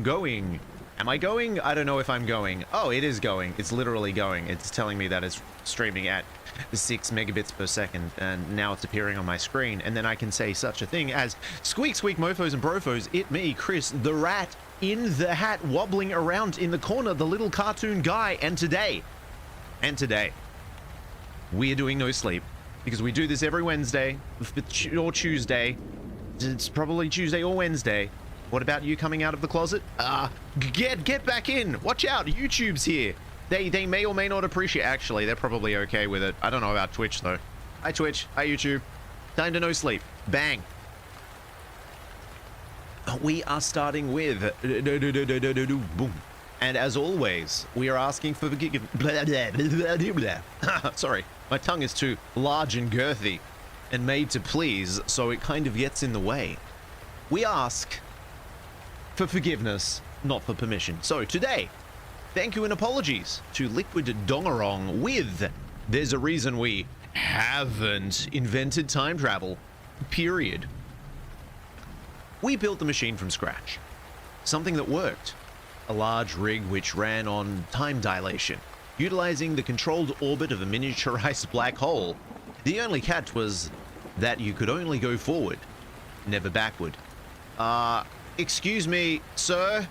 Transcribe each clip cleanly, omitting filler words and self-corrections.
going. Am I going? I don't know if I'm going. Oh, it is going. It's literally going. It's telling me that it's streaming at 6 megabits per second, and now it's appearing on my screen. And then I can say such a thing as, squeak, squeak, mofos and brofos, it me, Chris, the rat in the hat, wobbling around in the corner, the little cartoon guy. And today, we're doing No Sleep, because we do this every Wednesday or Tuesday. It's probably Tuesday or Wednesday. What about you coming out of the closet? Get back in. Watch out. YouTube's here. They may or may not appreciate. Actually, they're probably okay with it. I don't know about Twitch though. Hi Twitch. Hi YouTube. Time to No Sleep. Bang. We are starting with boom. And as always, we are asking for sorry, my tongue is too large and girthy and made to please, so it kind of gets in the way. We ask for forgiveness, not for permission. So today, thank you and apologies to Liquid Dongarong with there's a reason we haven't invented time travel, period. We built the machine from scratch, something that worked. A large rig which ran on time dilation, utilizing the controlled orbit of a miniaturized black hole. The only catch was that you could only go forward, never backward. Excuse me, sir?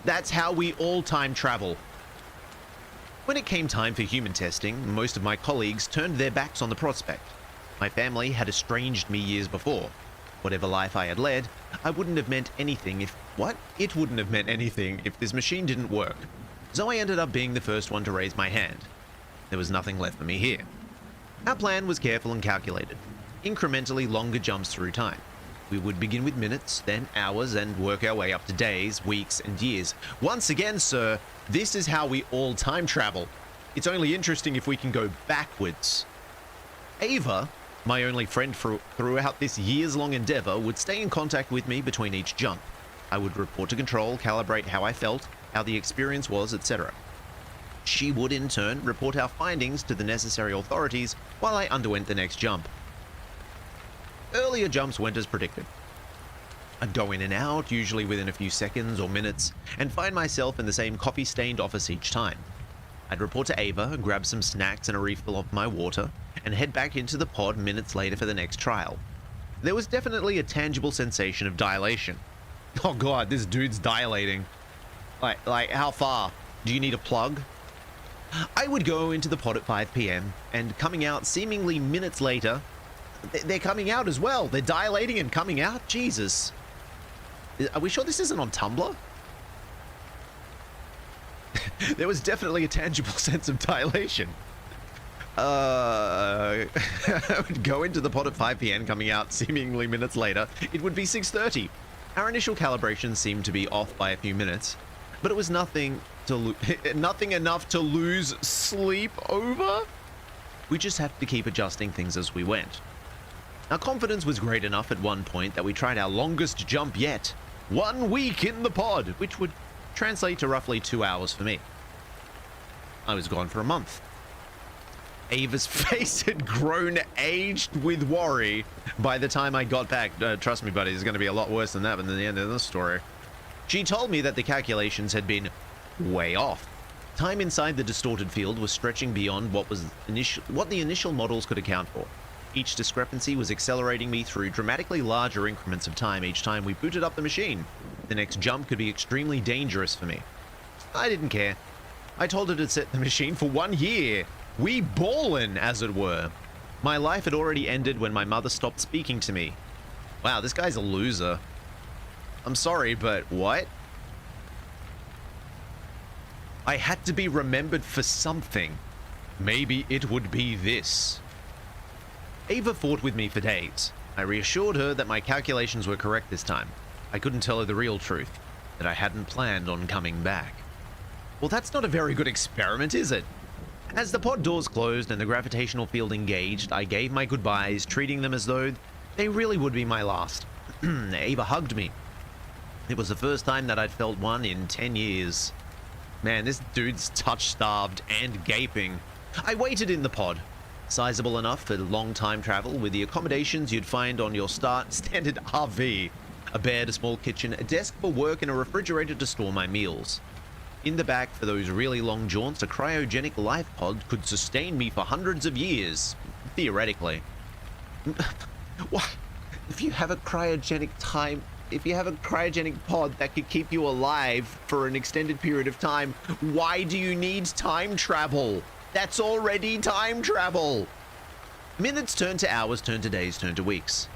That's how we all time travel. When it came time for human testing, most of my colleagues turned their backs on the prospect. My family had estranged me years before. Whatever life I had led, I wouldn't have meant anything if... What? It wouldn't have meant anything if this machine didn't work. So I ended up being the first one to raise my hand. There was nothing left for me here. Our plan was careful and calculated. Incrementally longer jumps through time. We would begin with minutes, then hours, and work our way up to days, weeks, and years. Once again, sir, this is how we all time travel. It's only interesting if we can go backwards. Ava, my only friend throughout this years-long endeavor, would stay in contact with me between each jump. I would report to control, calibrate how I felt, how the experience was, etc. She would, in turn, report our findings to the necessary authorities while I underwent the next jump. Earlier jumps went as predicted. I'd go in and out, usually within a few seconds or minutes, and find myself in the same coffee-stained office each time. I'd report to Ava, grab some snacks and a refill of my water, and head back into the pod minutes later for the next trial. There was definitely a tangible sensation of dilation. Oh god, this dude's dilating. Like how far? Do you need a plug? I would go into the pod at 5 PM, and coming out seemingly minutes later, they're coming out as well. They're dilating and coming out? Jesus. Are we sure this isn't on Tumblr? There was definitely a tangible sense of dilation. I would go into the pod at 5 PM, coming out seemingly minutes later. It would be 6:30. Our initial calibration seemed to be off by a few minutes, but it was nothing enough to lose sleep over. We just had to keep adjusting things as we went. Our confidence was great enough at one point that we tried our longest jump yet. 1 week in the pod, which would translate to roughly 2 hours for me. I was gone for a month. Ava's face had grown aged with worry by the time I got back. Trust me, buddy, it's going to be a lot worse than that than the end of this story. She told me that the calculations had been way off. Time inside the distorted field was stretching beyond what the initial models could account for. Each discrepancy was accelerating me through dramatically larger increments of time each time we booted up the machine. The next jump could be extremely dangerous for me. I didn't care. I told her to set the machine for 1 year. We ballin', as it were. My life had already ended when my mother stopped speaking to me. Wow, this guy's a loser. I'm sorry, but what? I had to be remembered for something. Maybe it would be this. Ava fought with me for days. I reassured her that my calculations were correct this time. I couldn't tell her the real truth, that I hadn't planned on coming back. Well, that's not a very good experiment, is it? As the pod doors closed and the gravitational field engaged, I gave my goodbyes, treating them as though they really would be my last. Ava hugged me. It was the first time that I'd felt one in 10 years. Man, this dude's touch-starved and gaping. I waited in the pod. Sizable enough for long time travel with the accommodations you'd find on your standard RV. A bed, a small kitchen, a desk for work, and a refrigerator to store my meals. In the back, for those really long jaunts, a cryogenic life pod could sustain me for hundreds of years, theoretically. What? If you have a cryogenic pod that could keep you alive for an extended period of time, why do you need time travel? That's already time travel. Minutes turned to hours, turned to days, turned to weeks.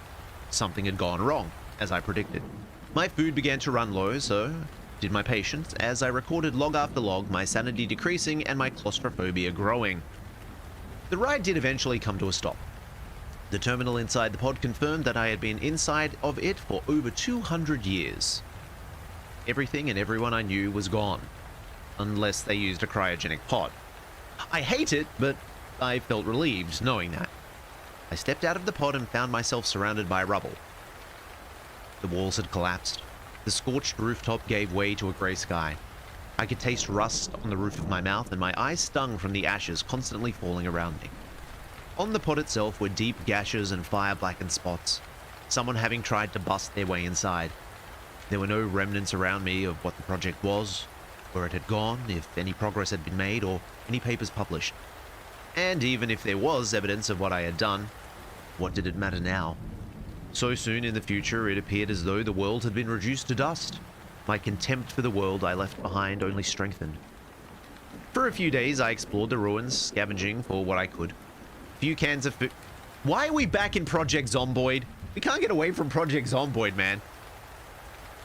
Something had gone wrong, as I predicted. My food began to run low, so did my patience, as I recorded log after log, my sanity decreasing and my claustrophobia growing. The ride did eventually come to a stop. The terminal inside the pod confirmed that I had been inside of it for over 200 years. Everything and everyone I knew was gone, unless they used a cryogenic pod. I hate it, but I felt relieved knowing that. I stepped out of the pod and found myself surrounded by rubble. The walls had collapsed. The scorched rooftop gave way to a grey sky. I could taste rust on the roof of my mouth, and my eyes stung from the ashes constantly falling around me. On the pod itself were deep gashes and fire-blackened spots, someone having tried to bust their way inside. There were no remnants around me of what the project was, where it had gone, if any progress had been made, or any papers published. And even if there was evidence of what I had done, what did it matter now? So soon in the future, it appeared as though the world had been reduced to dust. My contempt for the world I left behind only strengthened. For a few days, I explored the ruins, scavenging for what I could. A few cans of food. Why are we back in Project Zomboid? We can't get away from Project Zomboid, man.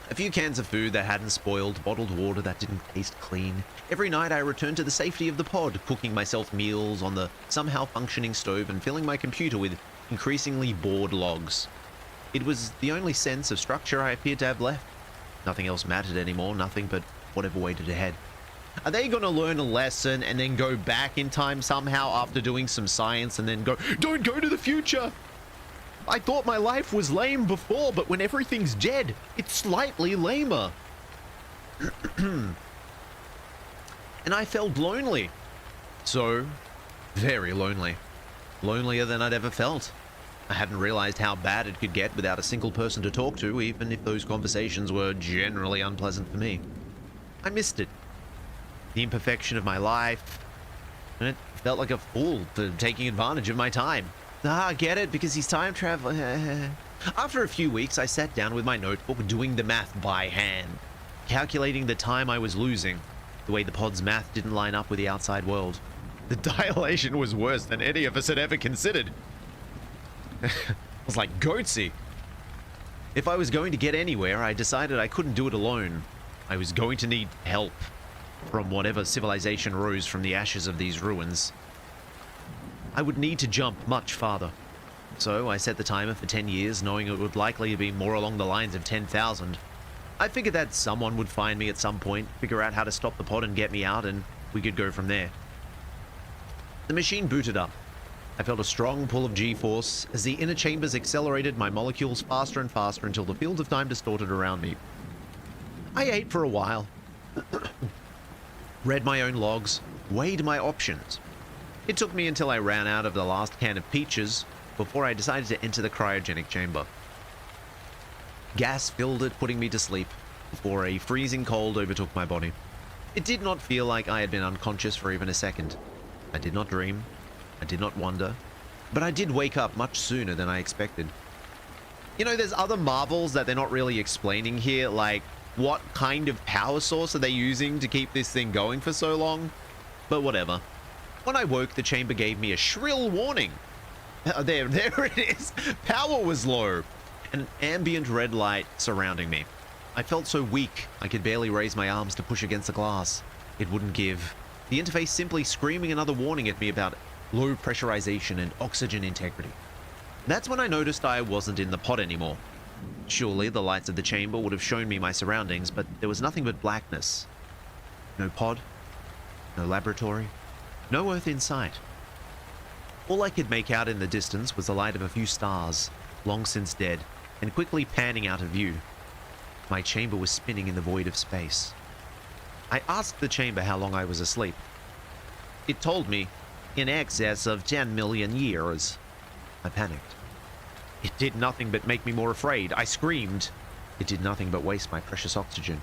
A few cans of food that hadn't spoiled, bottled water that didn't taste clean. Every night I returned to the safety of the pod, cooking myself meals on the somehow functioning stove and filling my computer with increasingly bored logs. It was the only sense of structure I appeared to have left. Nothing else mattered anymore, nothing but whatever waited ahead. Are they going to learn a lesson and then go back in time somehow after doing some science and then go, don't go to the future? I thought my life was lame before, but when everything's dead, it's slightly lamer. And I felt lonely. So, very lonely. Lonelier than I'd ever felt. I hadn't realized how bad it could get without a single person to talk to, even if those conversations were generally unpleasant for me. I missed it. The imperfection of my life. And it felt like a fool for taking advantage of my time. Ah, get it? Because he's time traveling. After a few weeks, I sat down with my notebook, doing the math by hand, calculating the time I was losing. The way the pod's math didn't line up with the outside world. The dilation was worse than any of us had ever considered. I was like, goatsy. If I was going to get anywhere, I decided I couldn't do it alone. I was going to need help from whatever civilization rose from the ashes of these ruins. I would need to jump much farther. So I set the timer for 10 years, knowing it would likely be more along the lines of 10,000. I figured that someone would find me at some point, figure out how to stop the pod and get me out, and we could go from there. The machine booted up. I felt a strong pull of G-force as the inner chambers accelerated my molecules faster and faster until the field of time distorted around me. I ate for a while, read my own logs, weighed my options. It took me until I ran out of the last can of peaches before I decided to enter the cryogenic chamber. Gas filled it, putting me to sleep, before a freezing cold overtook my body. It did not feel like I had been unconscious for even a second. I did not dream. I did not wonder, but I did wake up much sooner than I expected. You know, there's other marvels that they're not really explaining here, like what kind of power source are they using to keep this thing going for so long? But whatever. When I woke, the chamber gave me a shrill warning. There it is. Power was low. An ambient red light surrounding me. I felt so weak, I could barely raise my arms to push against the glass. It wouldn't give. The interface simply screaming another warning at me about low pressurization and oxygen integrity. That's when I noticed I wasn't in the pod anymore. Surely the lights of the chamber would have shown me my surroundings, but there was nothing but blackness. No pod, no laboratory, no Earth in sight. All I could make out in the distance was the light of a few stars, long since dead, and quickly panning out of view. My chamber was spinning in the void of space. I asked the chamber how long I was asleep. It told me, in excess of 10 million years. I panicked. It did nothing but make me more afraid. I screamed. It did nothing but waste my precious oxygen.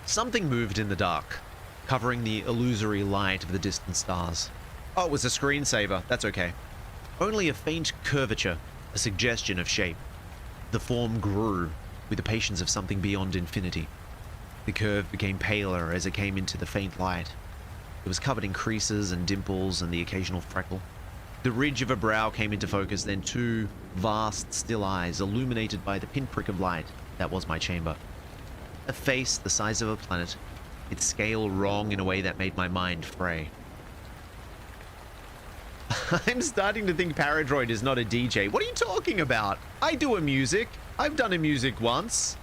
Something moved in the dark, covering the illusory light of the distant stars. Oh, it was a screensaver. That's okay. Only a faint curvature, a suggestion of shape. The form grew with the patience of something beyond infinity. The curve became paler as it came into the faint light. It was covered in creases and dimples and the occasional freckle. The ridge of a brow came into focus, then two vast, still eyes illuminated by the pinprick of light that was my chamber. A face the size of a planet, its scale wrong in a way that made my mind fray. I'm starting to think Paradroid is not a DJ. What are you talking about? I do a music. I've done a music once.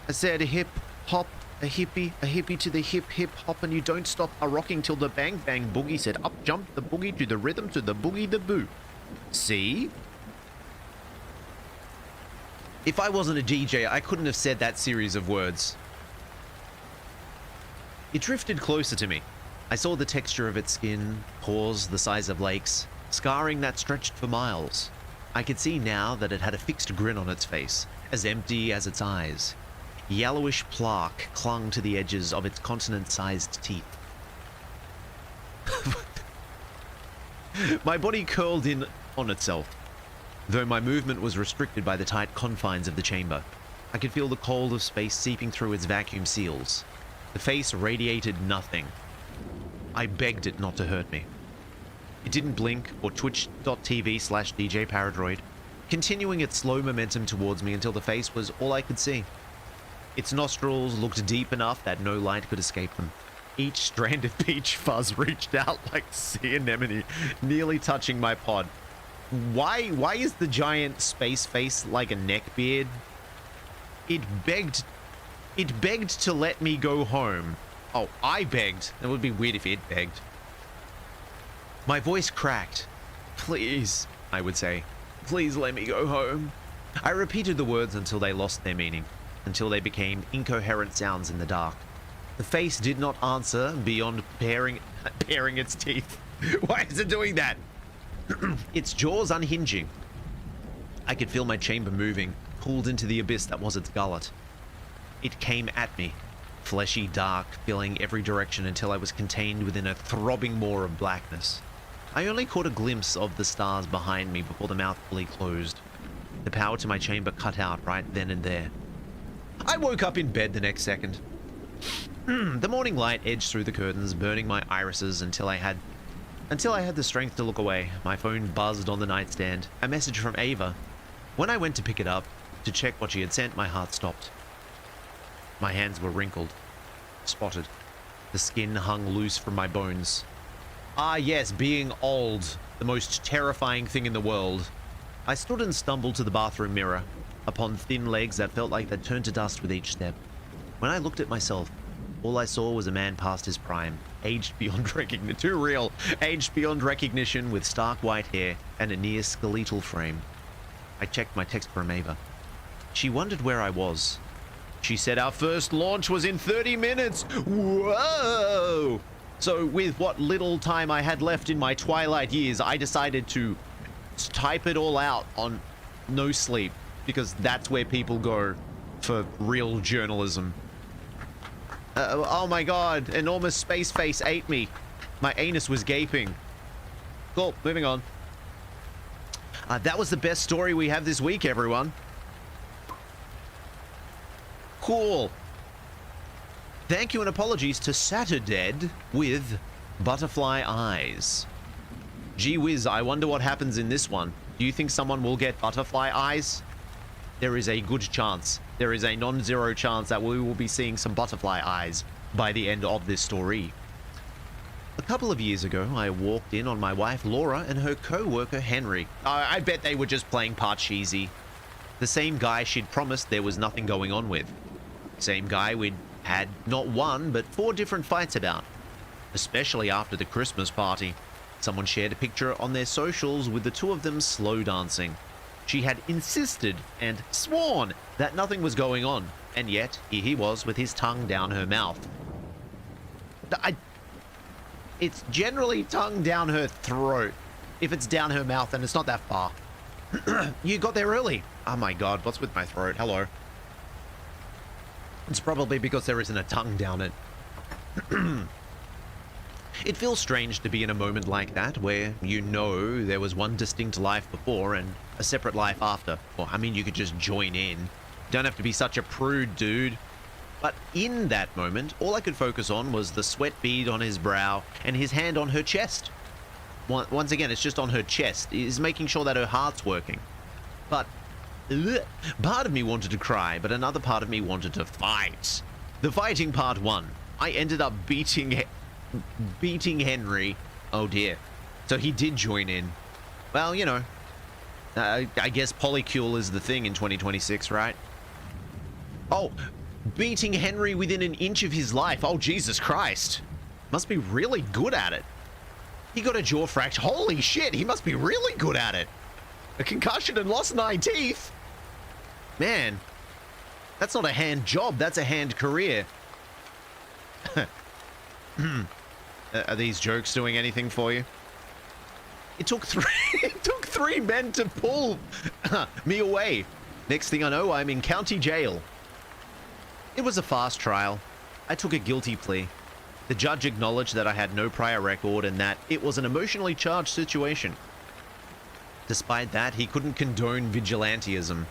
I said a hip hop, a hippie to the hip hip hop, and you don't stop a rocking till the bang bang boogie. Said up jump the boogie to the rhythm to the boogie the boo. See? If I wasn't a DJ, I couldn't have said that series of words. It drifted closer to me. I saw the texture of its skin, pores the size of lakes, scarring that stretched for miles. I could see now that it had a fixed grin on its face, as empty as its eyes. Yellowish plaque clung to the edges of its continent-sized teeth. My body curled in on itself, though my movement was restricted by the tight confines of the chamber. I could feel the cold of space seeping through its vacuum seals. The face radiated nothing. I begged it not to hurt me. It didn't blink or twitch.tv/DJ Paradroid, continuing its slow momentum towards me until the face was all I could see. Its nostrils looked deep enough that no light could escape them. Each strand of peach fuzz reached out like sea anemone, nearly touching my pod. Why is the giant space face like a neckbeard? It begged to let me go home. Oh, I begged. It would be weird if it begged. My voice cracked. Please, I would say. Please let me go home. I repeated the words until they lost their meaning, until they became incoherent sounds in the dark. The face did not answer beyond baring its teeth. Why is it doing that? Its jaws unhinging. I could feel my chamber moving, pulled into the abyss that was its gullet. It came at me, fleshy dark, filling every direction until I was contained within a throbbing maw of blackness. I only caught a glimpse of the stars behind me before the mouth fully closed. The power to my chamber cut out right then and there. I woke up in bed the next second. The morning light edged through the curtains, burning my irises until I had the strength to look away. My phone buzzed on the nightstand. A message from Ava. When I went to pick it up, to check what she had sent, my heart stopped. My hands were wrinkled, spotted. The skin hung loose from my bones. Ah yes, being old, the most terrifying thing in the world. I stood and stumbled to the bathroom mirror, upon thin legs that felt like they'd turned to dust with each step. When I looked at myself, all I saw was a man past his prime, aged beyond recognition, too real, aged beyond recognition with stark white hair and a near skeletal frame. I checked my text from Ava. She wondered where I was. She said our first launch was in 30 minutes. Whoa! So with what little time I had left in my twilight years, I decided to type it all out on NoSleep, because that's where people go for real journalism. Oh my god, enormous space face ate me. My anus was gaping. Cool, moving on. That was the best story we have this week, everyone. Cool. Thank you and apologies to Saturdead with butterfly eyes. Gee whiz, I wonder what happens in this one. Do you think someone will get butterfly eyes? There is a good chance. There is a non-zero chance that we will be seeing some butterfly eyes by the end of this story. A couple of years ago, I walked in on my wife Laura and her co-worker Henry. I bet they were just playing Parcheesi. The same guy she'd promised there was nothing going on with. Same guy we'd had not one, but 4 different fights about. Especially after the Christmas party. Someone shared a picture on their socials with the two of them slow dancing. She had insisted and sworn that nothing was going on, and yet here he was with his tongue down her mouth. It's generally tongue down her throat. If it's down her mouth, then it's not that far. You got there early. Oh my god, what's with my throat? Hello. It's probably because there isn't a tongue down it. It feels strange to be in a moment like that, where you know there was one distinct life before and a separate life after. Well, I mean, you could just join in. Don't have to be such a prude, dude. But in that moment, all I could focus on was the sweat bead on his brow and his hand on her chest. Once again, it's just on her chest. Is making sure that her heart's working. But part of me wanted to cry, but another part of me wanted to fight. The fighting part won. I ended up beating Henry. Oh dear. So he did join in. Well, you know, I guess polycule is the thing in 2026, right? Oh, beating Henry within an inch of his life. Oh, Jesus Christ. Must be really good at it. He got a jaw fracture. Holy shit, he must be really good at it. A concussion and lost 9 teeth. Man, that's not a hand job, that's a hand career. Are these jokes doing anything for you? It took three men to pull me away. Next thing I know, I'm in county jail. It was a fast trial. I took a guilty plea. The judge acknowledged that I had no prior record and that it was an emotionally charged situation. Despite that, he couldn't condone vigilantism.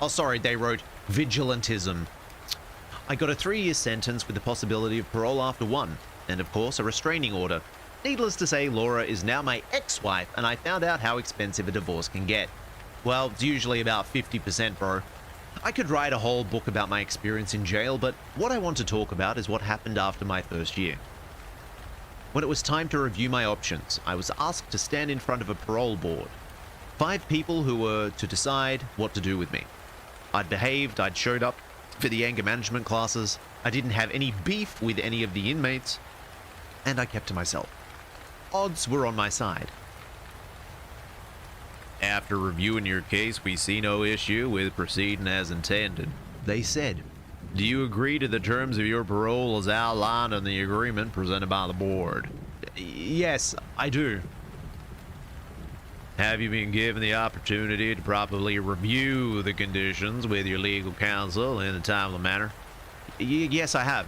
Oh, sorry, they wrote vigilantism. I got a 3-year sentence with the possibility of parole after 1, and of course a restraining order. Needless to say, Laura is now my ex-wife, and I found out how expensive a divorce can get. Well, it's usually about 50%, bro. I could write a whole book about my experience in jail, but what I want to talk about is what happened after my first year. When it was time to review my options, I was asked to stand in front of a parole board. 5 people who were to decide what to do with me. I'd behaved, I'd showed up for the anger management classes, I didn't have any beef with any of the inmates, and I kept to myself. Odds were on my side. After reviewing your case, we see no issue with proceeding as intended, they said. Do you agree to the terms of your parole as outlined in the agreement presented by the board? Yes, I do. Have you been given the opportunity to properly review the conditions with your legal counsel in a timely manner? Yes, I have.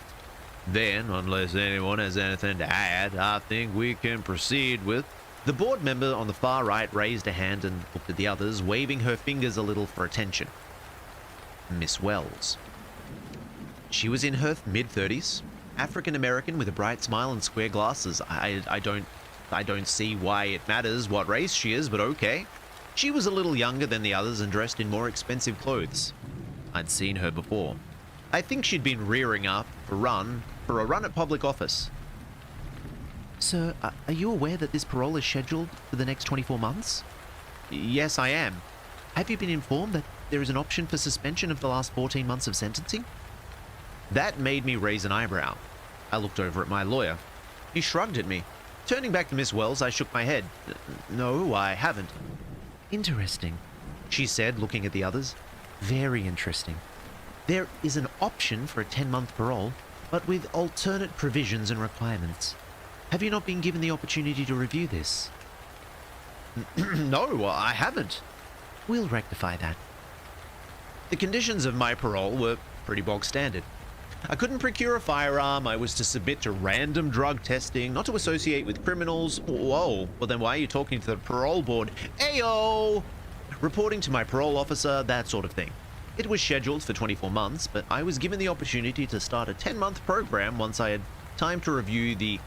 Then, unless anyone has anything to add, I think we can proceed with... The board member on the far right raised a hand and looked at the others, waving her fingers a little for attention. Miss Wells. She was in her mid-30s, African-American with a bright smile and square glasses. I don't see why it matters what race she is, but okay. She was a little younger than the others and dressed in more expensive clothes. I'd seen her before. I think she'd been rearing up for a run at public office. Sir, are you aware that this parole is scheduled for the next 24 months? Yes, I am. Have you been informed that there is an option for suspension of the last 14 months of sentencing? That made me raise an eyebrow. I looked over at my lawyer. He shrugged at me. Turning back to Miss Wells, I shook my head. No, I haven't. Interesting, she said, looking at the others. Very interesting. There is an option for a 10-month parole, but with alternate provisions and requirements. Have you not been given the opportunity to review this? No, I haven't. We'll rectify that. The conditions of my parole were pretty bog standard. I couldn't procure a firearm, I was to submit to random drug testing, not to associate with criminals. Whoa, well then why are you talking to the parole board? Ayo! Reporting to my parole officer, that sort of thing. It was scheduled for 24 months, but I was given the opportunity to start a 10-month program once I had time to review the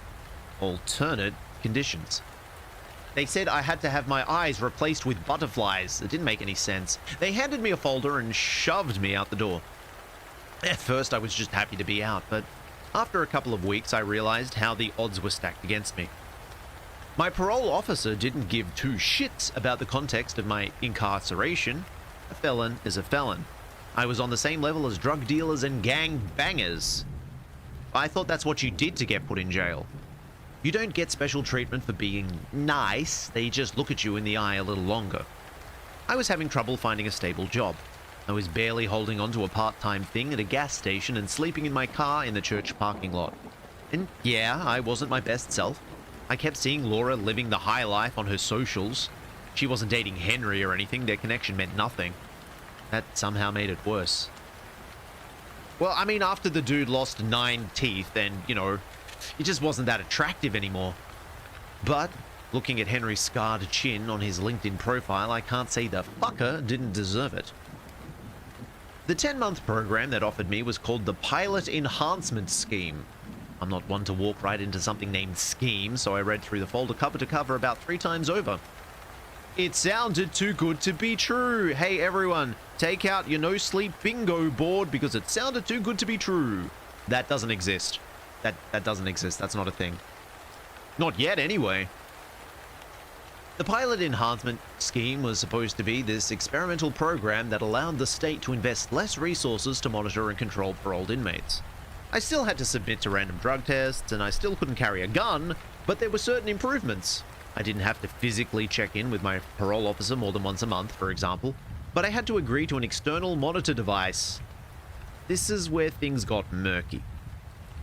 alternate conditions. They said I had to have my eyes replaced with butterflies. It didn't make any sense. They handed me a folder and shoved me out the door. At first I was just happy to be out, but after a couple of weeks I realized how the odds were stacked against me. My parole officer didn't give 2 shits about the context of my incarceration. A felon is a felon. I was on the same level as drug dealers and gang bangers. I thought that's what you did to get put in jail. You don't get special treatment for being nice, they just look at you in the eye a little longer. I was having trouble finding a stable job. I was barely holding on to a part-time thing at a gas station and sleeping in my car in the church parking lot. And yeah, I wasn't my best self. I kept seeing Laura living the high life on her socials. She wasn't dating Henry or anything. Their connection meant nothing. That somehow made it worse. Well, I mean, after the dude lost 9 teeth and, you know, he just wasn't that attractive anymore. But looking at Henry's scarred chin on his LinkedIn profile, I can't say the fucker didn't deserve it. The 10-month program that offered me was called the Pilot Enhancement Scheme. I'm not one to walk right into something named Scheme, so I read through the folder cover to cover about 3 times over. It sounded too good to be true. Hey everyone, take out your no sleep bingo board because it sounded too good to be true. That doesn't exist. That doesn't exist. That's not a thing. Not yet, anyway. The Pilot Enhancement Scheme was supposed to be this experimental program that allowed the state to invest less resources to monitor and control paroled inmates. I still had to submit to random drug tests, and I still couldn't carry a gun, but there were certain improvements. I didn't have to physically check in with my parole officer more than once a month, for example, but I had to agree to an external monitor device. This is where things got murky.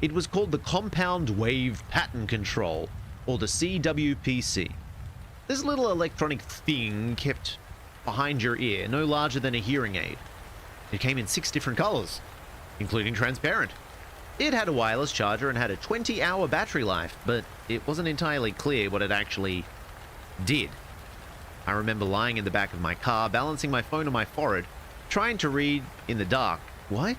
It was called the Compound Wave Pattern Control, or the CWPC. This little electronic thing kept behind your ear, no larger than a hearing aid. It came in 6 different colors, including transparent. It had a wireless charger and had a 20-hour battery life, but it wasn't entirely clear what it actually did. I remember lying in the back of my car, balancing my phone on my forehead, trying to read in the dark. What?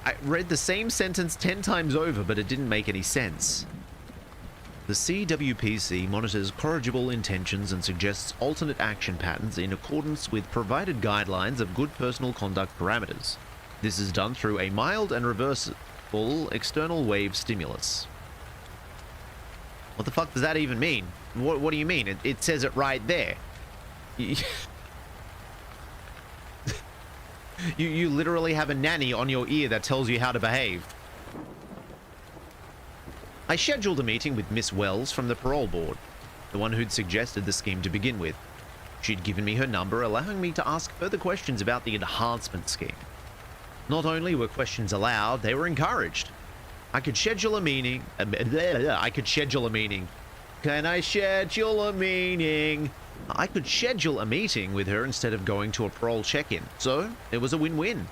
I read the same sentence 10 times over, but it didn't make any sense. The CWPC monitors corrigible intentions and suggests alternate action patterns in accordance with provided guidelines of good personal conduct parameters. This is done through a mild and reversible external wave stimulus. What the fuck does that even mean? What do you mean? It says it right there. You literally have a nanny on your ear that tells you how to behave. I scheduled a meeting with Miss Wells from the parole board, the one who'd suggested the scheme to begin with. She'd given me her number, allowing me to ask further questions about the enhancement scheme. Not only were questions allowed, they were encouraged. I could schedule a meeting. Can I schedule a meeting? I could schedule a meeting with her instead of going to a parole check-in, so it was a win-win.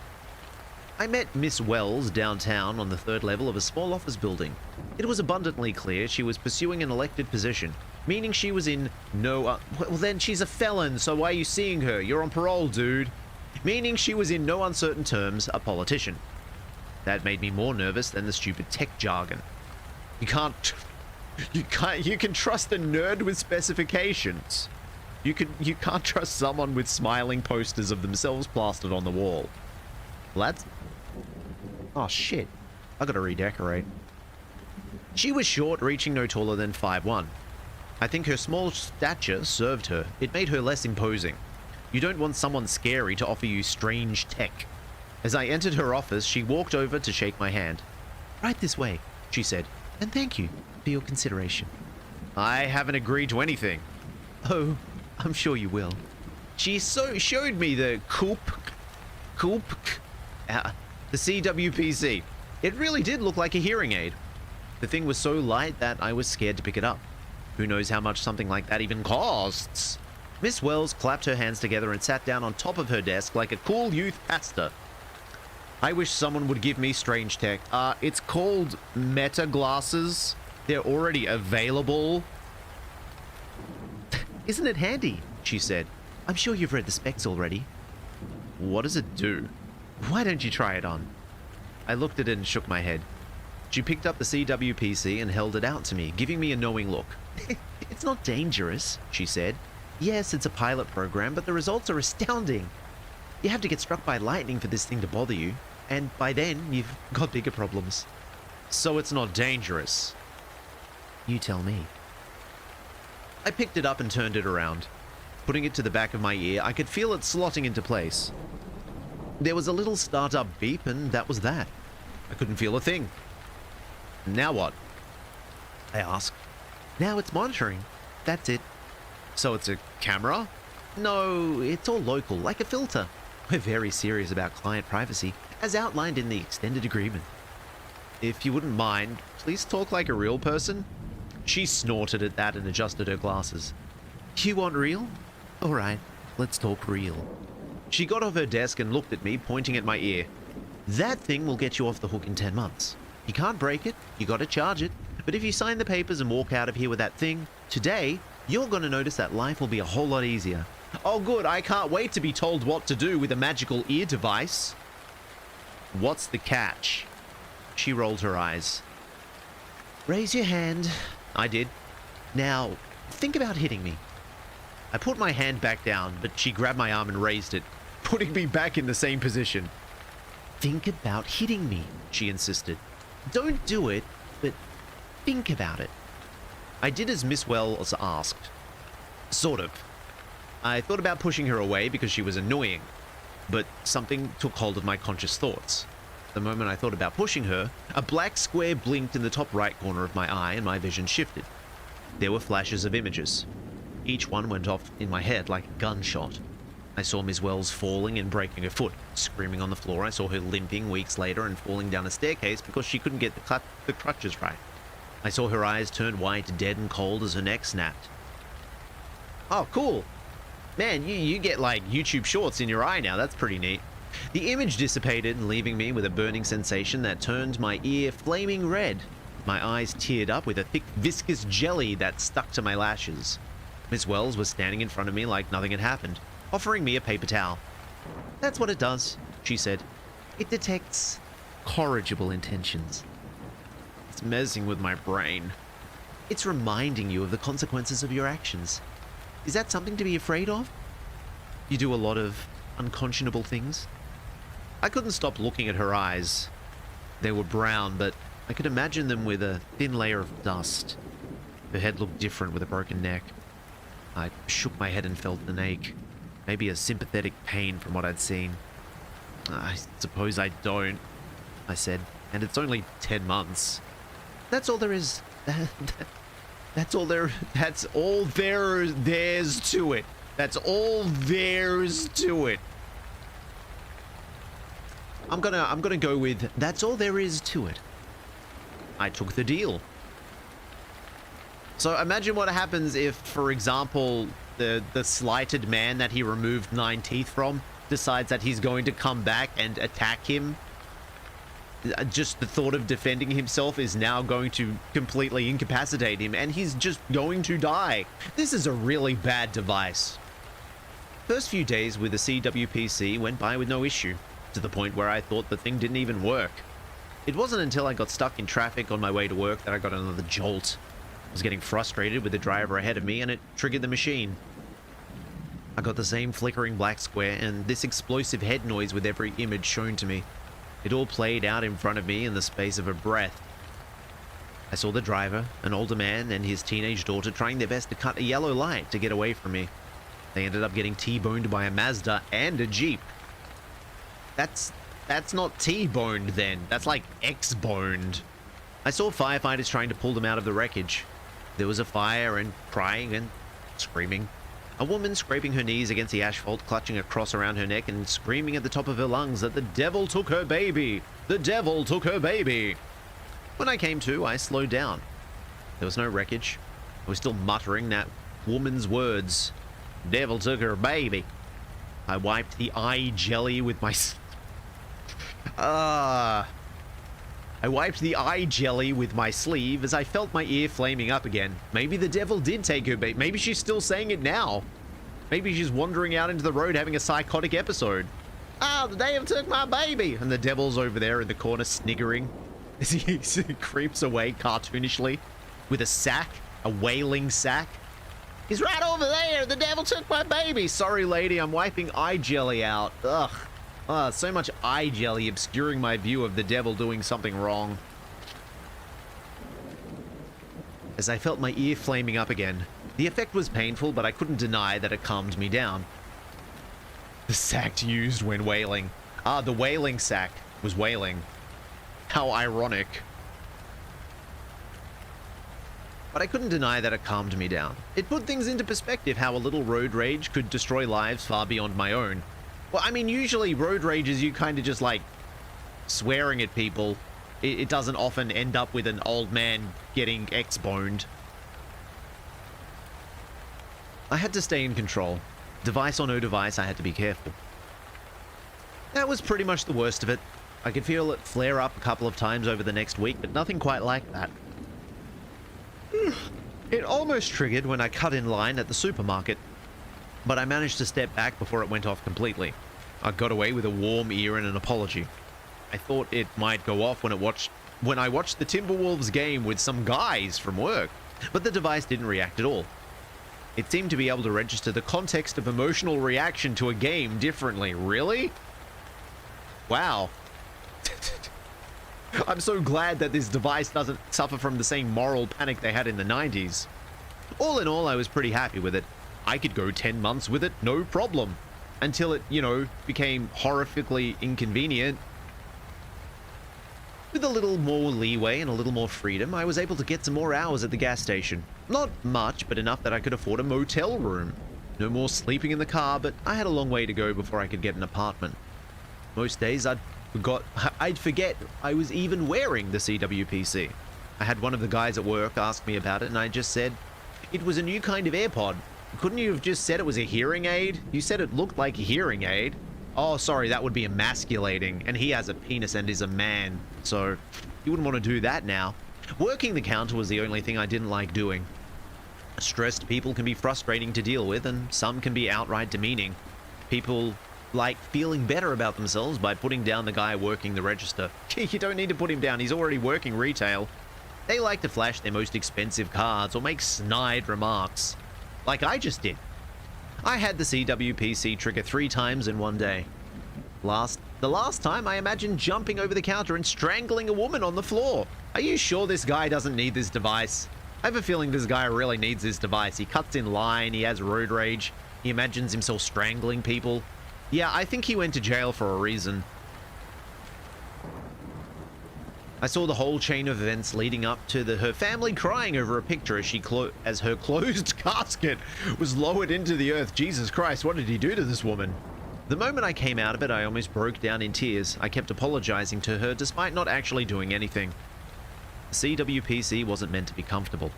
I met Miss Wells downtown on the 3rd level of a small office building. It was abundantly clear she was pursuing an elected position, meaning she was in no... well, then she's a felon, so why are you seeing her? You're on parole, dude. Meaning she was in no uncertain terms a politician. That made me more nervous than the stupid tech jargon. You can trust a nerd with specifications. You can't trust someone with smiling posters of themselves plastered on the wall. Lads? Oh shit. I gotta redecorate. She was short, reaching no taller than 5'1". I think her small stature served her. It made her less imposing. You don't want someone scary to offer you strange tech. As I entered her office, she walked over to shake my hand. Right this way, she said, and thank you for your consideration. I haven't agreed to anything. Oh, I'm sure you will. She showed me the the CWPC. It really did look like a hearing aid. The thing was so light that I was scared to pick it up. Who knows how much something like that even costs? Miss Wells clapped her hands together and sat down on top of her desk like a cool youth pastor. I wish someone would give me strange tech. It's called Meta glasses. They're already available. Isn't it handy? She said. I'm sure you've read the specs already. What does it do? Why don't you try it on? I looked at it and shook my head. She picked up the CWPC and held it out to me, giving me a knowing look. It's not dangerous, she said. Yes, it's a pilot program, but the results are astounding. You have to get struck by lightning for this thing to bother you, and by then, you've got bigger problems. So it's not dangerous? You tell me. I picked it up and turned it around. Putting it to the back of my ear, I could feel it slotting into place. There was a little startup beep, and that was that. I couldn't feel a thing. Now what? I asked. Now it's monitoring. That's it. So it's a camera? No, it's all local, like a filter. We're very serious about client privacy, as outlined in the extended agreement. If you wouldn't mind, please talk like a real person. She snorted at that and adjusted her glasses. You want real? All right, let's talk real. She got off her desk and looked at me, pointing at my ear. That thing will get you off the hook in 10 months. You can't break it, you gotta charge it. But if you sign the papers and walk out of here with that thing, today, you're gonna notice that life will be a whole lot easier. Oh good, I can't wait to be told what to do with a magical ear device. What's the catch? She rolled her eyes. Raise your hand. I did. Now, think about hitting me. I put my hand back down, but she grabbed my arm and raised it, putting me back in the same position. Think about hitting me, she insisted. Don't do it, but think about it. I did as Miss Wells asked. Sort of. I thought about pushing her away because she was annoying, but something took hold of my conscious thoughts. The moment I thought about pushing her, a black square blinked in the top right corner of my eye and my vision shifted. There were flashes of images. Each one went off in my head like a gunshot. I saw Miss Wells falling and breaking her foot, screaming on the floor. I saw her limping weeks later and falling down a staircase because she couldn't get the crutches right. I saw her eyes turn white, dead and cold as her neck snapped. Oh, cool. Man, you get like YouTube shorts in your eye now. That's pretty neat. The image dissipated, leaving me with a burning sensation that turned my ear flaming red. My eyes teared up with a thick, viscous jelly that stuck to my lashes. Miss Wells was standing in front of me like nothing had happened, offering me a paper towel. That's what it does, she said. It detects corrigible intentions. It's messing with my brain. It's reminding you of the consequences of your actions. Is that something to be afraid of? You do a lot of unconscionable things. I couldn't stop looking at her eyes. They were brown, but I could imagine them with a thin layer of dust. Her head looked different with a broken neck. I shook my head and felt an ache. Maybe a sympathetic pain from what I'd seen. I suppose I don't, I said. And it's only 10 months. That's all there is. That's all there's to it. That's all there's to it. I'm gonna go with that's all there is to it. I took the deal. So imagine what happens if, for example, the slighted man that he removed 9 teeth from decides that he's going to come back and attack him. Just the thought of defending himself is now going to completely incapacitate him, and he's just going to die. This is a really bad device. First few days with the CWPC went by with no issue, to the point where I thought the thing didn't even work. It wasn't until I got stuck in traffic on my way to work that I got another jolt. I was getting frustrated with the driver ahead of me, and it triggered the machine. I got the same flickering black square and this explosive head noise with every image shown to me. It all played out in front of me in the space of a breath. I saw the driver, an older man, and his teenage daughter trying their best to cut a yellow light to get away from me. They ended up getting T-boned by a Mazda and a Jeep. That's not T-boned then. That's like X-boned. I saw firefighters trying to pull them out of the wreckage. There was a fire and crying and screaming. A woman scraping her knees against the asphalt, clutching a cross around her neck and screaming at the top of her lungs that the devil took her baby! The devil took her baby! When I came to, I slowed down. There was no wreckage. I was still muttering that woman's words. Devil took her baby. I wiped the eye jelly with my... I wiped the eye jelly with my sleeve as I felt my ear flaming up again. Maybe the devil did take her baby. Maybe she's still saying it now. Maybe she's wandering out into the road having a psychotic episode. Ah, the devil took my baby! And the devil's over there in the corner sniggering as he creeps away cartoonishly with a sack, a wailing sack. He's right over there! The devil took my baby! Sorry, lady, I'm wiping eye jelly out. Ugh. So much eye jelly obscuring my view of the devil doing something wrong. As I felt my ear flaming up again, the effect was painful, but I couldn't deny that it calmed me down. The sack used when wailing. Ah, the wailing sack was wailing. How ironic. But I couldn't deny that it calmed me down. It put things into perspective how a little road rage could destroy lives far beyond my own. Well, I mean, usually road rage is you kind of just like swearing at people. It doesn't often end up with an old man getting X-boned. I had to stay in control. Device or no device, I had to be careful. That was pretty much the worst of it. I could feel it flare up a couple of times over the next week, but nothing quite like that. It almost triggered when I cut in line at the supermarket, but I managed to step back before it went off completely. I got away with a warm ear and an apology. I thought it might go off when I watched the Timberwolves game with some guys from work, but the device didn't react at all. It seemed to be able to register the context of emotional reaction to a game differently. Really? Wow. I'm so glad that this device doesn't suffer from the same moral panic they had in the 90s. All in all, I was pretty happy with it. I could go 10 months with it, no problem. Until it, became horrifically inconvenient. With a little more leeway and a little more freedom, I was able to get some more hours at the gas station. Not much, but enough that I could afford a motel room. No more sleeping in the car, but I had a long way to go before I could get an apartment. Most days I'd forget I was even wearing the CWPC. I had one of the guys at work ask me about it, and I just said, it was a new kind of AirPod. Couldn't you have just said it was a hearing aid? You said it looked like a hearing aid. Oh, sorry, that would be emasculating, and he has a penis and is a man, so you wouldn't want to do that now. Working the counter was the only thing I didn't like doing. Stressed people can be frustrating to deal with, and some can be outright demeaning. People like feeling better about themselves by putting down the guy working the register. You don't need to put him down, he's already working retail. They like to flash their most expensive cards or make snide remarks, like I just did. I had the CWPC trigger 3 times in one day. The last time, I imagined jumping over the counter and strangling a woman on the floor. Are you sure this guy doesn't need this device? I have a feeling this guy really needs this device. He cuts in line, he has road rage, he imagines himself strangling people. Yeah, I think he went to jail for a reason. I saw the whole chain of events leading up to her family crying over a picture as her closed casket was lowered into the earth. Jesus Christ, what did he do to this woman? The moment I came out of it, I almost broke down in tears. I kept apologizing to her despite not actually doing anything. The CWPC wasn't meant to be comfortable.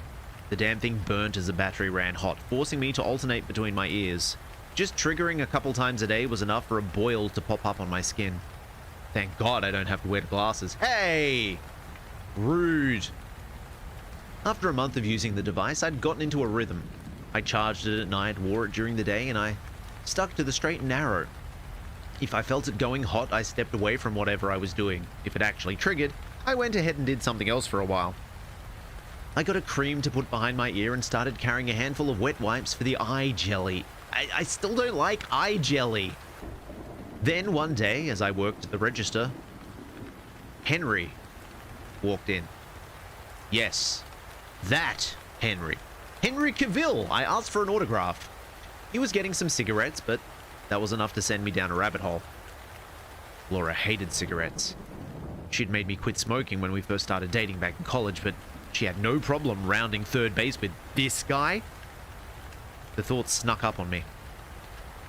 The damn thing burnt as the battery ran hot, forcing me to alternate between my ears. Just triggering a couple times a day was enough for a boil to pop up on my skin. Thank God I don't have to wear glasses. Hey! Rude. After a month of using the device, I'd gotten into a rhythm. I charged it at night, wore it during the day, and I stuck to the straight and narrow. If I felt it going hot, I stepped away from whatever I was doing. If it actually triggered, I went ahead and did something else for a while. I got a cream to put behind my ear and started carrying a handful of wet wipes for the eye jelly. I still don't like eye jelly. Then one day, as I worked at the register, Henry walked in. Yes, that Henry. Henry Cavill. I asked for an autograph. He was getting some cigarettes, but that was enough to send me down a rabbit hole. Laura hated cigarettes. She'd made me quit smoking when we first started dating back in college, but she had no problem rounding third base with this guy. The thought snuck up on me.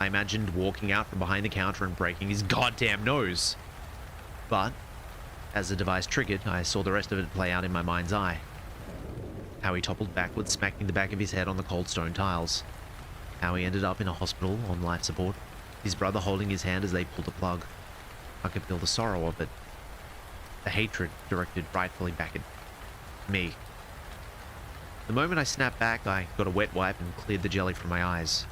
I imagined walking out from behind the counter and breaking his goddamn nose. But as the device triggered, I saw the rest of it play out in my mind's eye. How he toppled backwards, smacking the back of his head on the cold stone tiles. How he ended up in a hospital on life support, his brother holding his hand as they pulled the plug. I could feel the sorrow of it. The hatred directed rightfully back at me. The moment I snapped back, I got a wet wipe and cleared the jelly from my eyes.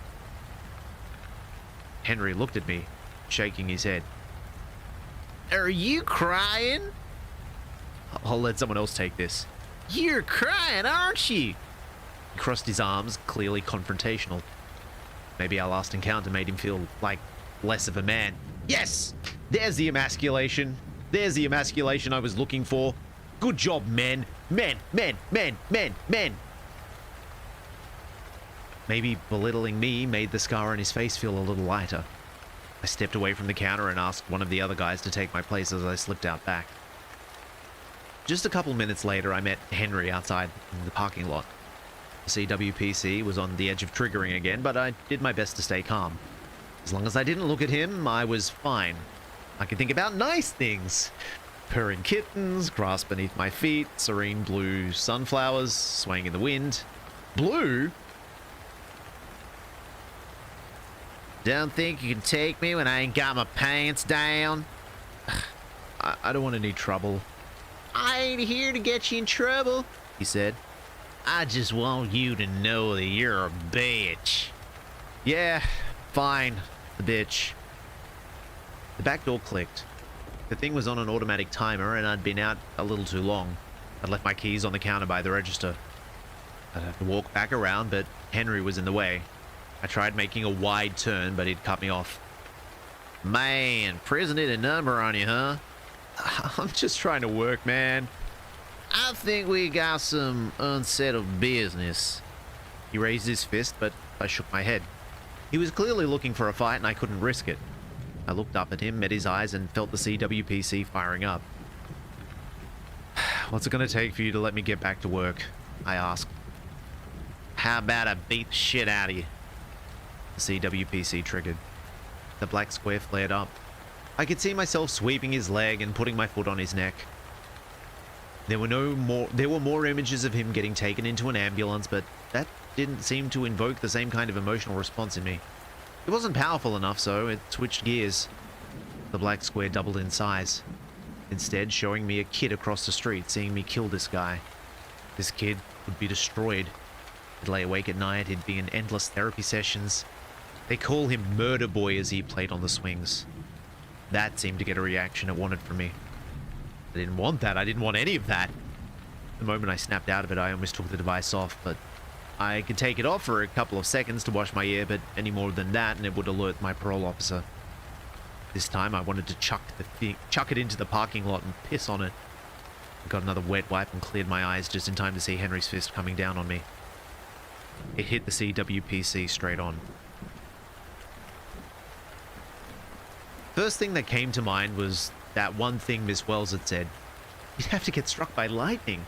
Henry looked at me, shaking his head. Are you crying? I'll let someone else take this. You're crying, aren't you? He crossed his arms, clearly confrontational. Maybe our last encounter made him feel like less of a man. Yes! There's the emasculation. There's the emasculation I was looking for. Good job, men. Men, men, men, men, men. Maybe belittling me made the scar on his face feel a little lighter. I stepped away from the counter and asked one of the other guys to take my place as I slipped out back. Just a couple minutes later, I met Henry outside in the parking lot. The CWPC was on the edge of triggering again, but I did my best to stay calm. As long as I didn't look at him, I was fine. I could think about nice things. Purring kittens, grass beneath my feet, serene blue sunflowers swaying in the wind. Blue? Don't think you can take me when I ain't got my pants down? I don't want any trouble. I ain't here to get you in trouble, he said. I just want you to know that you're a bitch. Yeah, fine, the bitch. The back door clicked. The thing was on an automatic timer and I'd been out a little too long. I'd left my keys on the counter by the register. I'd have to walk back around, but Henry was in the way. I tried making a wide turn, but he'd cut me off. Man, prison hit a number on you, huh? I'm just trying to work, man. I think we got some unsettled business. He raised his fist, but I shook my head. He was clearly looking for a fight and I couldn't risk it. I looked up at him, met his eyes, and felt the CWPC firing up. What's it going to take for you to let me get back to work? I asked. How about I beat the shit out of you? The CWPC triggered. The black square flared up. I could see myself sweeping his leg and putting my foot on his neck. There were more images of him getting taken into an ambulance, but that didn't seem to invoke the same kind of emotional response in me. It wasn't powerful enough, so it switched gears. The black square doubled in size, instead showing me a kid across the street seeing me kill this guy. This kid would be destroyed. He'd lay awake at night, he'd be in endless therapy sessions. They call him Murder Boy as he played on the swings. That seemed to get a reaction it wanted from me. I didn't want that. I didn't want any of that. The moment I snapped out of it, I almost took the device off, but I could take it off for a couple of seconds to wash my ear, but any more than that and it would alert my parole officer. This time I wanted to chuck it into the parking lot and piss on it. I got another wet wipe and cleared my eyes just in time to see Henry's fist coming down on me. It hit the CWPC straight on. First thing that came to mind was that one thing Miss Wells had said. You'd have to get struck by lightning.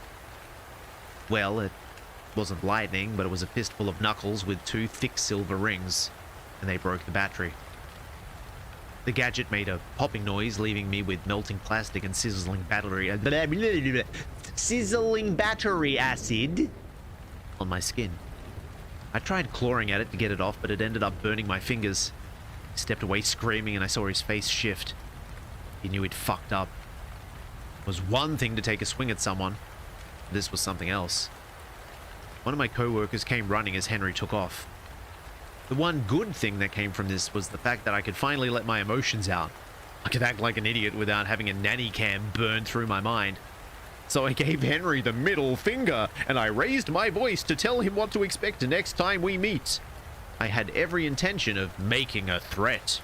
Well, it wasn't lightning, but it was a fistful of knuckles with two thick silver rings, and they broke the battery. The gadget made a popping noise, leaving me with melting plastic and sizzling battery acid on my skin. I tried clawing at it to get it off, but it ended up burning my fingers. I stepped away screaming and I saw his face shift. He knew he'd fucked up. It was one thing to take a swing at someone. This was something else. One of my co-workers came running as Henry took off. The one good thing that came from this was the fact that I could finally let my emotions out. I could act like an idiot without having a nanny cam burn through my mind. So I gave Henry the middle finger, and I raised my voice to tell him what to expect next time we meet. I had every intention of making a threat.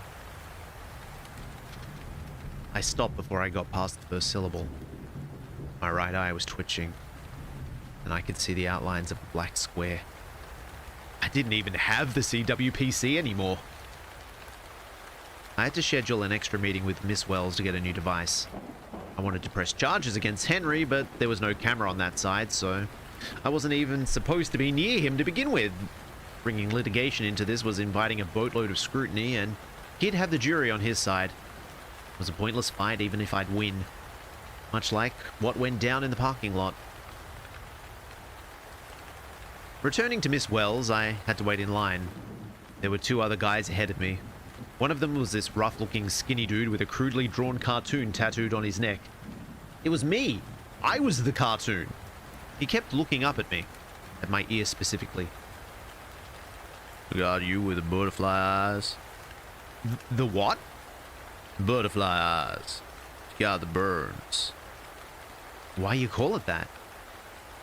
I stopped before I got past the first syllable. My right eye was twitching, and I could see the outlines of a black square. I didn't even have the CWPC anymore. I had to schedule an extra meeting with Miss Wells to get a new device. I wanted to press charges against Henry, but there was no camera on that side, so I wasn't even supposed to be near him to begin with. Bringing litigation into this was inviting a boatload of scrutiny, and he'd have the jury on his side. It was a pointless fight even if I'd win. Much like what went down in the parking lot. Returning to Miss Wells, I had to wait in line. There were two other guys ahead of me. One of them was this rough-looking skinny dude with a crudely drawn cartoon tattooed on his neck. It was me! I was the cartoon! He kept looking up at me, at my ear specifically. Got you with the butterfly eyes? The what? Butterfly eyes. Got the burns. Why you call it that?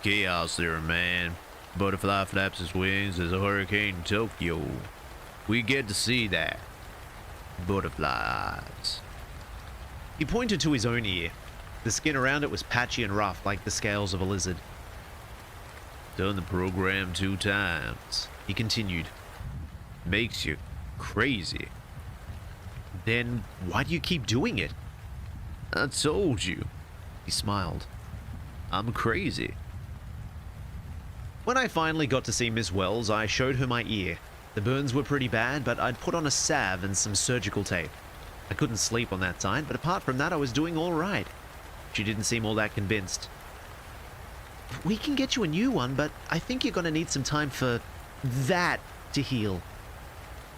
Chaos there, man. Butterfly flaps his wings as a hurricane in Tokyo. We get to see that. Butterfly eyes. He pointed to his own ear. The skin around it was patchy and rough, like the scales of a lizard. Done the program 2 times. He continued. Makes you crazy. Then why do you keep doing it? I told you. He smiled. I'm crazy. When I finally got to see Miss Wells, I showed her my ear. The burns were pretty bad, but I'd put on a salve and some surgical tape. I couldn't sleep on that side, but apart from that, I was doing all right. She didn't seem all that convinced. We can get you a new one, but I think you're going to need some time for that to heal.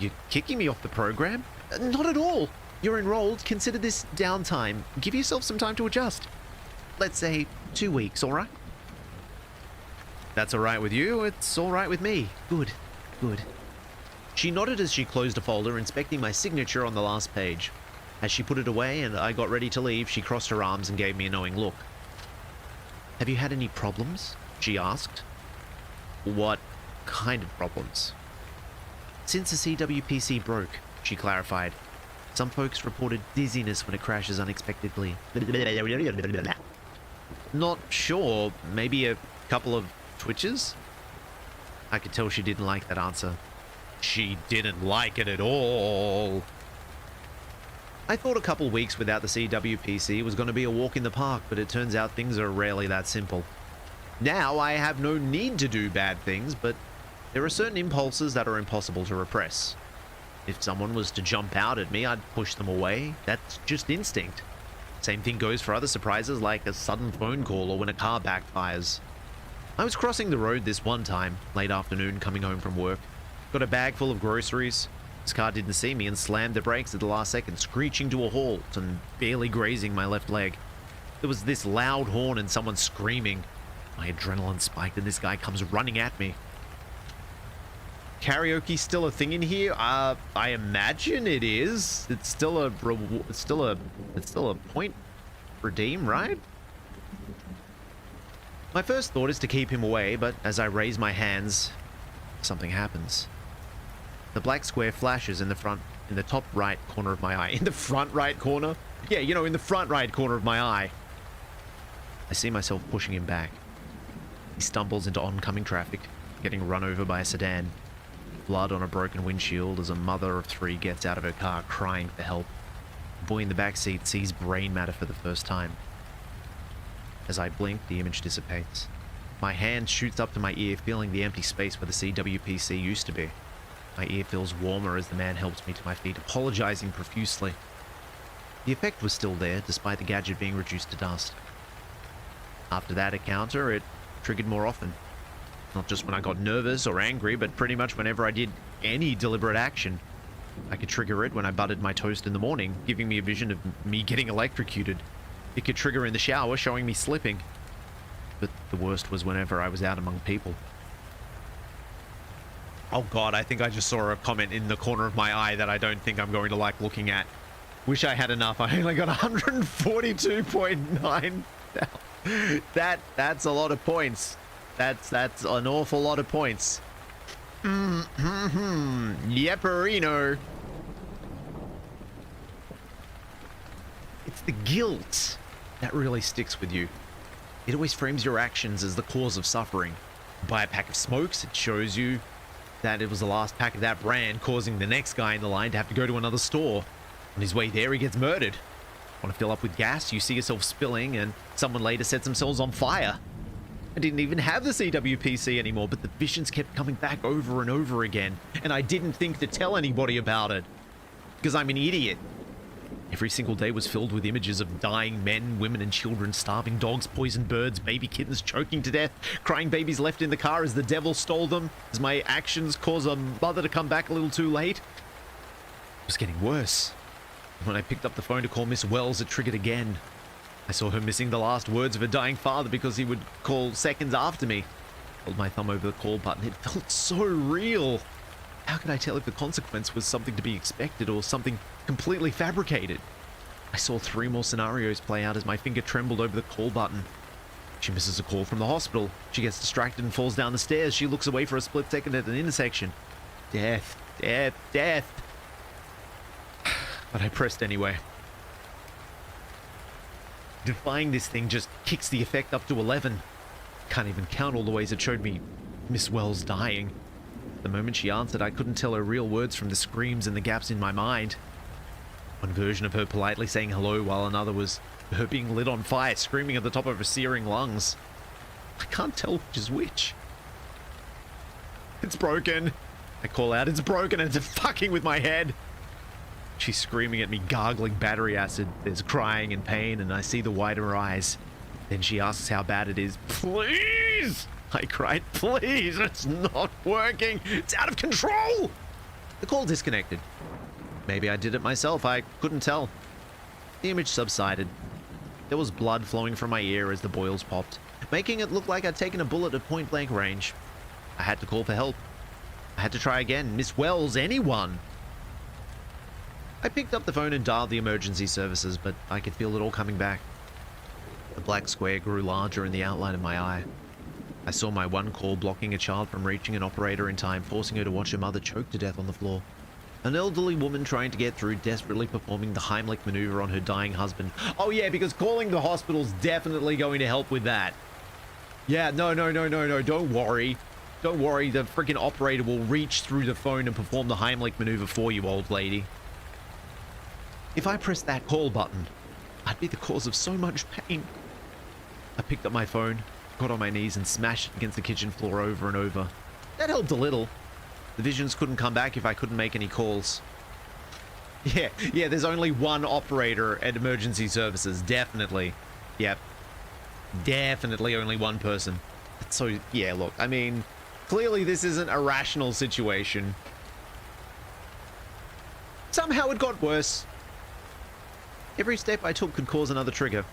You're kicking me off the program? Not at all. You're enrolled. Consider this downtime. Give yourself some time to adjust. Let's say 2 weeks, all right? That's all right with you. It's all right with me. Good, good. She nodded as she closed a folder, inspecting my signature on the last page. As she put it away and I got ready to leave, she crossed her arms and gave me a knowing look. Have you had any problems? She asked. What kind of problems? Since the CWPC broke, she clarified. Some folks reported dizziness when it crashes unexpectedly. Not sure. Maybe a couple of twitches? I could tell she didn't like that answer. She didn't like it at all. I thought a couple weeks without the CWPC was going to be a walk in the park, but it turns out things are rarely that simple. Now I have no need to do bad things, but there are certain impulses that are impossible to repress. If someone was to jump out at me, I'd push them away. That's just instinct. Same thing goes for other surprises like a sudden phone call or when a car backfires. I was crossing the road this one time, late afternoon, coming home from work. Got a bag full of groceries. This car didn't see me and slammed the brakes at the last second, screeching to a halt and barely grazing my left leg. There was this loud horn and someone screaming. My adrenaline spiked and this guy comes running at me. Karaoke still a thing in here? I imagine it is. It's still a it's still a point redeem, right? My first thought is to keep him away, but as I raise my hands, something happens. The black square flashes in the top right corner of my eye. In the front right corner? Yeah, you know, in the front right corner of my eye. I see myself pushing him back. He stumbles into oncoming traffic, getting run over by a sedan. Blood on a broken windshield as a mother of 3 gets out of her car crying for help. The boy in the back seat sees brain matter for the first time. As I blink, the image dissipates. My hand shoots up to my ear, feeling the empty space where the CWPC used to be. My ear feels warmer as the man helps me to my feet, apologizing profusely. The effect was still there, despite the gadget being reduced to dust. After that encounter, it triggered more often. Not just when I got nervous or angry, but pretty much whenever I did any deliberate action. I could trigger it when I buttered my toast in the morning, giving me a vision of me getting electrocuted. It could trigger in the shower, showing me slipping. But the worst was whenever I was out among people. Oh god, I think I just saw a comment in the corner of my eye that I don't think I'm going to like looking at. Wish I had enough. I only got 142.9. That's a lot of points. That's an awful lot of points. Yepperino. It's the guilt that really sticks with you. It always frames your actions as the cause of suffering. You buy a pack of smokes, it shows you that it was the last pack of that brand, causing the next guy in the line to have to go to another store. On his way there, he gets murdered. Want to fill up with gas, you see yourself spilling, and someone later sets themselves on fire. I didn't even have the CWPC anymore, but the visions kept coming back over and over again, and I didn't think to tell anybody about it, because I'm an idiot. Every single day was filled with images of dying men, women and children, starving dogs, poisoned birds, baby kittens choking to death, crying babies left in the car as the devil stole them, as my actions caused a mother to come back a little too late. It was getting worse. When I picked up the phone to call Miss Wells, it triggered again. I saw her missing the last words of her dying father because he would call seconds after me. I held my thumb over the call button. It felt so real. How could I tell if the consequence was something to be expected or something completely fabricated? I saw 3 more scenarios play out as my finger trembled over the call button. She misses a call from the hospital. She gets distracted and falls down the stairs. She looks away for a split second at an intersection. Death, death, death. But I pressed anyway. Defying this thing just kicks the effect up to 11. Can't even count all the ways it showed me Miss Wells dying. The moment she answered, I couldn't tell her real words from the screams and the gaps in my mind. One version of her politely saying hello, while another was her being lit on fire, screaming at the top of her searing lungs. I can't tell which is which. It's broken. I call out, it's broken, and it's fucking with my head. She's screaming at me, gargling battery acid. There's crying and pain, and I see the white of her eyes. Then she asks how bad it is. Please! I cried, please, it's not working. It's out of control. The call disconnected. Maybe I did it myself, I couldn't tell. The image subsided. There was blood flowing from my ear as the boils popped, making it look like I'd taken a bullet at point-blank range. I had to call for help. I had to try again. Miss Wells, anyone! I picked up the phone and dialed the emergency services, but I could feel it all coming back. The black square grew larger in the outline of my eye. I saw my one call blocking a child from reaching an operator in time, forcing her to watch her mother choke to death on the floor. An elderly woman trying to get through, desperately performing the Heimlich maneuver on her dying husband. Oh yeah, because calling the hospital's definitely going to help with that. Yeah, no, don't worry. Don't worry, the freaking operator will reach through the phone and perform the Heimlich maneuver for you, old lady. If I pressed that call button, I'd be the cause of so much pain. I picked up my phone, got on my knees and smashed it against the kitchen floor over and over. That helped a little. The visions couldn't come back if I couldn't make any calls. Yeah, there's only one operator at emergency services, definitely. Yep. Definitely only one person. So, yeah, look, I mean, clearly this isn't a rational situation. Somehow it got worse. Every step I took could cause another trigger.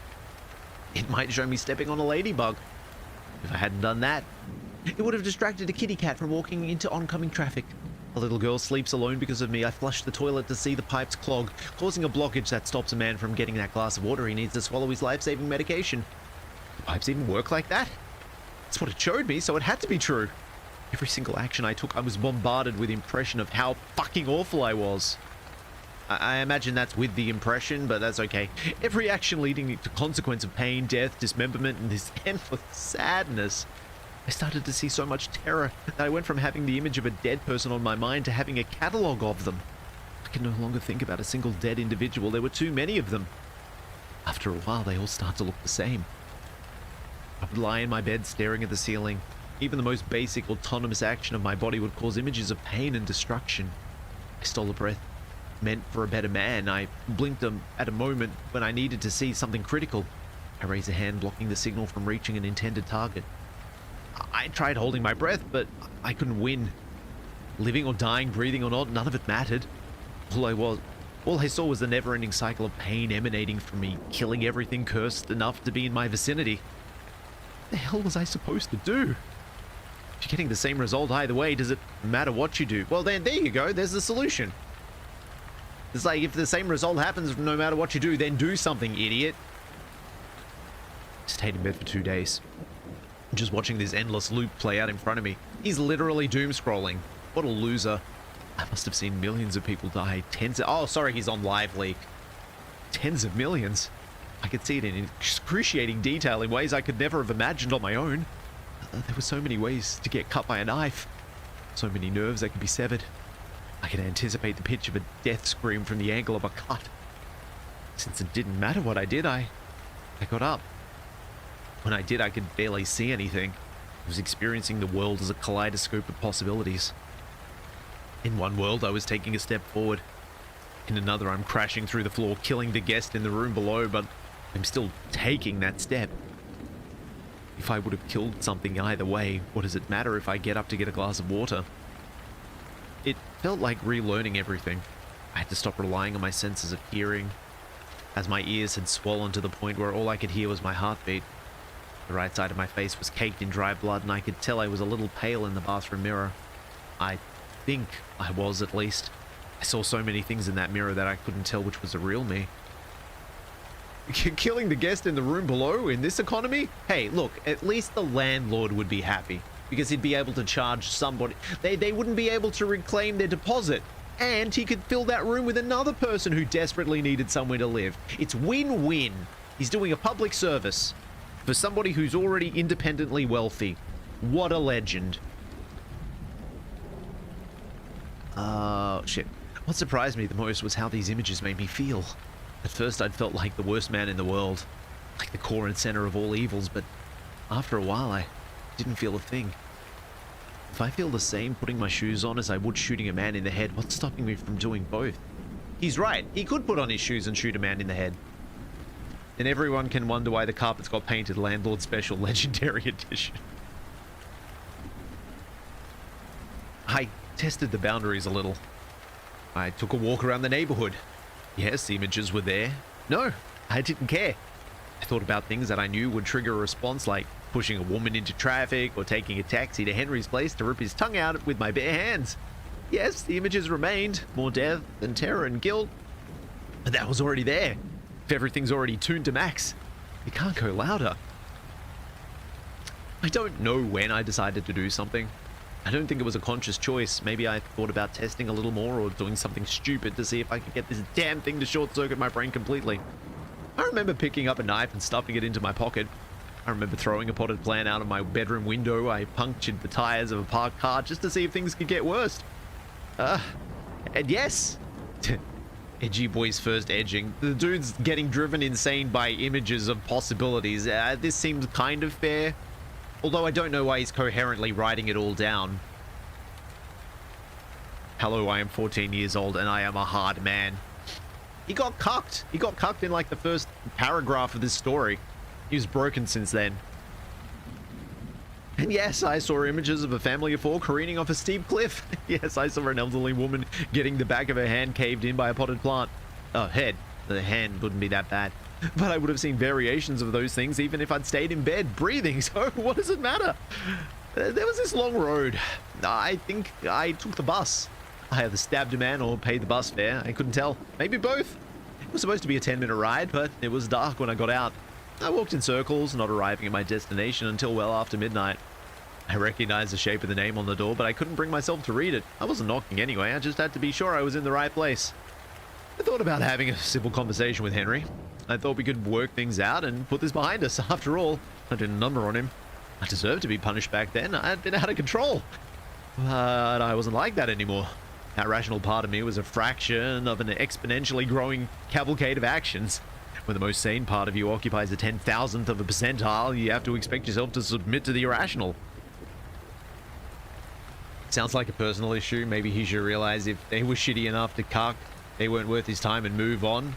It might show me stepping on a ladybug. If I hadn't done that, it would have distracted a kitty cat from walking into oncoming traffic. A little girl sleeps alone because of me. I flushed the toilet to see the pipes clog, causing a blockage that stops a man from getting that glass of water he needs to swallow his life-saving medication. The pipes even work like that? That's what it showed me, so it had to be true. Every single action I took, I was bombarded with impression of how fucking awful I was. I imagine that's with the impression, but that's okay. Every action leading to consequence of pain, death, dismemberment, and this endless sadness. I started to see so much terror that I went from having the image of a dead person on my mind to having a catalogue of them. I could no longer think about a single dead individual. There were too many of them. After a while, they all start to look the same. I would lie in my bed staring at the ceiling. Even the most basic autonomous action of my body would cause images of pain and destruction. I stole a breath. Meant for a better man. I blinked at a moment when I needed to see something critical. I raised a hand blocking the signal from reaching an intended target. I tried holding my breath, but I couldn't win. Living or dying, breathing or not, none of it mattered. All I saw was the never-ending cycle of pain emanating from me, killing everything cursed enough to be in my vicinity. What the hell was I supposed to do? If you're getting the same result either way, does it matter what you do? Well then, there you go, there's the solution. It's like, if the same result happens no matter what you do, then do something, idiot. I stayed in bed for 2 days. Just watching this endless loop play out in front of me. He's literally doom scrolling. What a loser. I must have seen millions of people die. Oh, sorry, he's on Live Leak. Tens of millions. I could see it in excruciating detail in ways I could never have imagined on my own. There were so many ways to get cut by a knife. So many nerves that could be severed. I could anticipate the pitch of a death scream from the angle of a cut. Since it didn't matter what I did, I got up. When I did, I could barely see anything. I was experiencing the world as a kaleidoscope of possibilities. In one world, I was taking a step forward. In another, I'm crashing through the floor, killing the guest in the room below, but I'm still taking that step. If I would have killed something either way, what does it matter if I get up to get a glass of water? It felt like relearning everything. I had to stop relying on my senses of hearing, as my ears had swollen to the point where all I could hear was my heartbeat. The right side of my face was caked in dry blood, and I could tell I was a little pale in the bathroom mirror. I think I was, at least. I saw so many things in that mirror that I couldn't tell which was the real me. Killing the guest in the room below in this economy? Hey, look, at least the landlord would be happy, because he'd be able to charge somebody. They wouldn't be able to reclaim their deposit, and he could fill that room with another person who desperately needed somewhere to live. It's win-win. He's doing a public service for somebody who's already independently wealthy. What a legend. Shit. What surprised me the most was how these images made me feel. At first, I'd felt like the worst man in the world, like the core and center of all evils, but after a while, I didn't feel a thing. If I feel the same putting my shoes on as I would shooting a man in the head, what's stopping me from doing both? He's right. He could put on his shoes and shoot a man in the head. And everyone can wonder why the carpets got painted Landlord Special Legendary Edition. I tested the boundaries a little. I took a walk around the neighborhood. Yes, the images were there. No, I didn't care. I thought about things that I knew would trigger a response, like pushing a woman into traffic or taking a taxi to Henry's place to rip his tongue out with my bare hands. Yes, the images remained, more death and terror and guilt. But that was already there. If everything's already tuned to max, it can't go louder. I don't know when I decided to do something. I don't think it was a conscious choice. Maybe I thought about testing a little more or doing something stupid to see if I could get this damn thing to short-circuit my brain completely. I remember picking up a knife and stuffing it into my pocket. I remember throwing a potted plant out of my bedroom window. I punctured the tires of a parked car just to see if things could get worse. And yes, edgy boy's first edging. The dude's getting driven insane by images of possibilities. This seems kind of fair. Although I don't know why he's coherently writing it all down. Hello, I am 14 years old and I am a hard man. He got cucked. He got cucked in like the first paragraph of this story. He was broken since then. And yes, I saw images of a family of 4 careening off a steep cliff. Yes, I saw an elderly woman getting the back of her hand caved in by a potted plant. Oh, head. The hand wouldn't be that bad. But I would have seen variations of those things even if I'd stayed in bed breathing, so what does it matter? There was this long road. I think I took the bus. I either stabbed a man or paid the bus fare. I couldn't tell. Maybe both. It was supposed to be a 10-minute ride, but it was dark when I got out. I walked in circles, not arriving at my destination until well after midnight. I recognized the shape of the name on the door, but I couldn't bring myself to read it. I wasn't knocking anyway, I just had to be sure I was in the right place. I thought about having a simple conversation with Henry. I thought we could work things out and put this behind us. After all, I did a number on him. I deserved to be punished back then. I had been out of control. But I wasn't like that anymore. That rational part of me was a fraction of an exponentially growing cavalcade of actions. When the most sane part of you occupies a 10,000th of a percentile, you have to expect yourself to submit to the irrational. Sounds like a personal issue. Maybe he should realize if they were shitty enough to cuck, they weren't worth his time and move on.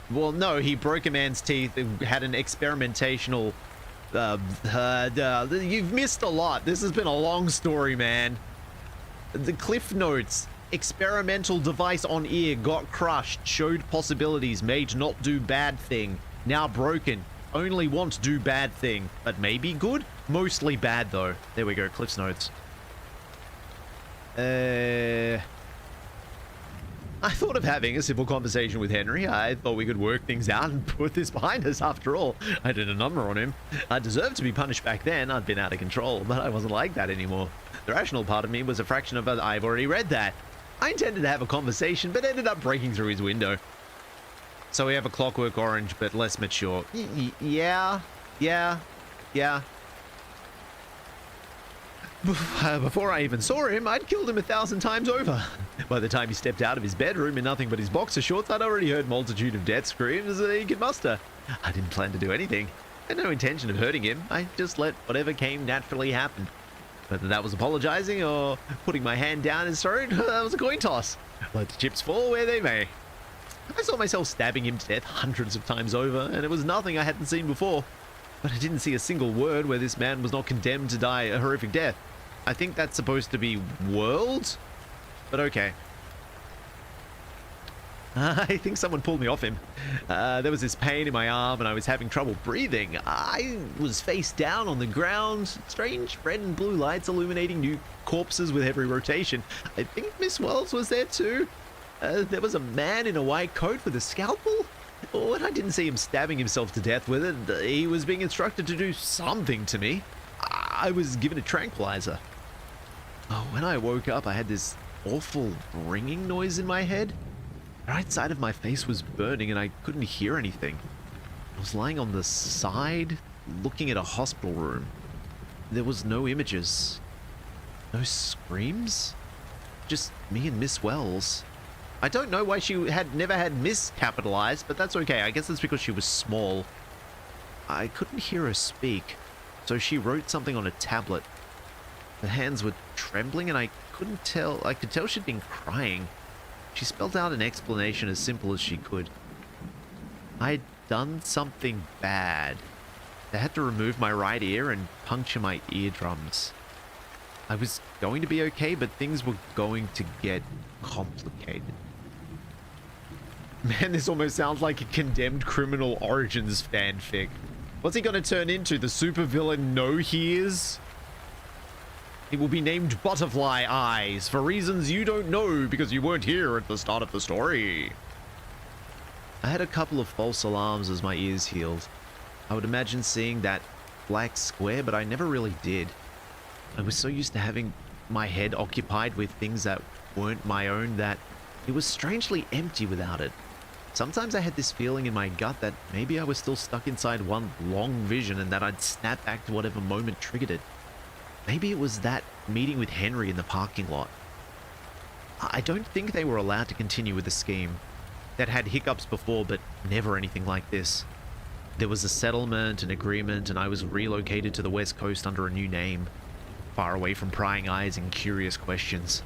Well, no, he broke a man's teeth and had an experimentational... you've missed a lot. This has been a long story, man. The cliff notes. Experimental device on ear, got crushed, showed possibilities, made not do bad thing. Now broken, only want to do bad thing, but maybe good? Mostly bad, though. There we go, Cliff's notes. I thought of having a simple conversation with Henry. I thought we could work things out and put this behind us. After all, I did a number on him. I deserved to be punished back then. I'd been out of control, but I wasn't like that anymore. The rational part of me was a fraction of I've already read that. I intended to have a conversation, but ended up breaking through his window. So we have a Clockwork Orange, but less mature. Yeah. Before I even saw him, I'd killed him 1,000 times over. By the time he stepped out of his bedroom in nothing but his boxer shorts, I'd already heard multitude of death screams that he could muster. I didn't plan to do anything. I had no intention of hurting him. I just let whatever came naturally happen. Whether that was apologizing or putting my hand down his throat, that was a coin toss. Let the chips fall where they may. I saw myself stabbing him to death hundreds of times over, and it was nothing I hadn't seen before. But I didn't see a single word where this man was not condemned to die a horrific death. I think that's supposed to be world, but okay. I think someone pulled me off him. There was this pain in my arm and I was having trouble breathing. I was face down on the ground. Strange red and blue lights illuminating new corpses with every rotation. I think Miss Wells was there too. There was a man in a white coat with a scalpel. Oh, and I didn't see him stabbing himself to death with it. He was being instructed to do something to me. I was given a tranquilizer. Oh, when I woke up, I had this awful ringing noise in my head. The right side of my face was burning and I couldn't hear anything. I was lying on the side, looking at a hospital room. There was no images. No screams. Just me and Miss Wells. I don't know why she had never had Miss capitalized, but that's okay. I guess it's because she was small. I couldn't hear her speak, so she wrote something on a tablet. Her hands were trembling and I couldn't tell. I could tell she'd been crying. She spelled out an explanation as simple as she could. I'd done something bad. They had to remove my right ear and puncture my eardrums. I was going to be okay, but things were going to get complicated. Man, this almost sounds like a Condemned Criminal Origins fanfic. What's he gonna turn into? The supervillain No Hears? He will be named Butterfly Eyes for reasons you don't know because you weren't here at the start of the story. I had a couple of false alarms as my ears healed. I would imagine seeing that black square, but I never really did. I was so used to having my head occupied with things that weren't my own that it was strangely empty without it. Sometimes I had this feeling in my gut that maybe I was still stuck inside one long vision and that I'd snap back to whatever moment triggered it. Maybe it was that meeting with Henry in the parking lot. I don't think they were allowed to continue with the scheme. They'd had hiccups before, but never anything like this. There was a settlement, an agreement, and I was relocated to the West Coast under a new name, far away from prying eyes and curious questions.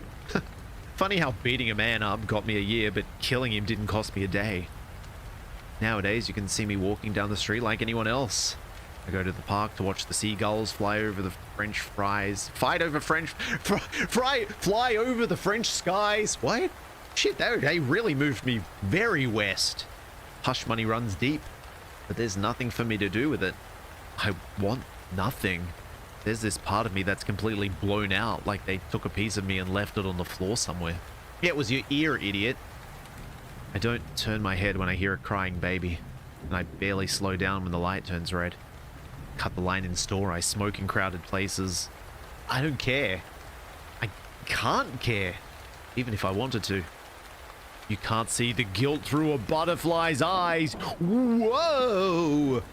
Funny how beating a man up got me a year, but killing him didn't cost me a day. Nowadays, you can see me walking down the street like anyone else. I go to the park to watch the seagulls fly over the French fries. Fly over the French skies. What? Shit, they really moved me very west. Hush money runs deep, but there's nothing for me to do with it. I want nothing. There's this part of me that's completely blown out, like they took a piece of me and left it on the floor somewhere. Yeah, it was your ear, idiot. I don't turn my head when I hear a crying baby, and I barely slow down when the light turns red. Cut the line in store, I smoke in crowded places. I don't care. I can't care, even if I wanted to. You can't see the guilt through a butterfly's eyes. Whoa!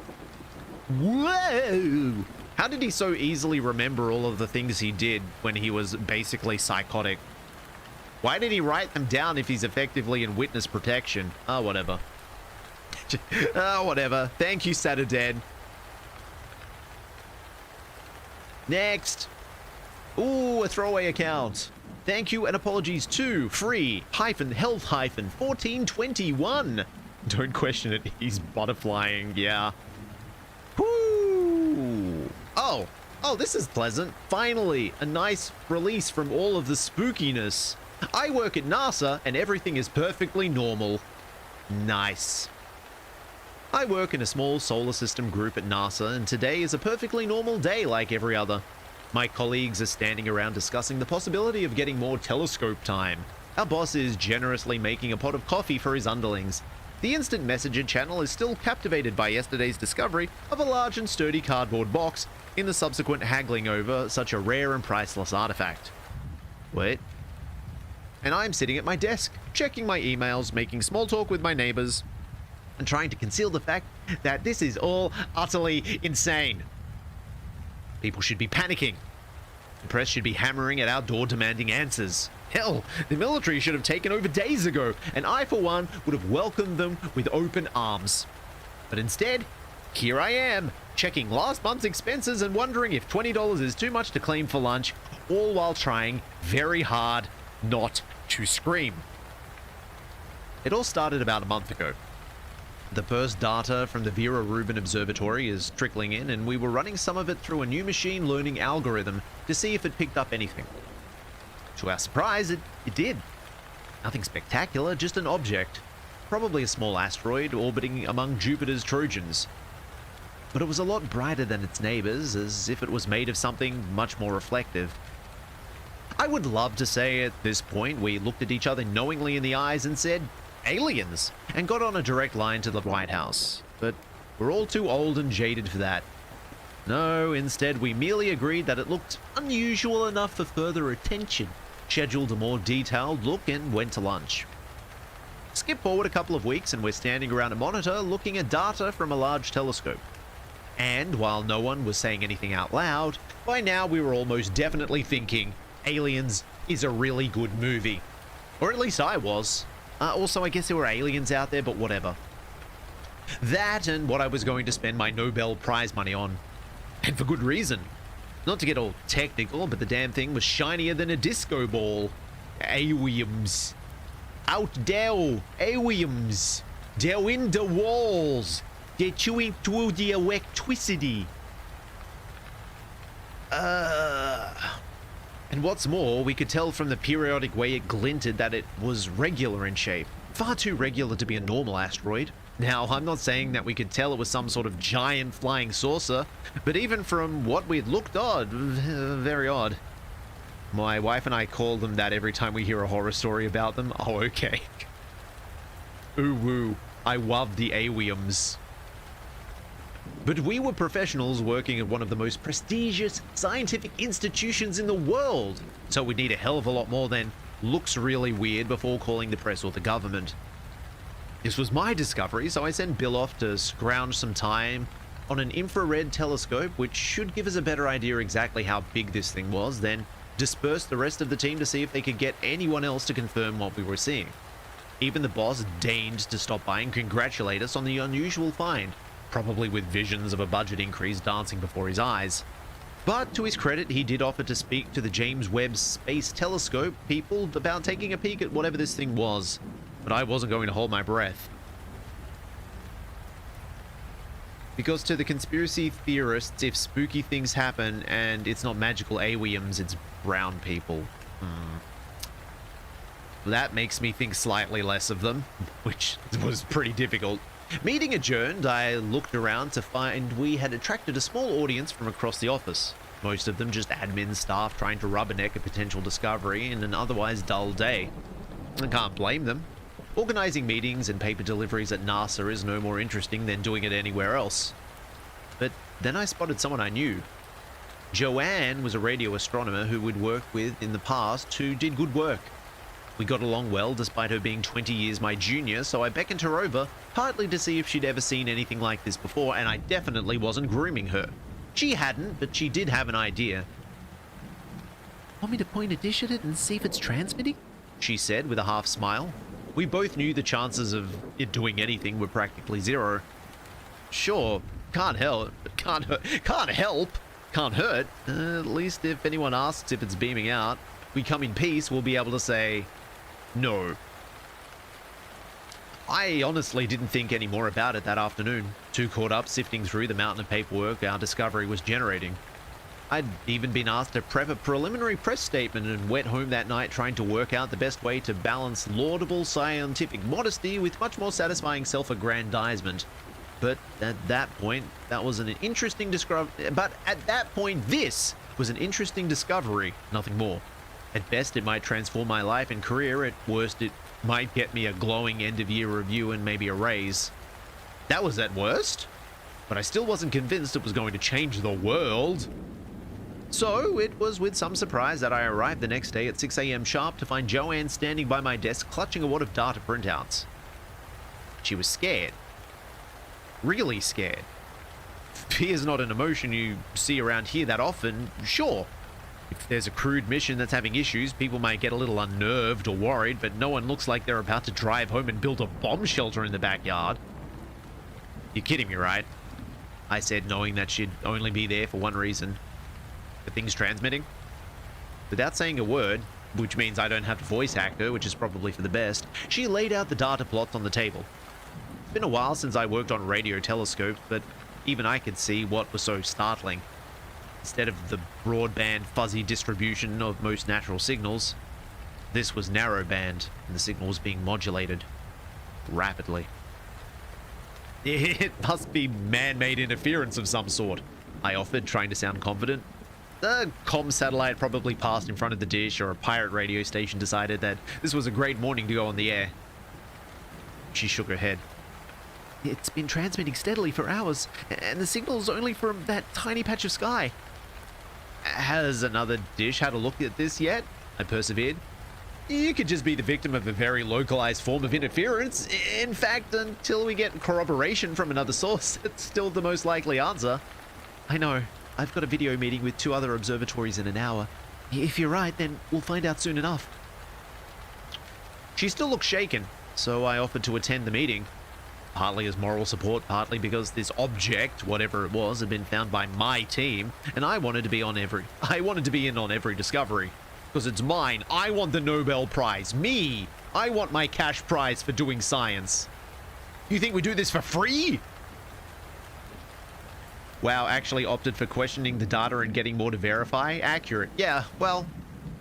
Whoa! How did he so easily remember all of the things he did when he was basically psychotic? Why did he write them down if he's effectively in witness protection? Oh, whatever. Oh, whatever. Thank you, Saturday. Next. Ooh, a throwaway account. Thank you and apologies to free-health-1421. Don't question it, he's butterflying, yeah. Woo! Oh, this is pleasant. Finally, a nice release from all of the spookiness. I work at NASA and everything is perfectly normal. Nice. I work in a small solar system group at NASA, and today is a perfectly normal day like every other. My colleagues are standing around discussing the possibility of getting more telescope time. Our boss is generously making a pot of coffee for his underlings. The instant messenger channel is still captivated by yesterday's discovery of a large and sturdy cardboard box in the subsequent haggling over such a rare and priceless artifact. Wait. And I'm sitting at my desk, checking my emails, making small talk with my neighbors, and trying to conceal the fact that this is all utterly insane. People should be panicking. The press should be hammering at our door demanding answers. Hell, the military should have taken over days ago, and I, for one, would have welcomed them with open arms. But instead, here I am, checking last month's expenses and wondering if $20 is too much to claim for lunch, all while trying very hard not to scream. It all started about a month ago. The first data from the Vera Rubin Observatory is trickling in, and we were running some of it through a new machine learning algorithm to see if it picked up anything. To our surprise, it did. Nothing spectacular, just an object. Probably a small asteroid orbiting among Jupiter's Trojans. But it was a lot brighter than its neighbors, as if it was made of something much more reflective. I would love to say at this point we looked at each other knowingly in the eyes and said, aliens, and got on a direct line to the White House. But we're all too old and jaded for that. No, instead we merely agreed that it looked unusual enough for further attention, scheduled a more detailed look, and went to lunch. Skip forward a couple of weeks and we're standing around a monitor looking at data from a large telescope. And while no one was saying anything out loud, by now we were almost definitely thinking Aliens is a really good movie. Or at least I was. Also, I guess there were aliens out there, but whatever. That and what I was going to spend my Nobel Prize money on. And for good reason. Not to get all technical, but the damn thing was shinier than a disco ball. Aliens. Out there, aliens. They're in the walls. They're chewing through the electricity. And what's more, we could tell from the periodic way it glinted that it was regular in shape, Far too regular to be a normal asteroid. Now, I'm not saying that we could tell it was some sort of giant flying saucer, but even from what we'd looked odd, very odd. My wife and I call them that every time we hear a horror story about them. Oh, okay. Ooh woo. I love the Awiums. But we were professionals working at one of the most prestigious scientific institutions in the world, so we'd need a hell of a lot more than looks really weird before calling the press or the government. This was my discovery, so I sent Bill off to scrounge some time on an infrared telescope, which should give us a better idea exactly how big this thing was, then disperse the rest of the team to see if they could get anyone else to confirm what we were seeing. Even the boss deigned to stop by and congratulate us on the unusual find, probably with visions of a budget increase dancing before his eyes. But to his credit, he did offer to speak to the James Webb Space Telescope people about taking a peek at whatever this thing was, but I wasn't going to hold my breath. Because to the conspiracy theorists, if spooky things happen and it's not magical Awiums, it's brown people. That makes me think slightly less of them, which was pretty difficult. Meeting adjourned, I looked around to find we had attracted a small audience from across the office. Most of them just admin staff trying to rubberneck a potential discovery in an otherwise dull day. I can't blame them. Organizing meetings and paper deliveries at NASA is no more interesting than doing it anywhere else. But then I spotted someone I knew. Joanne was a radio astronomer who we'd worked with in the past who did good work. We got along well despite her being 20 years my junior, so I beckoned her over, partly to see if she'd ever seen anything like this before, and I definitely wasn't grooming her. She hadn't, but she did have an idea. "Want me to point a dish at it and see if it's transmitting?" she said with a half smile. We both knew the chances of it doing anything were practically zero. Sure, can't help. Can't hurt. At least if anyone asks if it's beaming out, we come in peace, we'll be able to say no. I honestly didn't think any more about it that afternoon, too caught up sifting through the mountain of paperwork our discovery was generating. I'd even been asked to prep a preliminary press statement and went home that night trying to work out the best way to balance laudable scientific modesty with much more satisfying self-aggrandizement. But at that point, this was an interesting discovery, nothing more. At best, it might transform my life and career. At worst, it might get me a glowing end-of-year review and maybe a raise. That was at worst, but I still wasn't convinced it was going to change the world. So it was with some surprise that I arrived the next day at 6 a.m. sharp to find Joanne standing by my desk clutching a wad of data printouts. She was scared. Really scared. Fear's not an emotion you see around here that often, sure. If there's a crewed mission that's having issues, people might get a little unnerved or worried, but no one looks like they're about to drive home and build a bomb shelter in the backyard. You're kidding me, right? I said, knowing that she'd only be there for one reason. The thing's transmitting. Without saying a word, which means I don't have to voice act her, which is probably for the best, she laid out the data plots on the table. It's been a while since I worked on radio telescopes, but even I could see what was so startling. Instead of the broadband, fuzzy distribution of most natural signals, this was narrowband, and the signal was being modulated rapidly. It must be man-made interference of some sort, I offered, trying to sound confident. The comm satellite probably passed in front of the dish, or a pirate radio station decided that this was a great morning to go on the air. She shook her head. It's been transmitting steadily for hours, and the signal's only from that tiny patch of sky. Has another dish had a look at this yet? I persevered. You could just be the victim of a very localized form of interference. In fact, until we get corroboration from another source, it's still the most likely answer. I know. I've got a video meeting with 2 other observatories in an hour. If you're right, then we'll find out soon enough. She still looked shaken, so I offered to attend the meeting. Partly as moral support, partly because this object, whatever it was, had been found by my team, and I wanted to be in on every discovery. Because it's mine. I want the Nobel Prize. Me! I want my cash prize for doing science. You think we do this for free? Wow, actually opted for questioning the data and getting more to verify. Accurate. Yeah, well,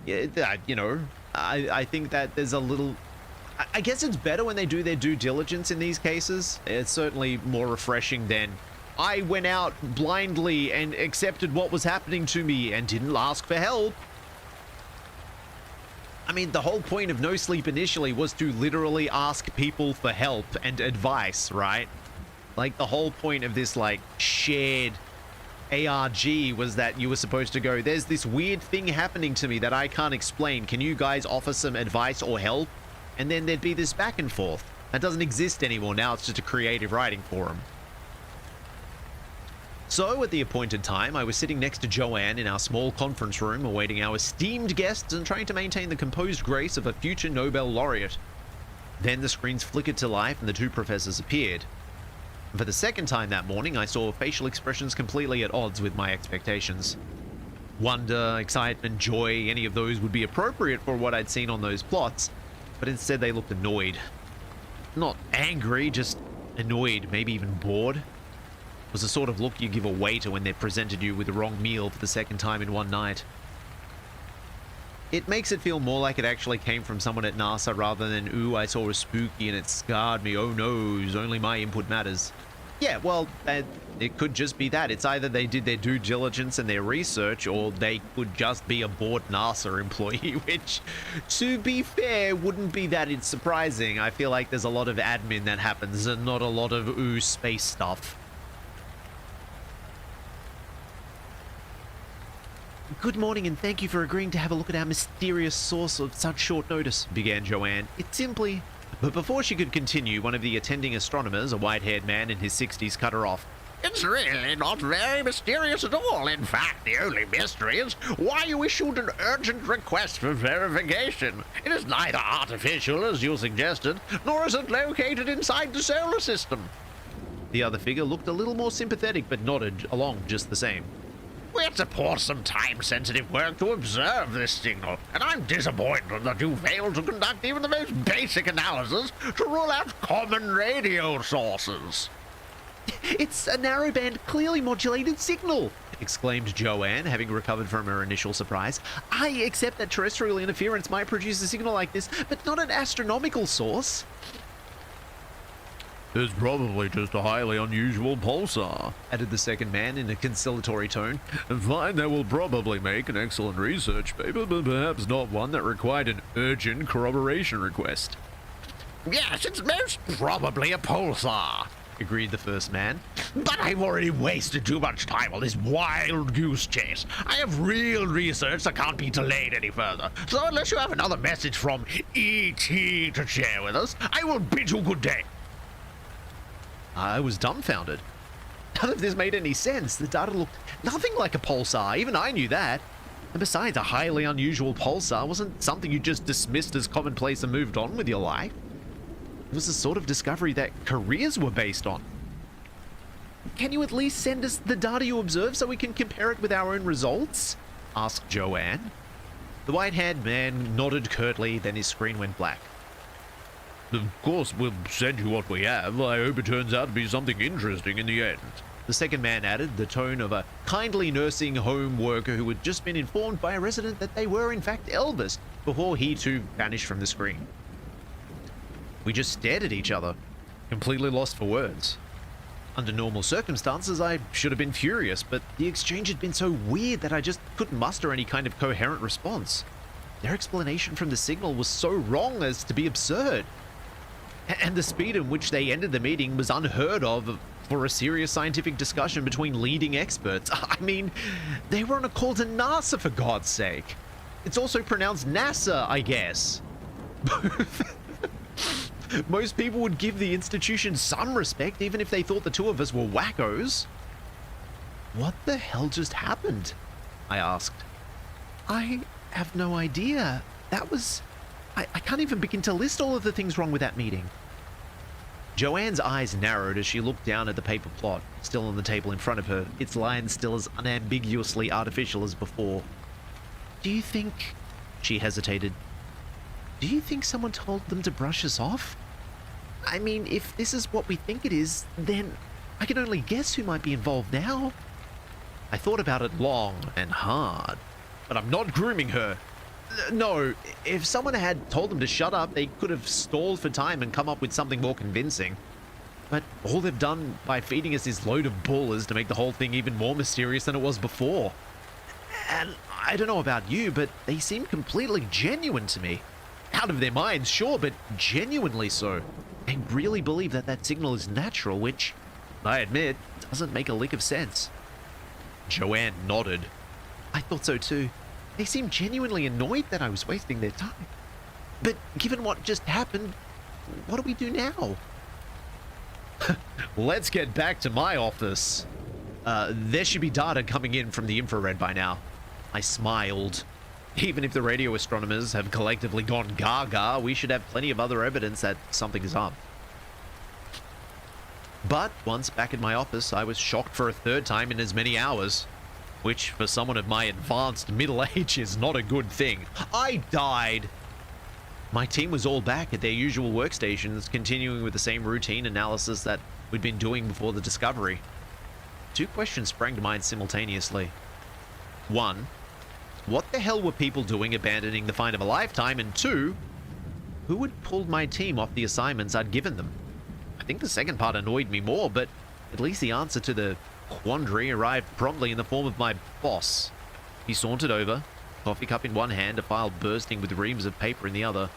yeah, you know, I think that there's a little... I guess it's better when they do their due diligence in these cases. It's certainly more refreshing than I went out blindly and accepted what was happening to me and didn't ask for help. I mean, the whole point of No Sleep initially was to literally ask people for help and advice, right? Like, the whole point of this, like, shared ARG was that you were supposed to go, there's this weird thing happening to me that I can't explain. Can you guys offer some advice or help? And then there'd be this back and forth. That doesn't exist anymore. Now it's just a creative writing forum. So, at the appointed time, I was sitting next to Joanne in our small conference room, awaiting our esteemed guests and trying to maintain the composed grace of a future Nobel laureate. Then the screens flickered to life and the two professors appeared. For the second time that morning, I saw facial expressions completely at odds with my expectations. Wonder, excitement, joy, any of those would be appropriate for what I'd seen on those plots, but instead they looked annoyed. Not angry, just annoyed, maybe even bored. It was the sort of look you give a waiter when they've presented you with the wrong meal for the second time in one night. It makes it feel more like it actually came from someone at NASA rather than, ooh, I saw a spooky and it scarred me, oh no, only my input matters. Yeah, well, it could just be that. It's either they did their due diligence and their research, or they could just be a bored NASA employee, which, to be fair, wouldn't be that surprising. I feel like there's a lot of admin that happens and not a lot of, ooh, space stuff. Good morning, and thank you for agreeing to have a look at our mysterious source of such short notice, began Joanne. It simply... But before she could continue, one of the attending astronomers, a white-haired man in his 60s, cut her off. It's really not very mysterious at all. In fact, the only mystery is why you issued an urgent request for verification. It is neither artificial, as you suggested, nor is it located inside the solar system. The other figure looked a little more sympathetic, but nodded along just the same. We had to pour some time-sensitive work to observe this signal, and I'm disappointed that you failed to conduct even the most basic analysis to rule out common radio sources. It's a narrowband, clearly modulated signal, exclaimed Joanne, having recovered from her initial surprise. I accept that terrestrial interference might produce a signal like this, but not an astronomical source. It's probably just a highly unusual pulsar, added the second man in a conciliatory tone. Fine, that will probably make an excellent research paper, but perhaps not one that required an urgent corroboration request. Yes, it's most probably a pulsar, agreed the first man. But I've already wasted too much time on this wild goose chase. I have real research that can't be delayed any further. So unless you have another message from E.T. to share with us, I will bid you good day. I was dumbfounded. None of this made any sense. The data looked nothing like a pulsar. Even I knew that. And besides, a highly unusual pulsar wasn't something you just dismissed as commonplace and moved on with your life. It was the sort of discovery that careers were based on. Can you at least send us the data you observed so we can compare it with our own results? Asked Joanne. The white-haired man nodded curtly, then his screen went black. Of course, we'll send you what we have. I hope it turns out to be something interesting in the end. The second man added, the tone of a kindly nursing home worker who had just been informed by a resident that they were in fact Elvis, before he too vanished from the screen. We just stared at each other, completely lost for words. Under normal circumstances, I should have been furious, but the exchange had been so weird that I just couldn't muster any kind of coherent response. Their explanation from the signal was so wrong as to be absurd. And the speed in which they ended the meeting was unheard of for a serious scientific discussion between leading experts. I mean, they were on a call to NASA, for God's sake. It's also pronounced NASA, I guess. Most people would give the institution some respect, even if they thought the two of us were wackos. What the hell just happened? I asked. I have no idea. That was... I can't even begin to list all of the things wrong with that meeting. Joanne's eyes narrowed as she looked down at the paper plot, still on the table in front of her, its lines still as unambiguously artificial as before. Do you think... She hesitated. Do you think someone told them to brush us off? I mean, if this is what we think it is, then I can only guess who might be involved now. I thought about it long and hard, but I'm not grooming her. No, if someone had told them to shut up, they could have stalled for time and come up with something more convincing. But all they've done by feeding us this load of bull is to make the whole thing even more mysterious than it was before. And I don't know about you, but they seem completely genuine to me. Out of their minds, sure, but genuinely so. They really believe that that signal is natural, which, I admit, doesn't make a lick of sense. Joanne nodded. I thought so too. They seemed genuinely annoyed that I was wasting their time. But given what just happened, what do we do now? Let's get back to my office. There should be data coming in from the infrared by now. I smiled. Even if the radio astronomers have collectively gone gaga, we should have plenty of other evidence that something is up. But once back at my office, I was shocked for a third time in as many hours. Which, for someone of my advanced middle age, is not a good thing. I died! My team was all back at their usual workstations, continuing with the same routine analysis that we'd been doing before the discovery. Two questions sprang to mind simultaneously. One, what the hell were people doing abandoning the find of a lifetime? And two, who had pulled my team off the assignments I'd given them? I think the second part annoyed me more, but at least the answer to the quandary arrived promptly in the form of my boss. He sauntered over, coffee cup in one hand, a file bursting with reams of paper in the other.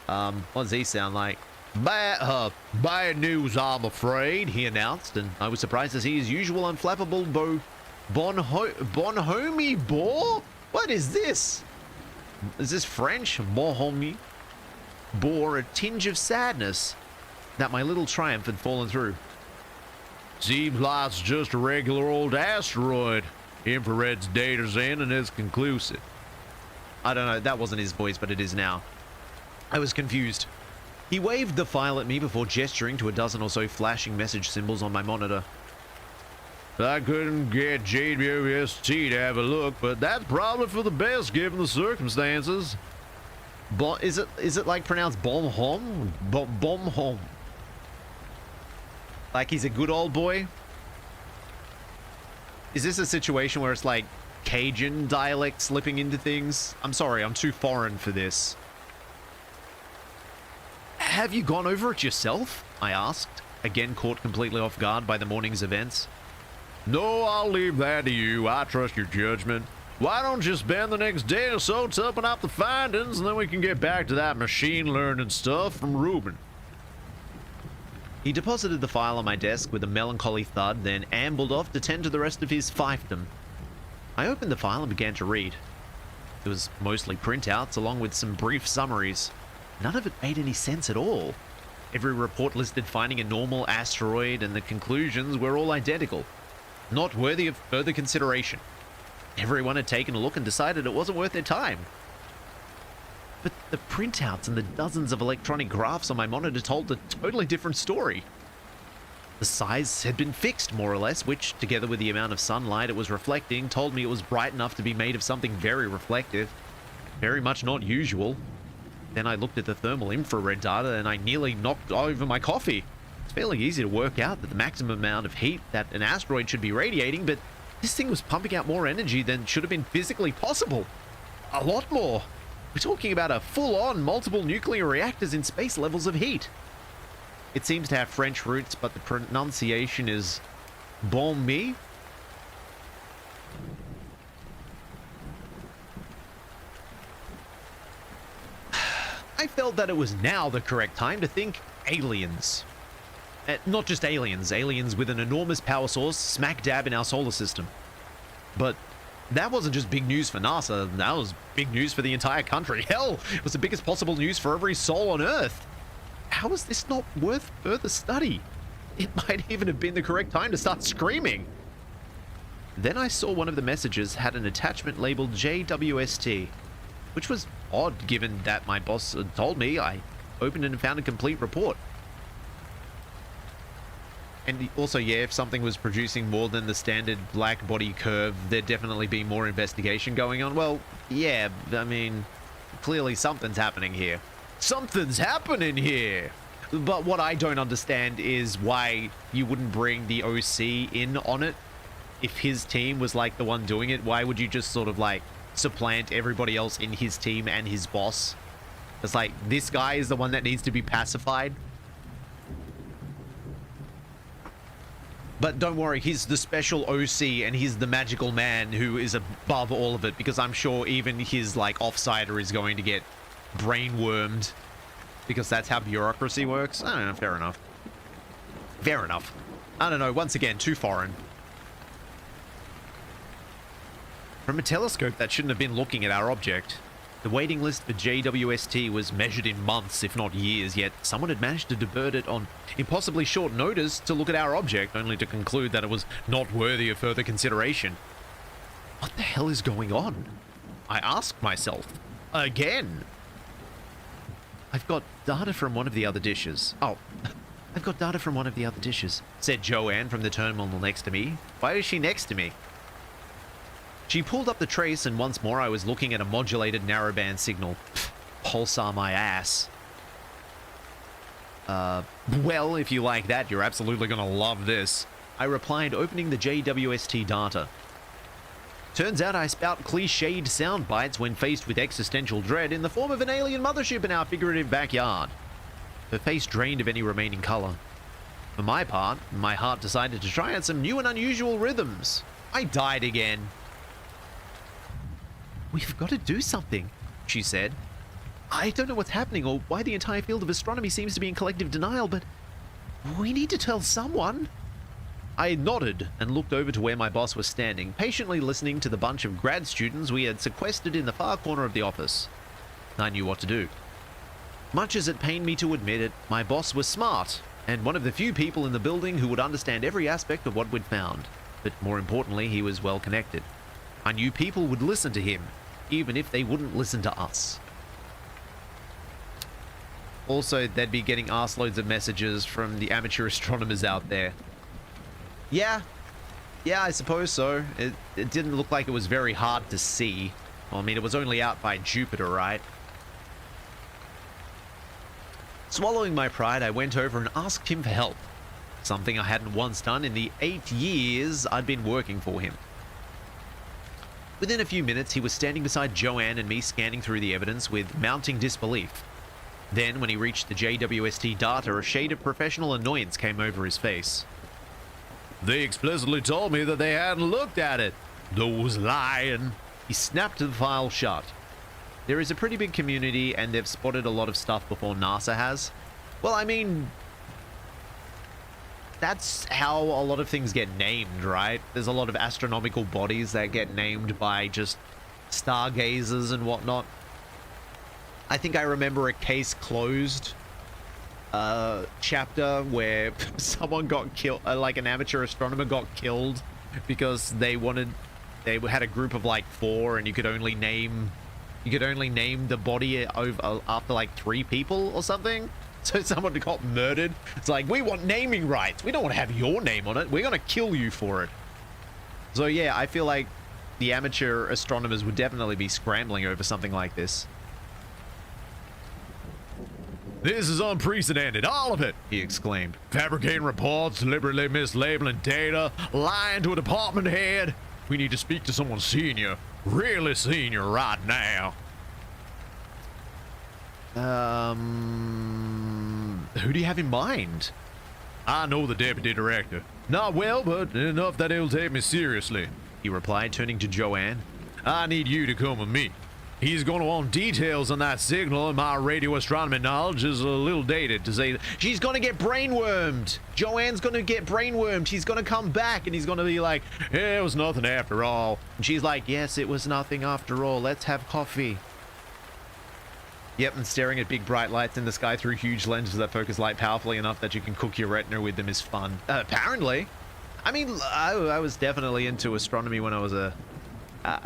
What does he sound like? Bad news, I'm afraid, He announced, and I was surprised to see his usual unflappable bonhomie bore? What is this? Is this French? Bonhomie? Bore a tinge of sadness that my little triumph had fallen through. Seems like it's just a regular old asteroid. Infrared's data's in and it's conclusive. I don't know, that wasn't his voice, but it is now. I was confused. He waved the file at me before gesturing to a dozen or so flashing message symbols on my monitor. I couldn't get JWST to have a look, but that's probably for the best given the circumstances. Is it like pronounced Bomhom? Bomhom. Like he's a good old boy? Is this a situation where it's like Cajun dialect slipping into things? I'm sorry, I'm too foreign for this. Have you gone over it yourself? I asked, again caught completely off guard by the morning's events. No, I'll leave that to you. I trust your judgment. Why don't you spend the next day or so topping up the findings, and then we can get back to that machine learning stuff from Ruben. He deposited the file on my desk with a melancholy thud, then ambled off to tend to the rest of his fiefdom. I opened the file and began to read. It was mostly printouts along with some brief summaries. None of it made any sense at all. Every report listed finding a normal asteroid, and the conclusions were all identical. Not worthy of further consideration. Everyone had taken a look and decided it wasn't worth their time. But the printouts and the dozens of electronic graphs on my monitor told a totally different story. The size had been fixed, more or less, which, together with the amount of sunlight it was reflecting, told me it was bright enough to be made of something very reflective. Very much not usual. Then I looked at the thermal infrared data and I nearly knocked over my coffee. It's fairly easy to work out that the maximum amount of heat that an asteroid should be radiating, but this thing was pumping out more energy than should have been physically possible. A lot more. We're talking about a full-on multiple nuclear reactors in space levels of heat. It seems to have French roots, but the pronunciation is bon mi. I felt that it was now the correct time to think aliens. Not just aliens, aliens with an enormous power source smack dab in our solar system. But that wasn't just big news for NASA, that was big news for the entire country. Hell, it was the biggest possible news for every soul on Earth. How is this not worth further study? It might even have been the correct time to start screaming. Then I saw one of the messages had an attachment labeled JWST, which was odd given that my boss had told me. I opened it and found a complete report. And also, yeah, if something was producing more than the standard black body curve, there'd definitely be more investigation going on. Well, yeah, I mean, clearly something's happening here. Something's happening here! But what I don't understand is why you wouldn't bring the OC in on it. If his team was like the one doing it, why would you just sort of like supplant everybody else in his team and his boss. It's like, this guy is the one that needs to be pacified. But don't worry, he's the special OC and he's the magical man who is above all of it, because I'm sure even his, like, offsider is going to get brainwormed, because that's how bureaucracy works. I don't know, fair enough. Fair enough. I don't know, once again, too foreign. From a telescope that shouldn't have been looking at our object, the waiting list for JWST was measured in months, if not years, yet someone had managed to divert it on impossibly short notice to look at our object, only to conclude that it was not worthy of further consideration. What the hell is going on? I asked myself. Again. I've got data from one of the other dishes. Oh, I've got data from one of the other dishes, said Joanne from the terminal next to me. Why is she next to me? She pulled up the trace, and once more I was looking at a modulated narrowband signal. Pulsar my ass. Well, if you like that, you're absolutely gonna love this. I replied, opening the JWST data. Turns out I spout cliched sound bites when faced with existential dread in the form of an alien mothership in our figurative backyard. Her face drained of any remaining color. For my part, my heart decided to try out some new and unusual rhythms. I died again. We've got to do something, she said. I don't know what's happening or why the entire field of astronomy seems to be in collective denial, but we need to tell someone. I nodded and looked over to where my boss was standing, patiently listening to the bunch of grad students we had sequestered in the far corner of the office. I knew what to do. Much as it pained me to admit it, my boss was smart, and one of the few people in the building who would understand every aspect of what we'd found. But more importantly, he was well connected. I knew people would listen to him, even if they wouldn't listen to us. Also, they'd be getting arseloads of messages from the amateur astronomers out there. Yeah, I suppose so. It didn't look like it was very hard to see. Well, I mean, it was only out by Jupiter, right? Swallowing my pride, I went over and asked him for help. Something I hadn't once done in the 8 years I'd been working for him. Within a few minutes, he was standing beside Joanne and me, scanning through the evidence with mounting disbelief. Then, when he reached the JWST data, a shade of professional annoyance came over his face. They explicitly told me that they hadn't looked at it. Those lying. He snapped the file shut. There is a pretty big community, and they've spotted a lot of stuff before NASA has. Well, I mean, that's how a lot of things get named, right? There's a lot of astronomical bodies that get named by just stargazers and whatnot. I think I remember a case closed chapter where someone got killed, like an amateur astronomer got killed because they had a group of like 4, and you could only name the body over after like 3 people or something. So someone got murdered. It's like, we want naming rights. We don't want to have your name on it. We're gonna kill you for it. So yeah, I feel like the amateur astronomers would definitely be scrambling over something like this. This is unprecedented, all of it, he exclaimed. Fabricating reports, deliberately mislabeling data, lying to a department head. We need to speak to someone senior, really senior right now. Who do you have in mind? I know the deputy director. Not well, but enough that he'll take me seriously, he replied, turning to Joanne. I need you to come with me. He's going to want details on that signal, and my radio astronomy knowledge is a little dated to say that. She's going to get brainwormed. Joanne's going to get brainwormed. He's going to come back, and he's going to be like, it was nothing after all. And she's like, yes, it was nothing after all. Let's have coffee. Yep, and staring at big bright lights in the sky through huge lenses that focus light powerfully enough that you can cook your retina with them is fun. Apparently. I mean, I was definitely into astronomy when I was a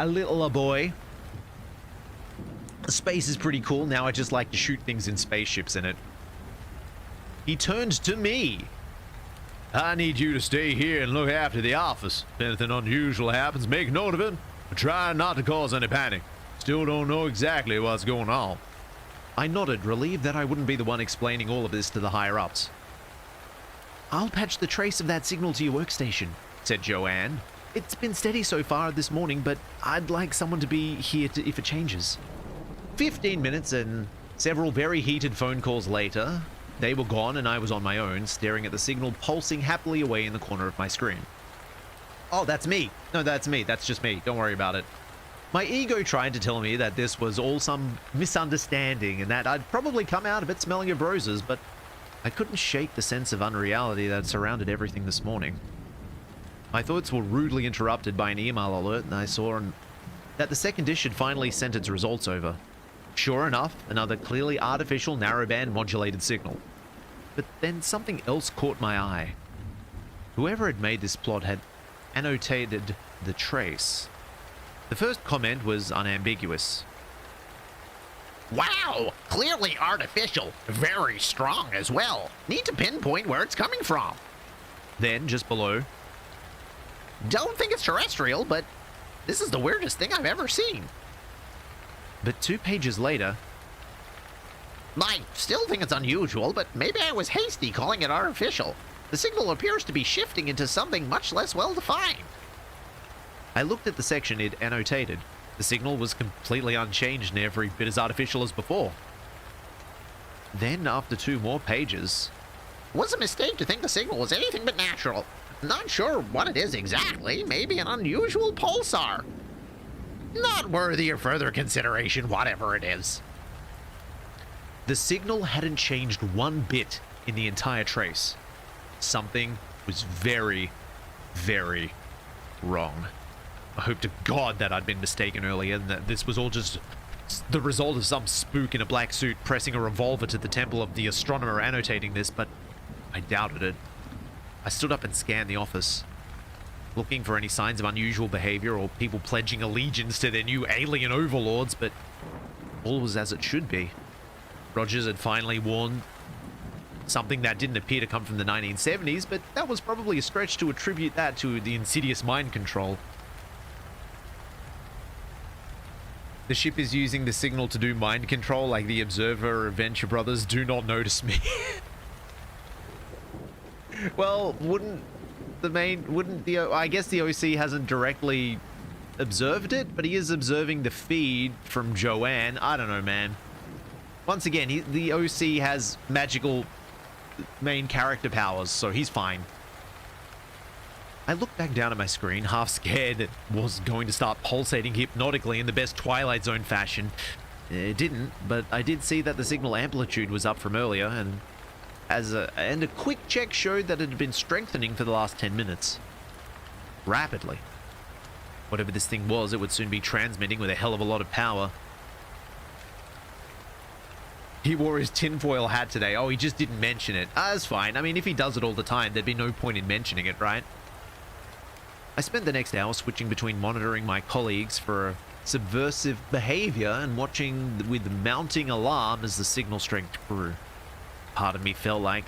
little boy. Space is pretty cool. Now I just like to shoot things in spaceships in it. He turned to me. I need you to stay here and look after the office. If anything unusual happens, make note of it. But try not to cause any panic. Still don't know exactly what's going on. I nodded, relieved that I wouldn't be the one explaining all of this to the higher-ups. I'll patch the trace of that signal to your workstation, said Joanne. It's been steady so far this morning, but I'd like someone to be here if it changes. 15 minutes and several very heated phone calls later, they were gone and I was on my own, staring at the signal pulsing happily away in the corner of my screen. Oh, that's me. No, that's me. That's just me. Don't worry about it. My ego tried to tell me that this was all some misunderstanding and that I'd probably come out of it smelling of roses, but I couldn't shake the sense of unreality that surrounded everything this morning. My thoughts were rudely interrupted by an email alert, and I saw that the second dish had finally sent its results over. Sure enough, another clearly artificial narrowband modulated signal. But then something else caught my eye. Whoever had made this plot had annotated the trace. The first comment was unambiguous. Wow, clearly artificial. Very strong as well. Need to pinpoint where it's coming from. Then, just below, Don't think it's terrestrial, but this is the weirdest thing I've ever seen. but 2 pages later, I still think it's unusual, but maybe I was hasty calling it artificial. The signal appears to be shifting into something much less well-defined. I looked at the section it annotated. The signal was completely unchanged and every bit as artificial as before. Then, after 2 more pages, Was a mistake to think the signal was anything but natural. Not sure what it is exactly. Maybe an unusual pulsar. Not worthy of further consideration, whatever it is. the signal hadn't changed 1 bit in the entire trace. Something was very, very wrong. I hope to God that I'd been mistaken earlier and that this was all just the result of some spook in a black suit pressing a revolver to the temple of the astronomer annotating this, but I doubted it. I stood up and scanned the office, looking for any signs of unusual behavior or people pledging allegiance to their new alien overlords, but all was as it should be. Rogers had finally worn something that didn't appear to come from the 1970s, but that was probably a stretch to attribute that to the insidious mind control. The ship is using the signal to do mind control like the Observer or Venture Brothers. Do not notice me. Well, I guess the OC hasn't directly observed it, but he is observing the feed from Joanne. I don't know, man. Once again, the OC has magical main character powers, so he's fine. I looked back down at my screen, half scared it was going to start pulsating hypnotically in the best Twilight Zone fashion. It didn't, but I did see that the signal amplitude was up from earlier, and a quick check showed that it had been strengthening for the last 10 minutes. Rapidly. Whatever this thing was, it would soon be transmitting with a hell of a lot of power. He wore his tinfoil hat today. Oh, he just didn't mention it. That's fine. I mean, if he does it all the time, there'd be no point in mentioning it, right? I spent the next hour switching between monitoring my colleagues for subversive behavior and watching with mounting alarm as the signal strength grew. Part of me felt like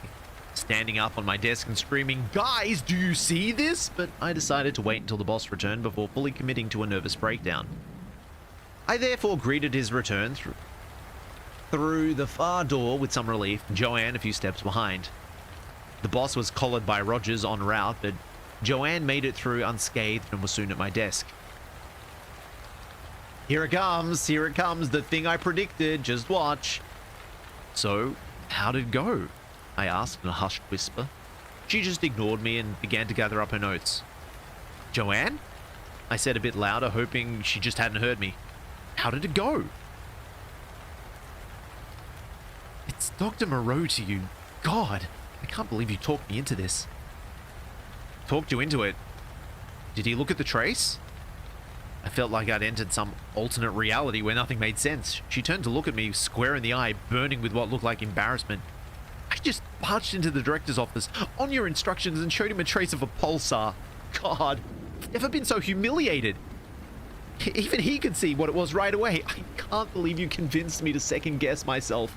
standing up on my desk and screaming, "Guys, do you see this?" But I decided to wait until the boss returned before fully committing to a nervous breakdown. I therefore greeted his return through the far door with some relief, Joanne a few steps behind. The boss was collared by Rogers en route, but Joanne made it through unscathed and was soon at my desk. Here it comes, the thing I predicted, just watch. So, how did it go? I asked in a hushed whisper. She just ignored me and began to gather up her notes. Joanne? I said a bit louder, hoping she just hadn't heard me. How did it go? It's Dr. Moreau to you. God, I can't believe you talked me into this. Talked you into it? Did he look at the trace? I felt like I'd entered some alternate reality where nothing made sense. She turned to look at me, square in the eye, burning with what looked like embarrassment. I just marched into the director's office on your instructions and showed him a trace of a pulsar. God, I've never been so humiliated. Even he could see what it was right away. I can't believe you convinced me to second guess myself.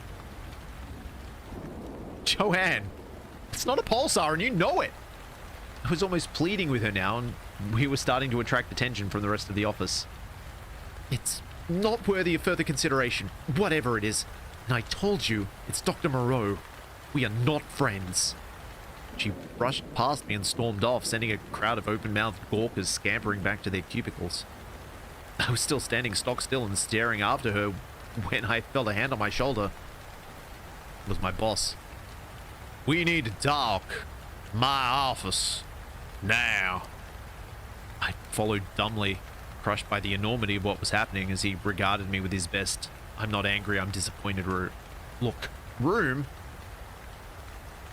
Joanne, it's not a pulsar and you know it. I was almost pleading with her now, and we were starting to attract attention from the rest of the office. It's not worthy of further consideration, whatever it is. And I told you, it's Dr. Moreau. We are not friends. She brushed past me and stormed off, sending a crowd of open-mouthed gawkers scampering back to their cubicles. I was still standing stock still and staring after her when I felt a hand on my shoulder. It was my boss. We need to talk. My office. Now. I followed dumbly, crushed by the enormity of what was happening as he regarded me with his best "I'm not angry, I'm disappointed" look. Room?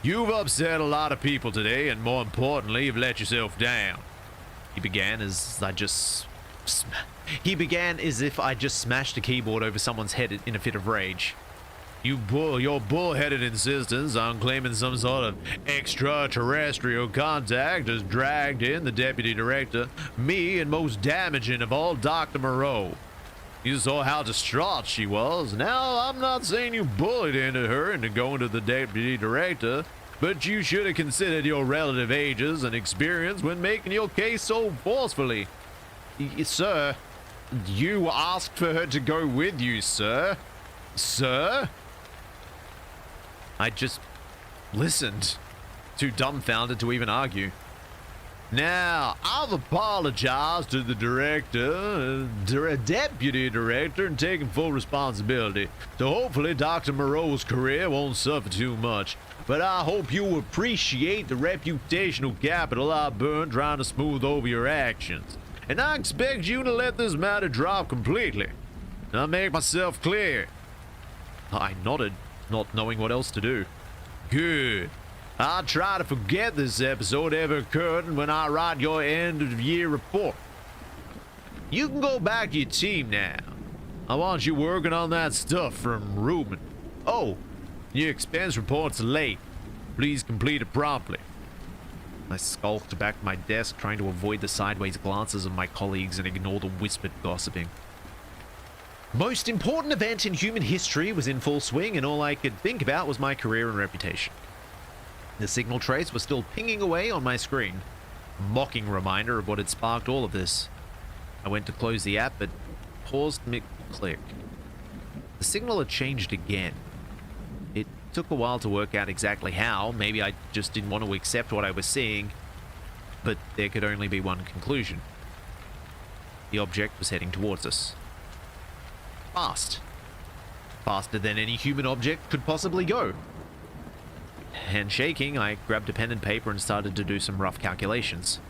You've upset a lot of people today, and more importantly, you've let yourself down. He began as if I just smashed a keyboard over someone's head in a fit of rage. Your bullheaded insistence on claiming some sort of extraterrestrial contact has dragged in the deputy director, me, and most damaging of all, Dr. Moreau. You saw how distraught she was. Now, I'm not saying you bullied her into going to the deputy director, but you should have considered your relative ages and experience when making your case so forcefully. Sir, you asked for her to go with you, sir. Sir? I just listened, too dumbfounded to even argue. Now, I've apologized to the deputy director, and taken full responsibility. So hopefully Dr. Moreau's career won't suffer too much. But I hope you appreciate the reputational capital I burned trying to smooth over your actions. And I expect you to let this matter drop completely. Now make myself clear. I nodded, not knowing what else to do. Good. I'll try to forget this episode ever occurred when I write your end-of-year report. You can go back to your team now. I want you working on that stuff from Reuben. Oh, your expense report's late. Please complete it promptly. I skulked back to my desk, trying to avoid the sideways glances of my colleagues and ignore the whispered gossiping. Most important event in human history was in full swing, and all I could think about was my career and reputation. The signal trace was still pinging away on my screen, a mocking reminder of what had sparked all of this. I went to close the app, but paused mid-click. The signal had changed again. It took a while to work out exactly how. Maybe I just didn't want to accept what I was seeing, but there could only be one conclusion. The object was heading towards us. Fast. Faster than any human object could possibly go. Hand shaking, I grabbed a pen and paper and started to do some rough calculations.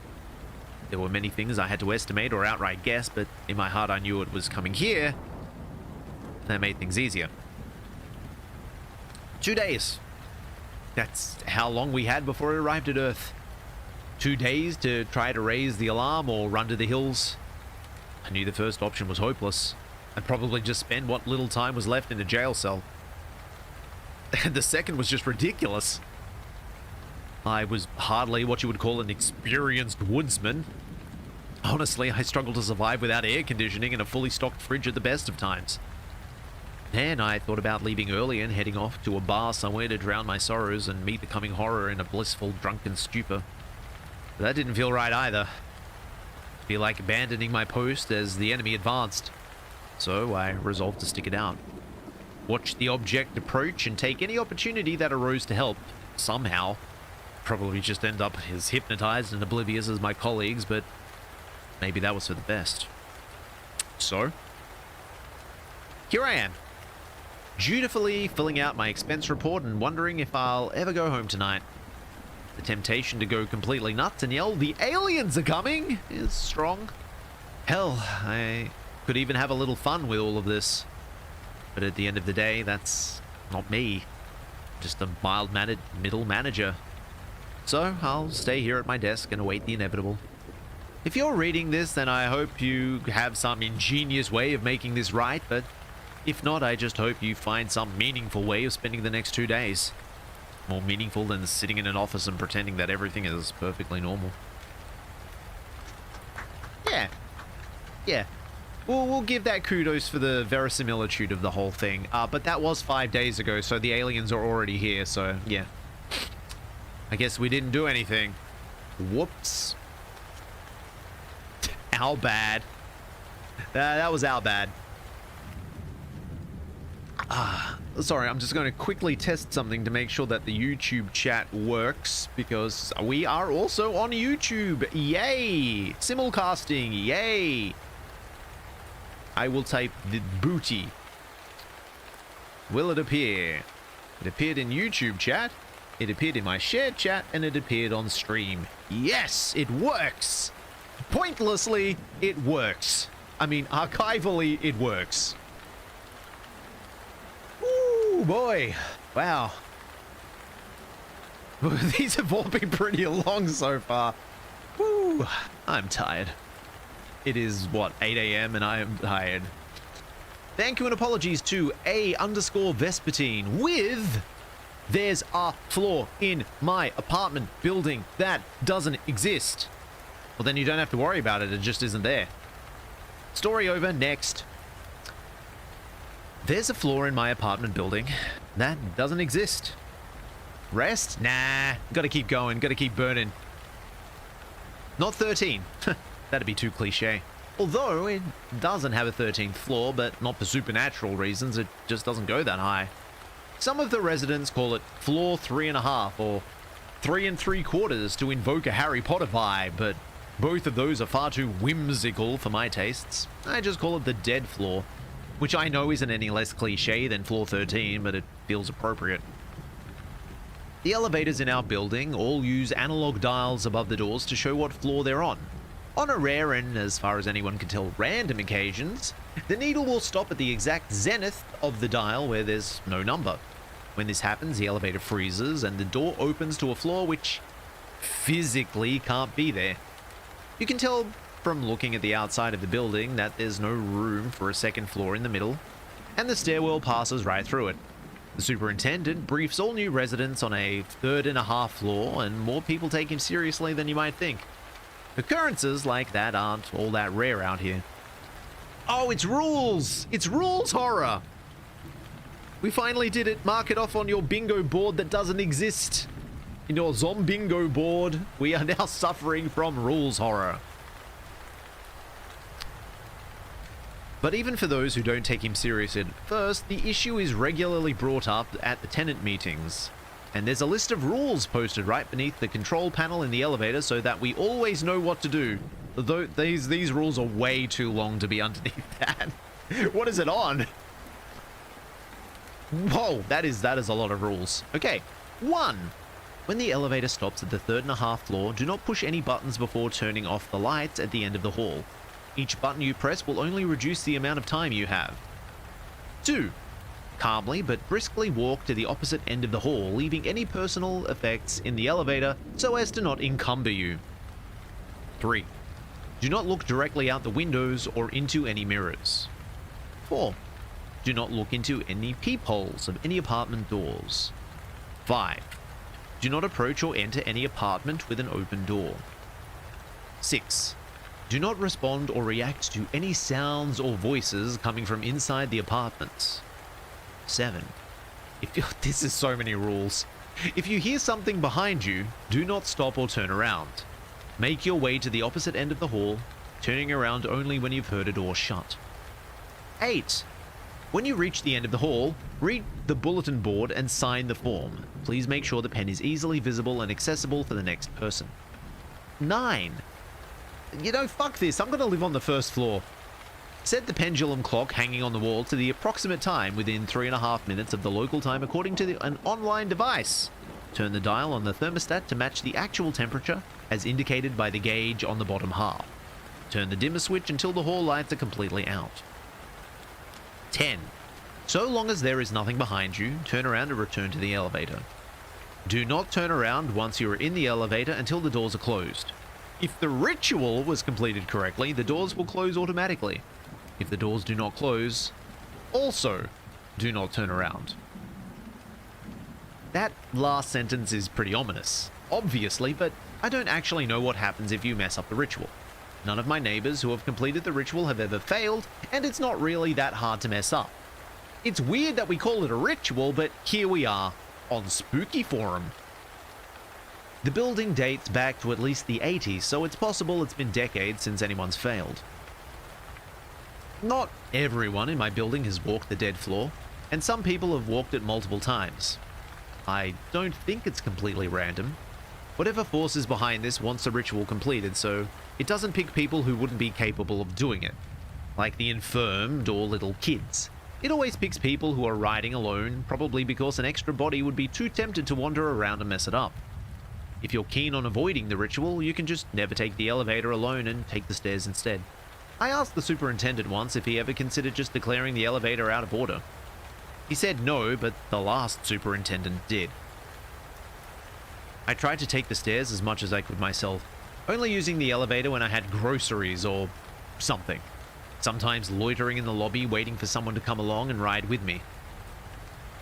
There were many things I had to estimate or outright guess, but in my heart I knew it was coming here. That made things easier. 2 days. That's how long we had before it arrived at Earth. 2 days to try to raise the alarm or run to the hills. I knew the first option was hopeless. I'd probably just spend what little time was left in a jail cell. And the second was just ridiculous. I was hardly what you would call an experienced woodsman. Honestly, I struggled to survive without air conditioning and a fully stocked fridge at the best of times. Then I thought about leaving early and heading off to a bar somewhere to drown my sorrows and meet the coming horror in a blissful drunken stupor. But that didn't feel right either. I feel like abandoning my post as the enemy advanced. So I resolved to stick it out. Watch the object approach and take any opportunity that arose to help, somehow. Probably just end up as hypnotized and oblivious as my colleagues, but maybe that was for the best. So, here I am, dutifully filling out my expense report and wondering if I'll ever go home tonight. The temptation to go completely nuts and yell, "The aliens are coming!" is strong. Hell, I could even have a little fun with all of this. But at the end of the day, that's not me. Just a mild-mannered middle manager. So I'll stay here at my desk and await the inevitable. If you're reading this, then I hope you have some ingenious way of making this right, but if not, I just hope you find some meaningful way of spending the next 2 days. More meaningful than sitting in an office and pretending that everything is perfectly normal. Yeah. We'll give that kudos for the verisimilitude of the whole thing. But that was 5 days ago, so the aliens are already here, so yeah. I guess we didn't do anything. Whoops. Our bad. That was our bad. Sorry, I'm just going to quickly test something to make sure that the YouTube chat works, because we are also on YouTube. Yay! Simulcasting. Yay! I will type the booty. Will it appear? It appeared in YouTube chat, it appeared in my shared chat, and it appeared on stream. Yes, it works! Pointlessly, it works. I mean, archivally, it works. Ooh, boy. Wow. These have all been pretty long so far. Woo, I'm tired. It is, what, 8 a.m. and I am tired. Thank you and apologies to A_Vespertine with... There's a flaw in my apartment building that doesn't exist. Well, then you don't have to worry about it. It just isn't there. Story over. Next. There's a flaw in my apartment building that doesn't exist. Rest? Nah. Gotta keep going. Gotta keep burning. Not 13. That'd be too cliche. Although it doesn't have a 13th floor, but not for supernatural reasons. It just doesn't go that high. Some of the residents call it floor 3.5 or 3 3/4 to invoke a Harry Potter vibe, but both of those are far too whimsical for my tastes. I just call it the dead floor, which I know isn't any less cliche than floor 13, but it feels appropriate. The elevators in our building all use analog dials above the doors to show what floor they're on. On a rare and, as far as anyone can tell, random occasions, the needle will stop at the exact zenith of the dial where there's no number. When this happens, the elevator freezes and the door opens to a floor which physically can't be there. You can tell from looking at the outside of the building that there's no room for a second floor in the middle, and the stairwell passes right through it. The superintendent briefs all new residents on a 3.5 floor, and more people take him seriously than you might think. Occurrences like that aren't all that rare out here. Oh, it's rules! It's rules horror! We finally did it. Mark it off on your bingo board that doesn't exist. In your zombingo board, we are now suffering from rules horror. But even for those who don't take him seriously at first, the issue is regularly brought up at the tenant meetings. And there's a list of rules posted right beneath the control panel in the elevator so that we always know what to do. Though these rules are way too long to be underneath that. What is it on? Whoa, that is a lot of rules. Okay, 1. When the elevator stops at the 3.5 floor, do not push any buttons before turning off the lights at the end of the hall. Each button you press will only reduce the amount of time you have. 2. Calmly but briskly walk to the opposite end of the hall, leaving any personal effects in the elevator so as to not encumber you. 3. Do not look directly out the windows or into any mirrors. 4. Do not look into any peepholes of any apartment doors. 5. Do not approach or enter any apartment with an open door. 6. Do not respond or react to any sounds or voices coming from inside the apartments. 7. This is so many rules. If you hear something behind you, do not stop or turn around. Make your way to the opposite end of the hall, turning around only when you've heard a door shut. 8. When you reach the end of the hall, read the bulletin board and sign the form. Please make sure the pen is easily visible and accessible for the next person. 9. You know, fuck this, I'm gonna live on the first floor. Set the pendulum clock hanging on the wall to the approximate time within 3.5 minutes of the local time according to an online device. Turn the dial on the thermostat to match the actual temperature as indicated by the gauge on the bottom half. Turn the dimmer switch until the hall lights are completely out. 10. So long as there is nothing behind you, turn around and return to the elevator. Do not turn around once you are in the elevator until the doors are closed. If the ritual was completed correctly, the doors will close automatically. If the doors do not close, also do not turn around. That last sentence is pretty ominous, obviously, but I don't actually know what happens if you mess up the ritual. None of my neighbors who have completed the ritual have ever failed, and it's not really that hard to mess up. It's weird that we call it a ritual, but here we are, on Spooky Forum. The building dates back to at least the 80s, so it's possible it's been decades since anyone's failed. Not everyone in my building has walked the dead floor. and some people have walked it multiple times. I don't think it's completely random. Whatever force is behind this wants the ritual completed, so it doesn't pick people who wouldn't be capable of doing it, like the infirmed or little kids. It always picks people who are riding alone, probably because an extra body would be too tempted to wander around and mess it up. If you're keen on avoiding the ritual, you can just never take the elevator alone and take the stairs instead. I asked the superintendent once if he ever considered just declaring the elevator out of order. He said no, but the last superintendent did. I tried to take the stairs as much as I could myself, only using the elevator when I had groceries or something. Sometimes loitering in the lobby waiting for someone to come along and ride with me.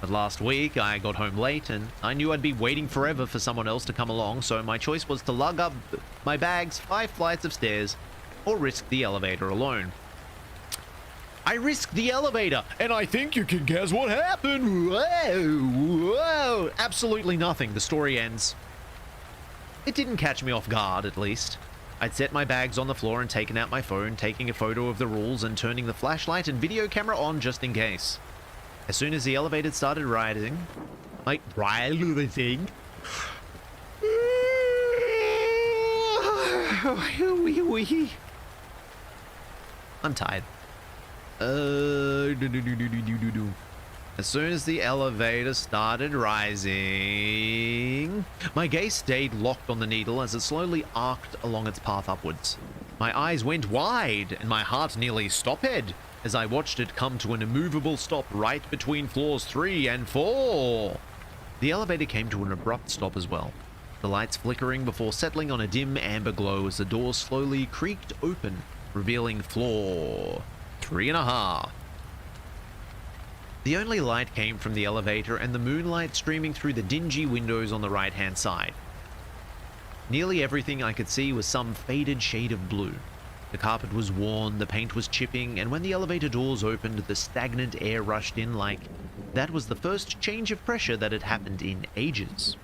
But last week I got home late and I knew I'd be waiting forever for someone else to come along, so my choice was to lug up my bags 5 flights of stairs or risk the elevator alone. I risked the elevator, and I think you can guess what happened. Whoa, absolutely nothing. The story ends. It didn't catch me off guard, at least. I'd set my bags on the floor and taken out my phone, taking a photo of the rules and turning the flashlight and video camera on just in case. As soon as the elevator started rising, I'm tired. As soon as the elevator started rising, my gaze stayed locked on the needle as it slowly arced along its path upwards. My eyes went wide and my heart nearly stopped as I watched it come to an immovable stop right between floors 3 and 4. The elevator came to an abrupt stop as well, the lights flickering before settling on a dim amber glow as the door slowly creaked open, revealing floor 3.5. The only light came from the elevator and the moonlight streaming through the dingy windows on the right-hand side. Nearly everything I could see was some faded shade of blue. The carpet was worn, the paint was chipping, and when the elevator doors opened, the stagnant air rushed in like that was the first change of pressure that had happened in ages.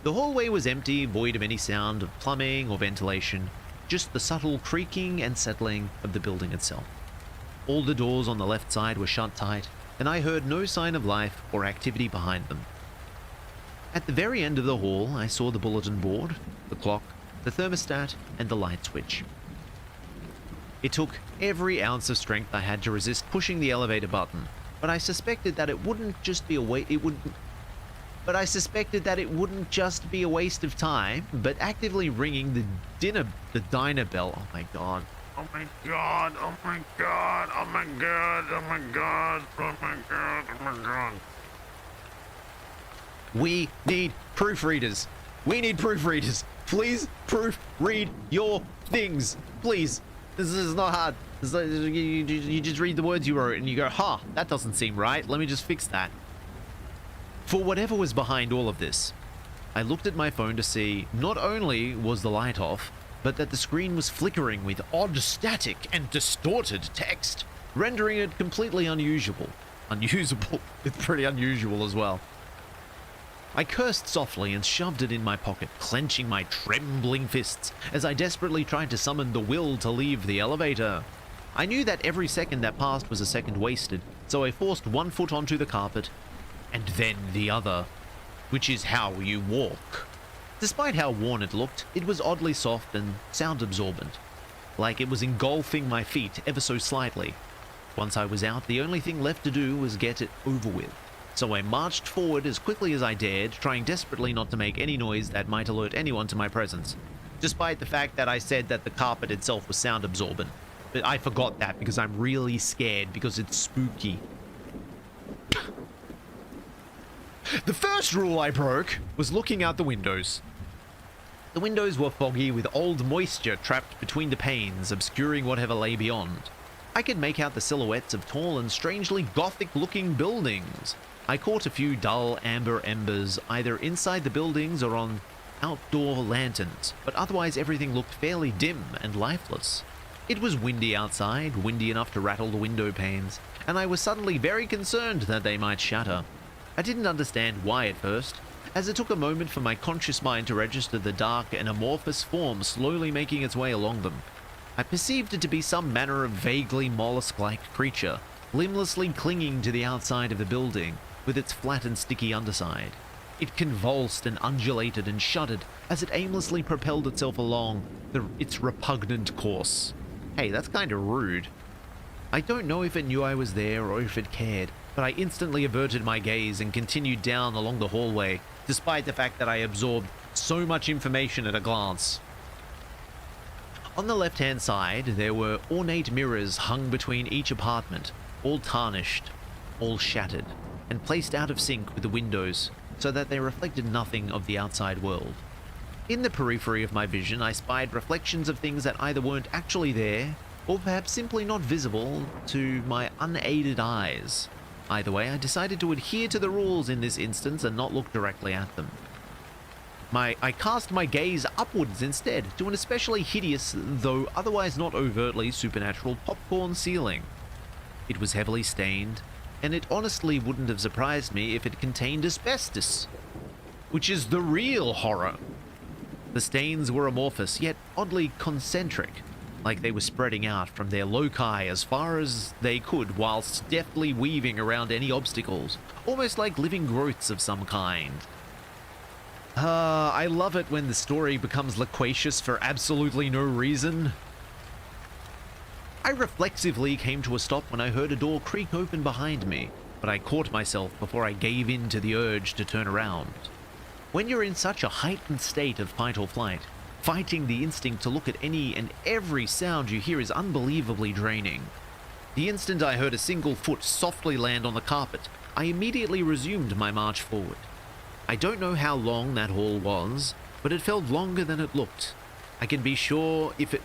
The hallway was empty, void of any sound of plumbing or ventilation, just the subtle creaking and settling of the building itself. All the doors on the left side were shut tight, and I heard no sign of life or activity behind them. At the very end of the hall, I saw the bulletin board, the clock, the thermostat, and the light switch. It took every ounce of strength I had to resist pushing the elevator button, but I suspected that it wouldn't just be a waste of time, but actively ringing the diner bell. Oh my god. Oh my god, oh my god, oh my god, oh my god, oh my god, oh my god. We need proofreaders. We need proofreaders. Please proofread your things. Please. This is not hard. You just read the words you wrote and you go, that doesn't seem right. Let me just fix that. For whatever was behind all of this, I looked at my phone to see not only was the light off, but that the screen was flickering with odd static and distorted text, rendering it completely unusable. Unusable. It's pretty unusual as well. I cursed softly and shoved it in my pocket, clenching my trembling fists as I desperately tried to summon the will to leave the elevator. I knew that every second that passed was a second wasted, so I forced one foot onto the carpet, and then the other, which is how you walk. Despite how worn it looked, it was oddly soft and sound-absorbent, like it was engulfing my feet ever so slightly. Once I was out, the only thing left to do was get it over with. So I marched forward as quickly as I dared, trying desperately not to make any noise that might alert anyone to my presence, despite the fact that I said that the carpet itself was sound-absorbent. But I forgot that because I'm really scared because it's spooky. The first rule I broke was looking out the windows. The windows were foggy with old moisture trapped between the panes, obscuring whatever lay beyond. I could make out the silhouettes of tall and strangely gothic-looking buildings. I caught a few dull amber embers either inside the buildings or on outdoor lanterns, but otherwise everything looked fairly dim and lifeless. It was windy outside, windy enough to rattle the window panes, and I was suddenly very concerned that they might shatter. I didn't understand why at first, as it took a moment for my conscious mind to register the dark and amorphous form slowly making its way along them. I perceived it to be some manner of vaguely mollusk-like creature, limblessly clinging to the outside of the building with its flat and sticky underside. It convulsed and undulated and shuddered as it aimlessly propelled itself along its repugnant course. Hey, that's kind of rude. I don't know if it knew I was there or if it cared, but I instantly averted my gaze and continued down along the hallway, despite the fact that I absorbed so much information at a glance. On the left-hand side, there were ornate mirrors hung between each apartment, all tarnished, all shattered, and placed out of sync with the windows, so that they reflected nothing of the outside world. In the periphery of my vision, I spied reflections of things that either weren't actually there, or perhaps simply not visible to my unaided eyes. Either way, I decided to adhere to the rules in this instance and not look directly at them. I cast my gaze upwards instead, to an especially hideous, though otherwise not overtly supernatural, popcorn ceiling. It was heavily stained, and it honestly wouldn't have surprised me if it contained asbestos, which is the real horror. The stains were amorphous, yet oddly concentric, like they were spreading out from their loci as far as they could whilst deftly weaving around any obstacles, almost like living growths of some kind. I love it when the story becomes loquacious for absolutely no reason. I reflexively came to a stop when I heard a door creak open behind me, but I caught myself before I gave in to the urge to turn around. When you're in such a heightened state of fight or flight, fighting the instinct to look at any and every sound you hear is unbelievably draining. The instant I heard a single foot softly land on the carpet, I immediately resumed my march forward. I don't know how long that hall was, but it felt longer than it looked. I can't be sure if it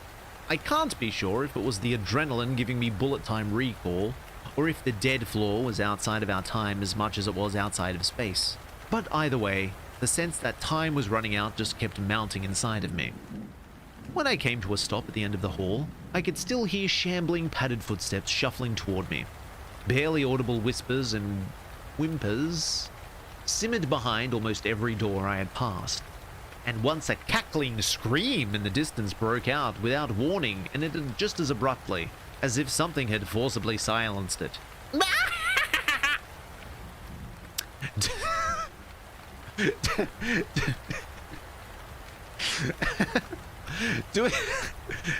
was the adrenaline giving me bullet time recall, or if the dead floor was outside of our time as much as it was outside of space. But either way, the sense that time was running out just kept mounting inside of me. When I came to a stop at the end of the hall, I could still hear shambling padded footsteps shuffling toward me. Barely audible whispers and whimpers simmered behind almost every door I had passed. And once a cackling scream in the distance broke out without warning, and ended just as abruptly, as if something had forcibly silenced it.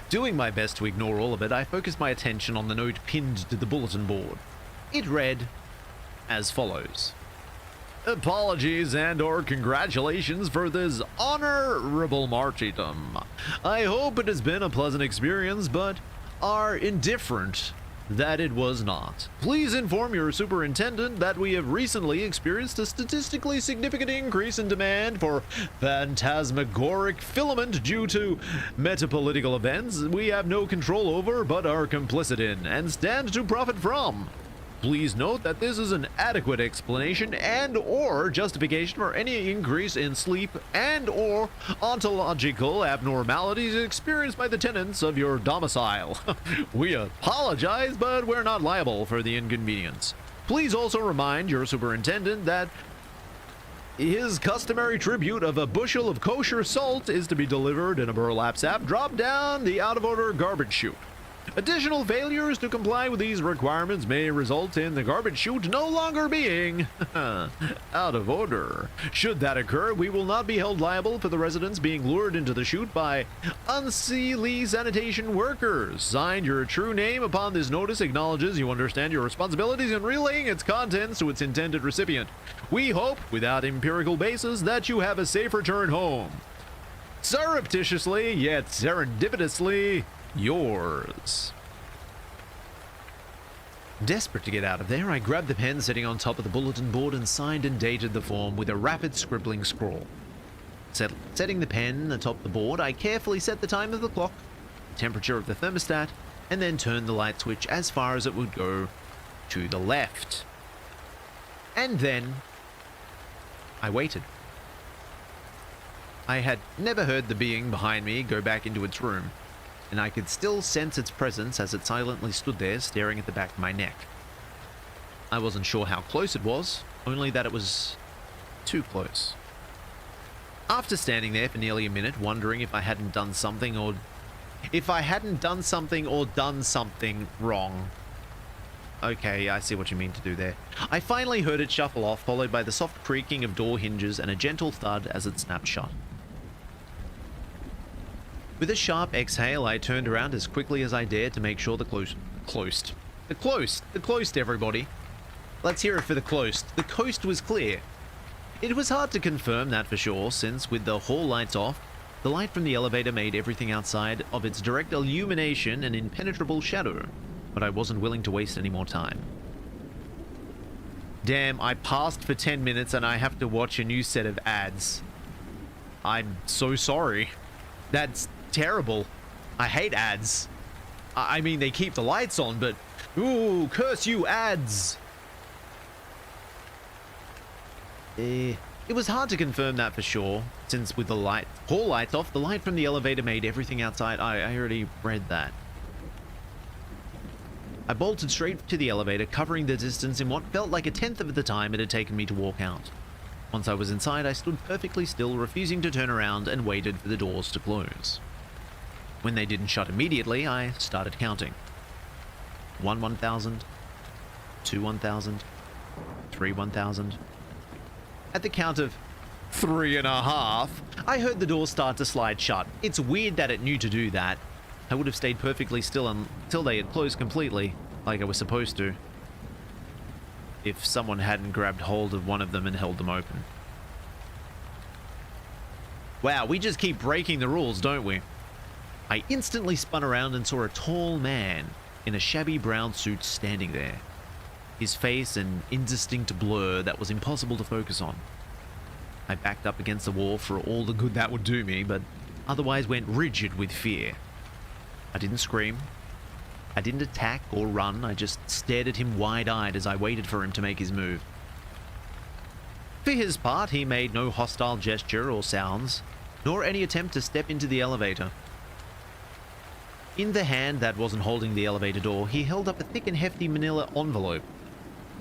Doing my best to ignore all of it, I focused my attention on the note pinned to the bulletin board. It read as follows. Apologies and/or congratulations for this honorable martyrdom. I hope it has been a pleasant experience, but are indifferent that it was not. Please inform your superintendent that we have recently experienced a statistically significant increase in demand for phantasmagoric filament due to metapolitical events we have no control over but are complicit in and stand to profit from. Please note that this is an adequate explanation and/or justification for any increase in sleep and/or ontological abnormalities experienced by the tenants of your domicile. We apologize, but we're not liable for the inconvenience. Please also remind your superintendent that his customary tribute of a bushel of kosher salt is to be delivered in a burlap sack dropped down the out-of-order garbage chute. Additional failures to comply with these requirements may result in the garbage chute no longer being out of order. Should that occur, we will not be held liable for the residents being lured into the chute by unseelie sanitation workers. Signed, your true name upon this notice acknowledges you understand your responsibilities in relaying its contents to its intended recipient. We hope, without empirical basis, that you have a safe return home. Surreptitiously, yet serendipitously, yours. Desperate to get out of there, I grabbed the pen sitting on top of the bulletin board and signed and dated the form with a rapid scribbling scrawl. Setting the pen atop the board, I carefully set the time of the clock, the temperature of the thermostat, and then turned the light switch as far as it would go to the left. And then I waited. I had never heard the being behind me go back into its room, and I could still sense its presence as it silently stood there staring at the back of my neck. I wasn't sure how close it was, only that it was too close. After standing there for nearly a minute, wondering if I hadn't done something or done something wrong, Okay, I see what you mean to do there. I finally heard it shuffle off, followed by the soft creaking of door hinges and a gentle thud as it snapped shut. With a sharp exhale, I turned around as quickly as I dared to make sure the closed, everybody. Let's hear it for the closed. The coast was clear. It was hard to confirm that for sure, since with the hall lights off, the light from the elevator made everything outside of its direct illumination an impenetrable shadow, but I wasn't willing to waste any more time. Damn, I passed for 10 minutes and I have to watch a new set of ads. I'm so sorry. That's terrible. I hate ads. I mean, they keep the lights on, but... Ooh, curse you, ads! It was hard to confirm that for sure, since with the hall lights off, the light from the elevator made everything outside. I already read that. I bolted straight to the elevator, covering the distance in what felt like a tenth of the time it had taken me to walk out. Once I was inside, I stood perfectly still, refusing to turn around, and waited for the doors to close. When they didn't shut immediately, I started counting. 1 1,000, 2 1,000, 3 1,000. At the count of 3.5, I heard the door start to slide shut. It's weird that it knew to do that. I would have stayed perfectly still until they had closed completely, like I was supposed to, if someone hadn't grabbed hold of one of them and held them open. Wow, we just keep breaking the rules, don't we? I instantly spun around and saw a tall man in a shabby brown suit standing there, his face an indistinct blur that was impossible to focus on. I backed up against the wall for all the good that would do me, but otherwise went rigid with fear. I didn't scream. I didn't attack or run. I just stared at him wide-eyed as I waited for him to make his move. For his part, he made no hostile gesture or sounds, nor any attempt to step into the elevator. In the hand that wasn't holding the elevator door, he held up a thick and hefty manila envelope.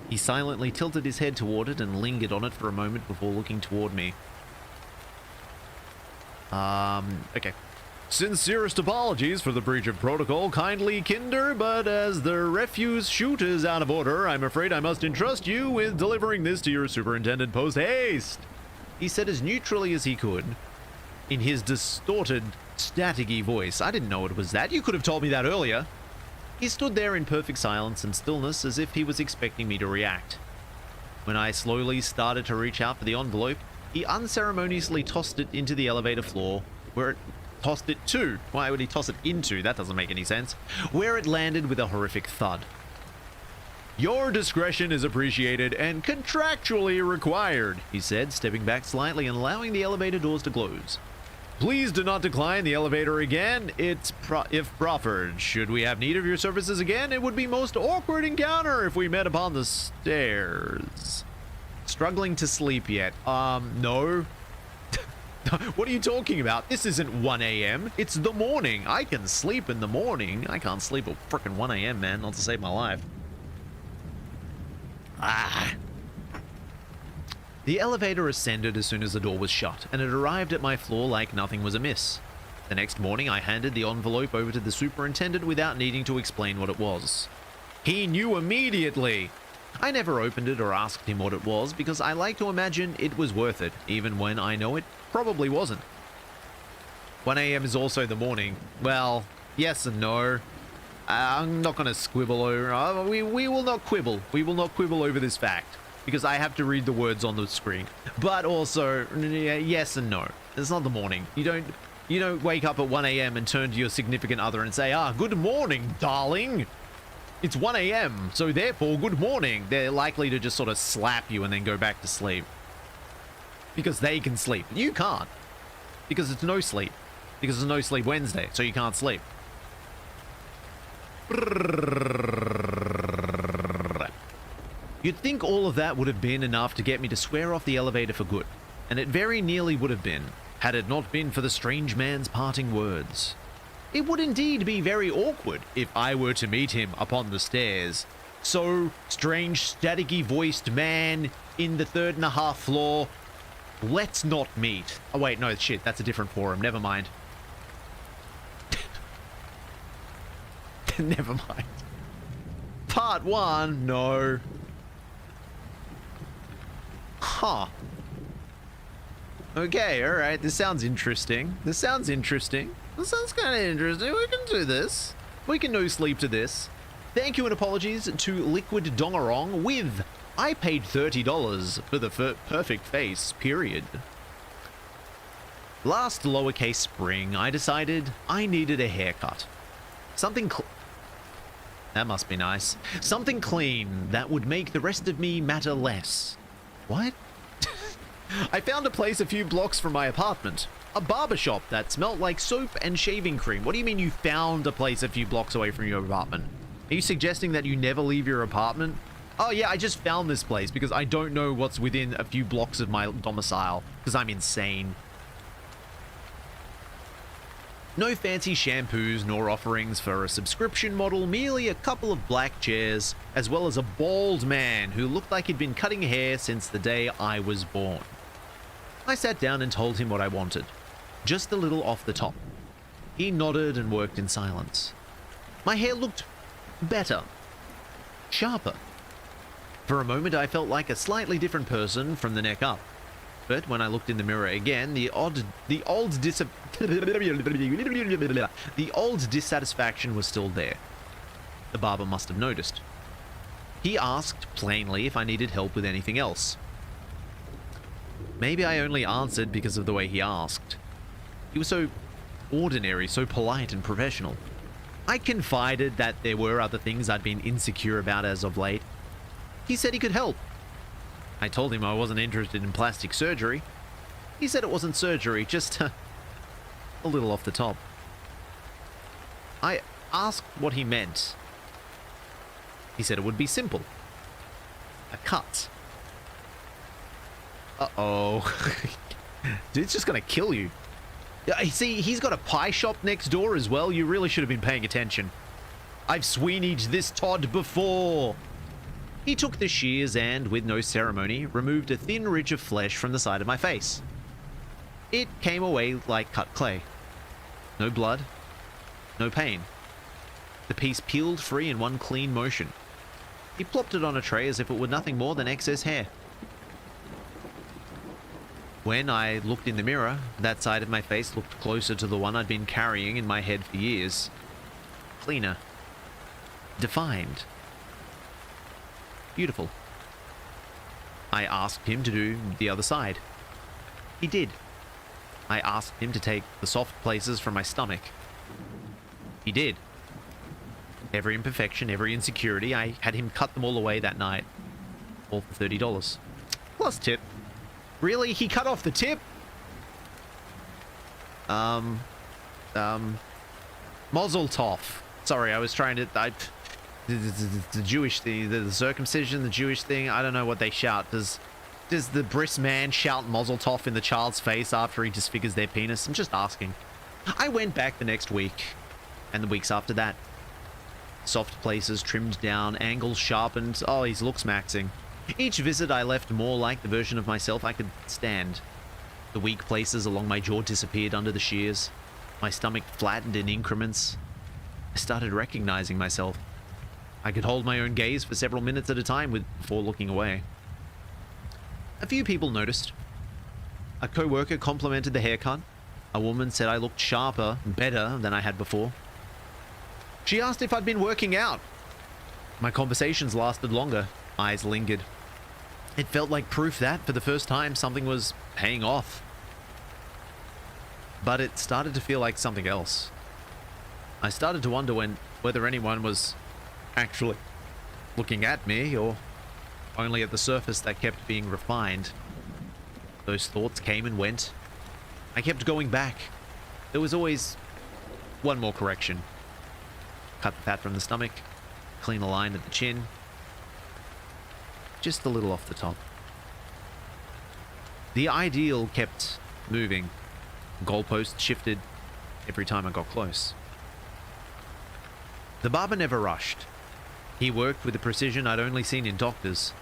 He silently tilted his head toward it and lingered on it for a moment before looking toward me. Okay. Sincerest apologies for the breach of protocol, kindly Kinder, but as the refuse chute is out of order, I'm afraid I must entrust you with delivering this to your superintendent post-haste, he said as neutrally as he could, in his distorted, staticky voice. I didn't know it was that. You could have told me that earlier. He stood there in perfect silence and stillness as if he was expecting me to react. When I slowly started to reach out for the envelope, he unceremoniously tossed it into the elevator floor, where it tossed it to. Why would he toss it into? That doesn't make any sense. Where it landed with a horrific thud. Your discretion is appreciated and contractually required, he said, stepping back slightly and allowing the elevator doors to close. Please do not decline the elevator again. It's if proffered. Should we have need of your services again, it would be most awkward encounter if we met upon the stairs. Struggling to sleep yet? No. What are you talking about? This isn't 1 a.m. It's the morning. I can sleep in the morning. I can't sleep at frickin' 1 a.m., man, not to save my life. The elevator ascended as soon as the door was shut, and it arrived at my floor like nothing was amiss. The next morning, I handed the envelope over to the superintendent without needing to explain what it was. He knew immediately. I never opened it or asked him what it was because I like to imagine it was worth it, even when I know it probably wasn't. 1 a.m. is also the morning. Well, yes and no. I'm not going to squibble over... we will not quibble. We will not quibble over this fact, because I have to read the words on the screen. But also, yes and no. It's not the morning. You don't wake up at 1 a.m. and turn to your significant other and say, good morning, darling. It's 1 a.m., so therefore, good morning. They're likely to just sort of slap you and then go back to sleep. Because they can sleep. You can't. Because it's no sleep. Because it's no sleep Wednesday, so you can't sleep. You'd think all of that would have been enough to get me to swear off the elevator for good. And it very nearly would have been, had it not been for the strange man's parting words. It would indeed be very awkward if I were to meet him upon the stairs. So, strange, staticky voiced man in the 3.5 floor. Let's not meet. Oh wait, no, shit, that's a different forum. Never mind. Never mind. part 1. No. Huh. Okay, alright. This sounds interesting. This sounds kind of interesting. We can do this. We can no sleep to this. Thank you and apologies to Liquid Dongarong with I paid $30 for the perfect face, period. Last lowercase spring, I decided I needed a haircut. Something that must be nice. Something clean that would make the rest of me matter less. What? I found a place a few blocks from my apartment. A barbershop that smelled like soap and shaving cream. What do you mean you found a place a few blocks away from your apartment? Are you suggesting that you never leave your apartment? Oh yeah, I just found this place because I don't know what's within a few blocks of my domicile because I'm insane. No fancy shampoos nor offerings for a subscription model, merely a couple of black chairs, as well as a bald man who looked like he'd been cutting hair since the day I was born. I sat down and told him what I wanted, just a little off the top. He nodded and worked in silence. My hair looked better, sharper. For a moment I felt like a slightly different person from the neck up. But when I looked in the mirror again, the old dissatisfaction was still there. The barber must have noticed. He asked plainly if I needed help with anything else. Maybe I only answered because of the way he asked. He was so ordinary, so polite and professional. I confided that there were other things I'd been insecure about as of late. He said he could help. I told him I wasn't interested in plastic surgery. He said it wasn't surgery, just a little off the top. I asked what he meant. He said it would be simple. A cut. Uh-oh. Dude's just gonna kill you. See, he's got a pie shop next door as well. You really should have been paying attention. I've Sweeney'd this Todd before. He took the shears and, with no ceremony, removed a thin ridge of flesh from the side of my face. It came away like cut clay. No blood, no pain. The piece peeled free in one clean motion. He plopped it on a tray as if it were nothing more than excess hair. When I looked in the mirror, that side of my face looked closer to the one I'd been carrying in my head for years. Cleaner. Defined. Beautiful. I asked him to do the other side. He did. I asked him to take the soft places from my stomach. He did. Every imperfection, every insecurity, I had him cut them all away that night. All for $30. Plus tip. Really? He cut off the tip? Mazel tov. Sorry, I was trying to... The Jewish thing, the circumcision, the Jewish thing, I don't know what they shout. Does the bris man shout Mazel tov in the child's face after he disfigures their penis? I'm just asking. I went back the next week, and the weeks after that. Soft places trimmed down, angles sharpened. Oh, he's looks maxing. Each visit I left more like the version of myself I could stand. The weak places along my jaw disappeared under the shears. My stomach flattened in increments. I started recognizing myself. I could hold my own gaze for several minutes at a time before looking away. A few people noticed. A co-worker complimented the haircut. A woman said I looked sharper and better than I had before. She asked if I'd been working out. My conversations lasted longer. Eyes lingered. It felt like proof that, for the first time, something was paying off. But it started to feel like something else. I started to wonder whether anyone was actually looking at me, or only at the surface that kept being refined. Those thoughts came and went. I kept going back. There was always one more correction. Cut the fat from the stomach, clean a line at the chin. Just a little off the top. The ideal kept moving. Goalposts shifted every time I got close. The barber never rushed. He worked with a precision I'd only seen in doctors.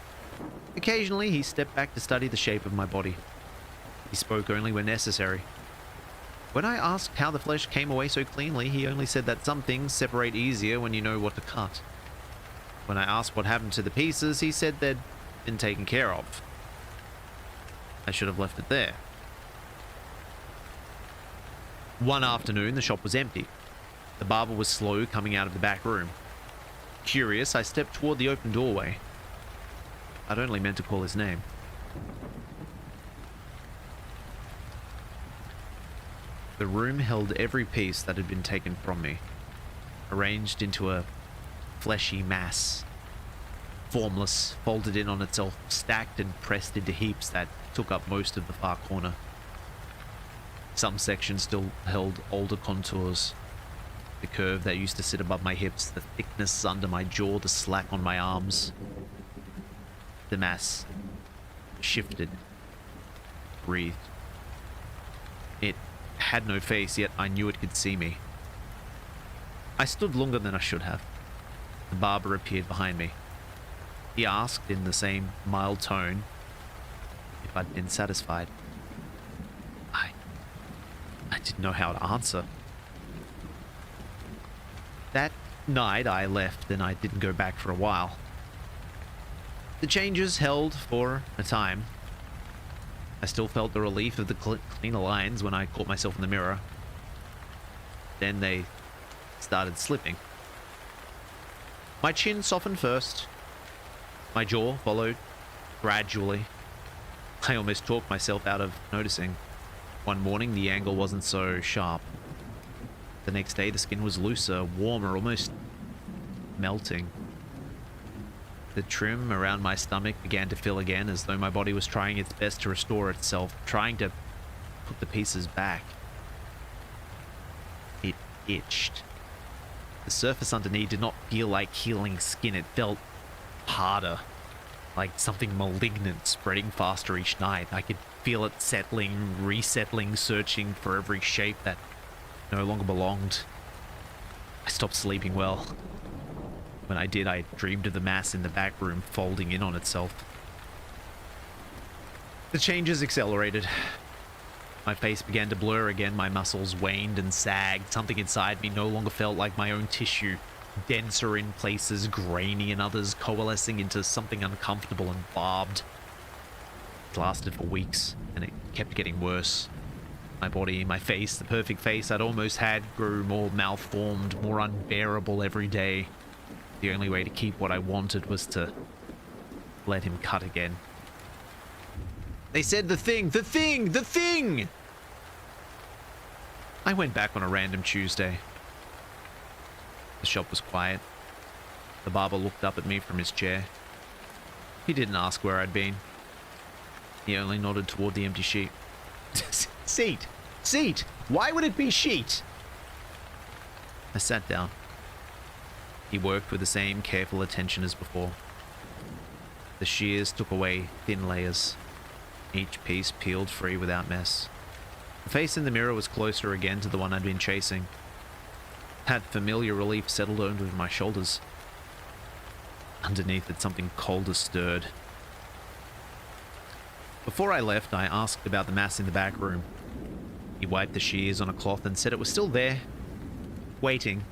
Occasionally, he stepped back to study the shape of my body. He spoke only when necessary. When I asked how the flesh came away so cleanly, he only said that some things separate easier when you know what to cut. When I asked what happened to the pieces, he said they'd been taken care of. I should have left it there. One afternoon, the shop was empty. The barber was slow coming out of the back room. Curious, I stepped toward the open doorway. I'd only meant to call his name. The room held every piece that had been taken from me, arranged into a fleshy mass. Formless, folded in on itself, stacked and pressed into heaps that took up most of the far corner. Some sections still held older contours. The curve that used to sit above my hips, the thickness under my jaw, the slack on my arms. The mass shifted, breathed. It had no face, yet I knew it could see me. I stood longer than I should have. The barber appeared behind me. He asked in the same mild tone if I'd been satisfied. I didn't know how to answer. That night I left and I didn't go back for a while. The changes held for a time. I still felt the relief of the cleaner lines when I caught myself in the mirror. Then they started slipping. My chin softened first. My jaw followed gradually. I almost talked myself out of noticing. One morning, the angle wasn't so sharp. The next day, the skin was looser, warmer, almost melting. The trim around my stomach began to fill again, as though my body was trying its best to restore itself, trying to put the pieces back. It itched. The surface underneath did not feel like healing skin. It felt harder, like something malignant spreading faster each night. I could feel it settling, resettling, searching for every shape that no longer belonged. I stopped sleeping well. When I did, I dreamed of the mass in the back room folding in on itself. The changes accelerated. My face began to blur again, my muscles waned and sagged. Something inside me no longer felt like my own tissue. Denser in places, grainy in others, coalescing into something uncomfortable and barbed. It lasted for weeks, and it kept getting worse. My body, my face, the perfect face I'd almost had, grew more malformed, more unbearable every day. The only way to keep what I wanted was to let him cut again. They said the thing! I went back on a random Tuesday. The shop was quiet. The barber looked up at me from his chair. He didn't ask where I'd been. He only nodded toward the empty sheet. Seat! Why would it be sheet? I sat down. He worked with the same careful attention as before. The shears took away thin layers. Each piece peeled free without mess. The face in the mirror was closer again to the one I'd been chasing. That familiar relief settled over my shoulders. Underneath it, something colder stirred. Before I left, I asked about the mass in the back room. He wiped the shears on a cloth and said it was still there, waiting.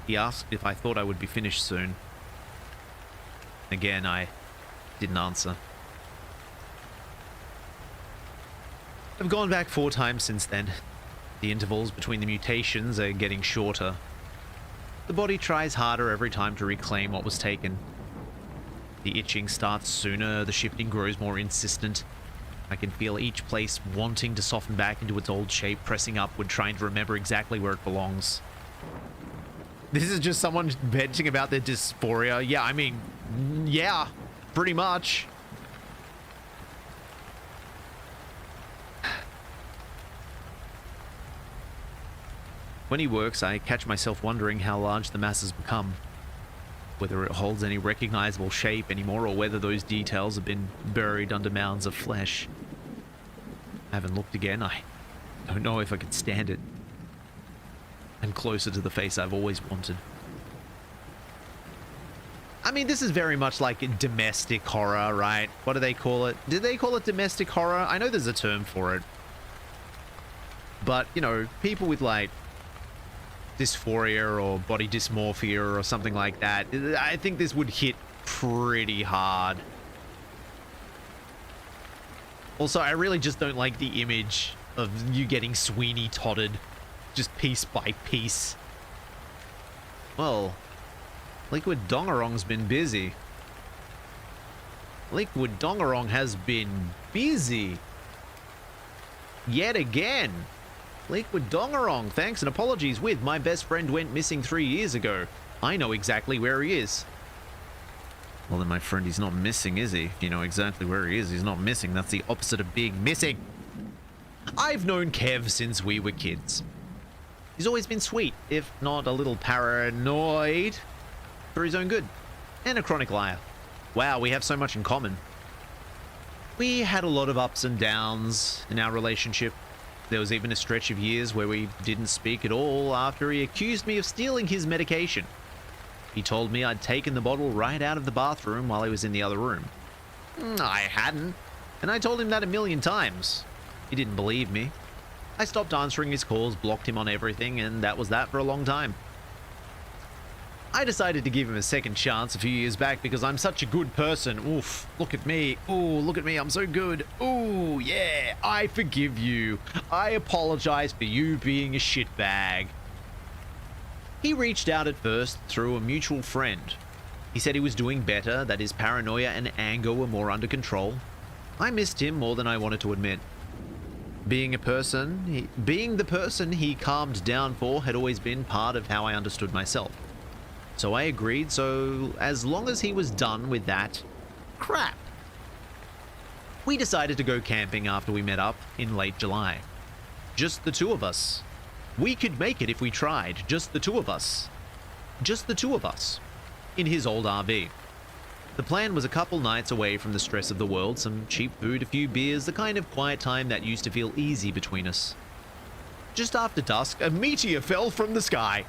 He asked if I thought I would be finished soon. Again, I didn't answer. I've gone back 4 times since then. The intervals between the mutations are getting shorter. The body tries harder every time to reclaim what was taken. The itching starts sooner, the shifting grows more insistent. I can feel each place wanting to soften back into its old shape, pressing upward, trying to remember exactly where it belongs. This is just someone venting about their dysphoria. Yeah, I mean, yeah, pretty much. When he works, I catch myself wondering how large the mass has become. Whether it holds any recognizable shape anymore, or whether those details have been buried under mounds of flesh. I haven't looked again. I don't know if I could stand it. I'm closer to the face I've always wanted. I mean, this is very much like domestic horror, right? What do they call it? Did they call it domestic horror? I know there's a term for it. But, you know, people with, like, dysphoria or body dysmorphia or something like that, I think this would hit pretty hard. Also, I really just don't like the image of you getting Sweeney Todded, just piece by piece. Well, Liquid Dongerong's been busy. Liquid Dongerong has been busy. Yet again. Liquid Dongerong, thanks and apologies with my best friend went missing 3 years ago. I know exactly where he is. Well then, my friend, he's not missing, is he? If you know exactly where he is, he's not missing. That's the opposite of being missing. I've known Kev since we were kids. He's always been sweet, if not a little paranoid, for his own good, and a chronic liar. Wow, we have so much in common. We had a lot of ups and downs in our relationship. There was even a stretch of years where we didn't speak at all after he accused me of stealing his medication. He told me I'd taken the bottle right out of the bathroom while he was in the other room. I hadn't, and I told him that a million times. He didn't believe me. I stopped answering his calls, blocked him on everything, and that was that for a long time. I decided to give him a second chance a few years back because I'm such a good person. Oof, look at me. Ooh, look at me, I'm so good. Ooh, yeah, I forgive you. I apologize for you being a shitbag. He reached out at first through a mutual friend. He said he was doing better, that his paranoia and anger were more under control. I missed him more than I wanted to admit. Being the person he calmed down for had always been part of how I understood myself. So I agreed, so as long as he was done with that crap. We decided to go camping after we met up in late July. Just the two of us. We could make it if we tried, just the two of us. Just the two of us. In his old RV. The plan was a couple nights away from the stress of the world, some cheap food, a few beers, the kind of quiet time that used to feel easy between us. Just after dusk, a meteor fell from the sky.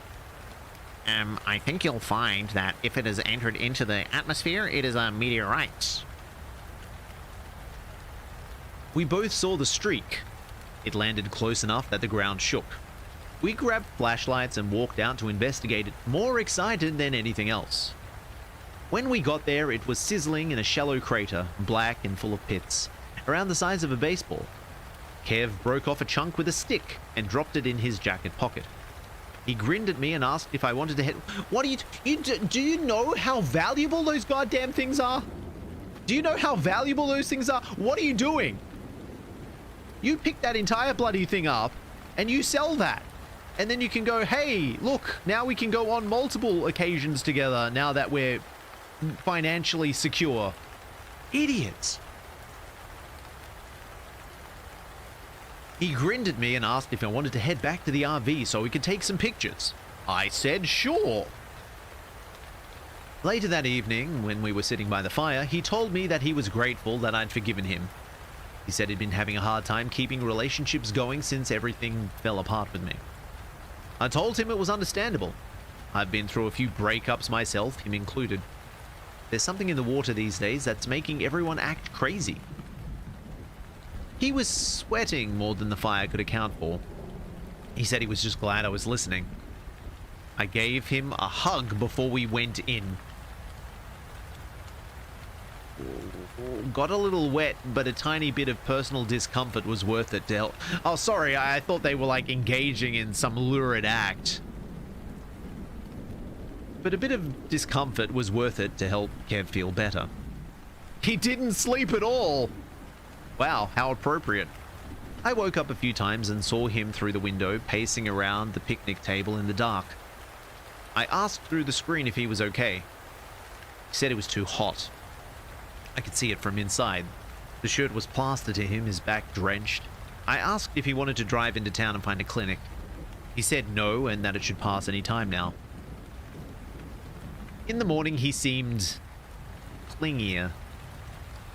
I think you'll find that if it has entered into the atmosphere, it is a meteorite. We both saw the streak. It landed close enough that the ground shook. We grabbed flashlights and walked out to investigate it, more excited than anything else. When we got there, it was sizzling in a shallow crater, black and full of pits, around the size of a baseball. Kev broke off a chunk with a stick and dropped it in his jacket pocket. He grinned at me and asked if I wanted to hit. What do you know how valuable those goddamn things are? Do you know how valuable those things are? What are you doing? You pick that entire bloody thing up and you sell that. And then you can go, hey, look, now we can go on multiple occasions together now that we're financially secure. Idiots. He grinned at me and asked if I wanted to head back to the RV so we could take some pictures. I said sure. Later that evening, when we were sitting by the fire, he told me that he was grateful that I'd forgiven him. He said he'd been having a hard time keeping relationships going since everything fell apart with me. I told him it was understandable. I've been through a few breakups myself, him included. There's something in the water these days that's making everyone act crazy. He was sweating more than the fire could account for. He said he was just glad I was listening. I gave him a hug before we went in. Got a little wet, but a tiny bit of personal discomfort was worth it to help. Oh, sorry, I thought they were like engaging in some lurid act. But a bit of discomfort was worth it to help Kev feel better. He didn't sleep at all. Wow, how appropriate. I woke up a few times and saw him through the window, pacing around the picnic table in the dark. I asked through the screen if he was okay. He said it was too hot. I could see it from inside. The shirt was plastered to him, his back drenched. I asked if he wanted to drive into town and find a clinic. He said no, and that it should pass any time now. In the morning, he seemed clingier.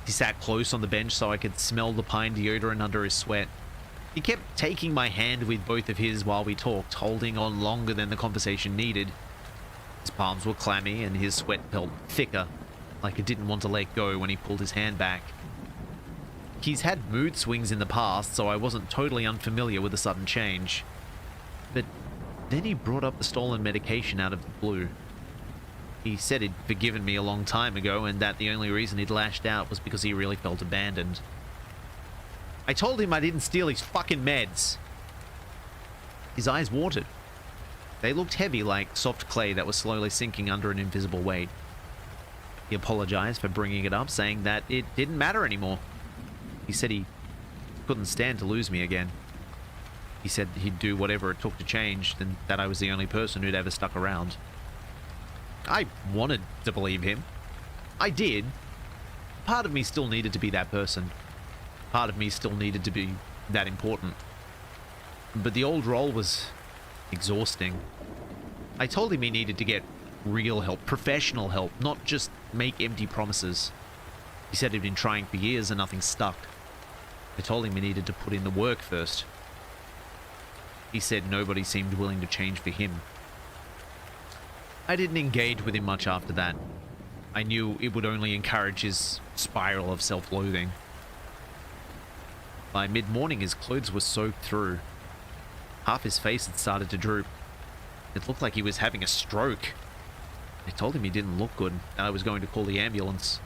He sat close on the bench so I could smell the pine deodorant under his sweat. He kept taking my hand with both of his while we talked, holding on longer than the conversation needed. His palms were clammy and his sweat felt thicker, like it didn't want to let go when he pulled his hand back. He's had mood swings in the past, so I wasn't totally unfamiliar with the sudden change. But Then he brought up the stolen medication out of the blue. He said he'd forgiven me a long time ago and that the only reason he'd lashed out was because he really felt abandoned. I told him I didn't steal his fucking meds. His eyes watered. They looked heavy like soft clay that was slowly sinking under an invisible weight. He apologized for bringing it up, saying that it didn't matter anymore. He said he couldn't stand to lose me again. He said he'd do whatever it took to change, and that I was the only person who'd ever stuck around. I wanted to believe him. I did. Part of me still needed to be that person. Part of me still needed to be that important. But the old role was exhausting. I told him he needed to get real help, professional help, not just make empty promises. He said he'd been trying for years and nothing stuck. I told him he needed to put in the work first. He said nobody seemed willing to change for him. I didn't engage with him much after that. I knew it would only encourage his spiral of self-loathing. By mid-morning, his clothes were soaked through. Half his face had started to droop. It looked like he was having a stroke. I told him he didn't look good, and I was going to call the ambulance.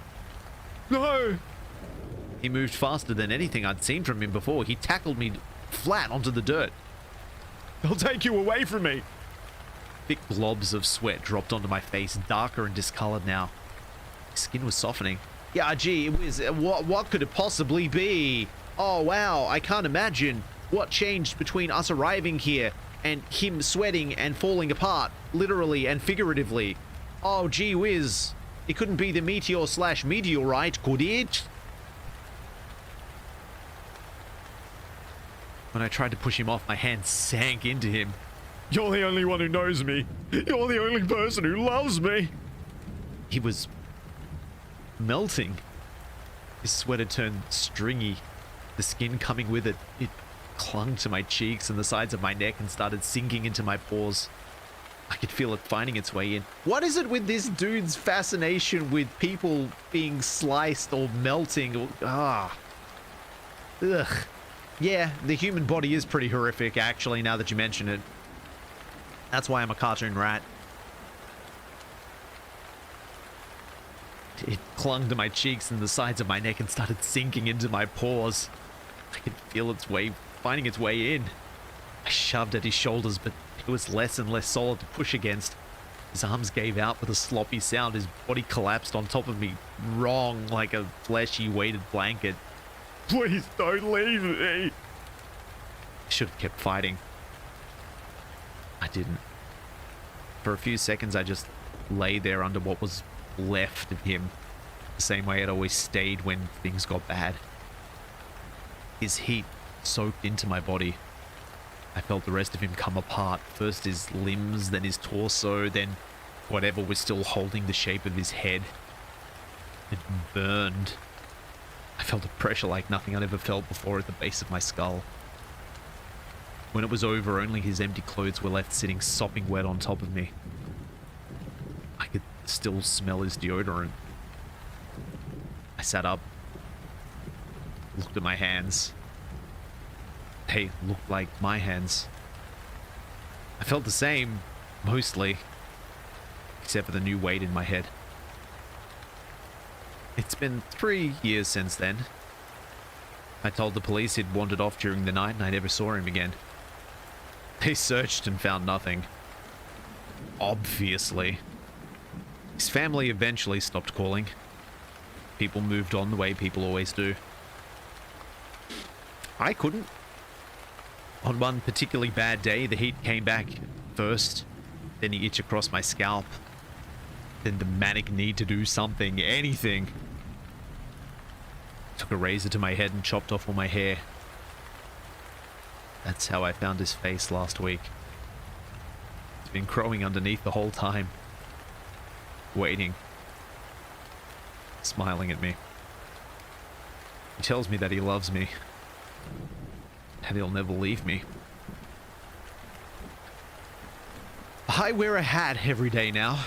No! He moved faster than anything I'd seen from him before. He tackled me flat onto the dirt. They'll take you away from me! Thick globs of sweat dropped onto my face, darker and discolored now. My skin was softening. Yeah, gee, it was... What could it possibly be? Oh, wow, I can't imagine what changed between us arriving here and him sweating and falling apart, literally and figuratively. Oh, gee whiz. It couldn't be the meteor/meteorite, could it? When I tried to push him off, my hand sank into him. You're the only one who knows me. You're the only person who loves me. He was melting. His sweater turned stringy, the skin coming with it. It clung to my cheeks and the sides of my neck and started sinking into my pores. I could feel it finding its way in. What is it with this dude's fascination with people being sliced or melting? Ugh. Yeah, the human body is pretty horrific, actually, now that you mention it. That's why I'm a cartoon rat. It clung to my cheeks and the sides of my neck and started sinking into my pores. I could feel its way, finding its way in. I shoved at his shoulders, but it was less and less solid to push against. His arms gave out with a sloppy sound. His body collapsed on top of me, wrong like a fleshy weighted blanket. Please don't leave me. I should have kept fighting. I didn't. For a few seconds, I just lay there under what was left of him, the same way I'd always stayed when things got bad. His heat soaked into my body. I felt the rest of him come apart, first his limbs, then his torso, then whatever was still holding the shape of his head. It burned. I felt a pressure like nothing I'd ever felt before at the base of my skull. When it was over, only his empty clothes were left sitting sopping wet on top of me. I could still smell his deodorant. I sat up, looked at my hands. They looked like my hands. I felt the same, mostly, except for the new weight in my head. It's been 3 years since then. I told the police he'd wandered off during the night and I never saw him again. They searched and found nothing. Obviously. His family eventually stopped calling. People moved on the way people always do. I couldn't. On one particularly bad day, the heat came back first, then the itch across my scalp, then the manic need to do something, anything. Took a razor to my head and chopped off all my hair. That's how I found his face last week. It's been growing underneath the whole time. Waiting. Smiling at me. He tells me that he loves me. And he'll never leave me. I wear a hat every day now.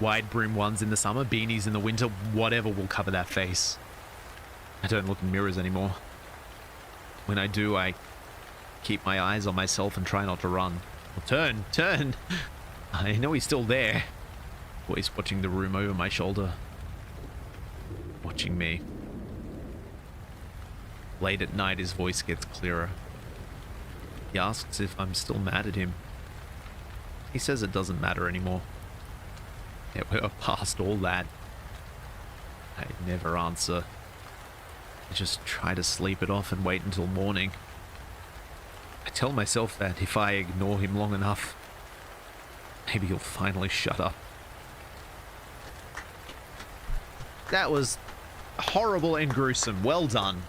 Wide brim ones in the summer, beanies in the winter, whatever will cover that face. I don't look in mirrors anymore. When I do, I keep my eyes on myself and try not to run. Well, turn. I know he's still there. Always watching the room over my shoulder. Watching me. Late at night, his voice gets clearer. He asks if I'm still mad at him. He says it doesn't matter anymore. Yeah, we're past all that. I never answer. I just try to sleep it off and wait until morning. I tell myself that if I ignore him long enough, maybe he'll finally shut up. That was horrible and gruesome. Well done.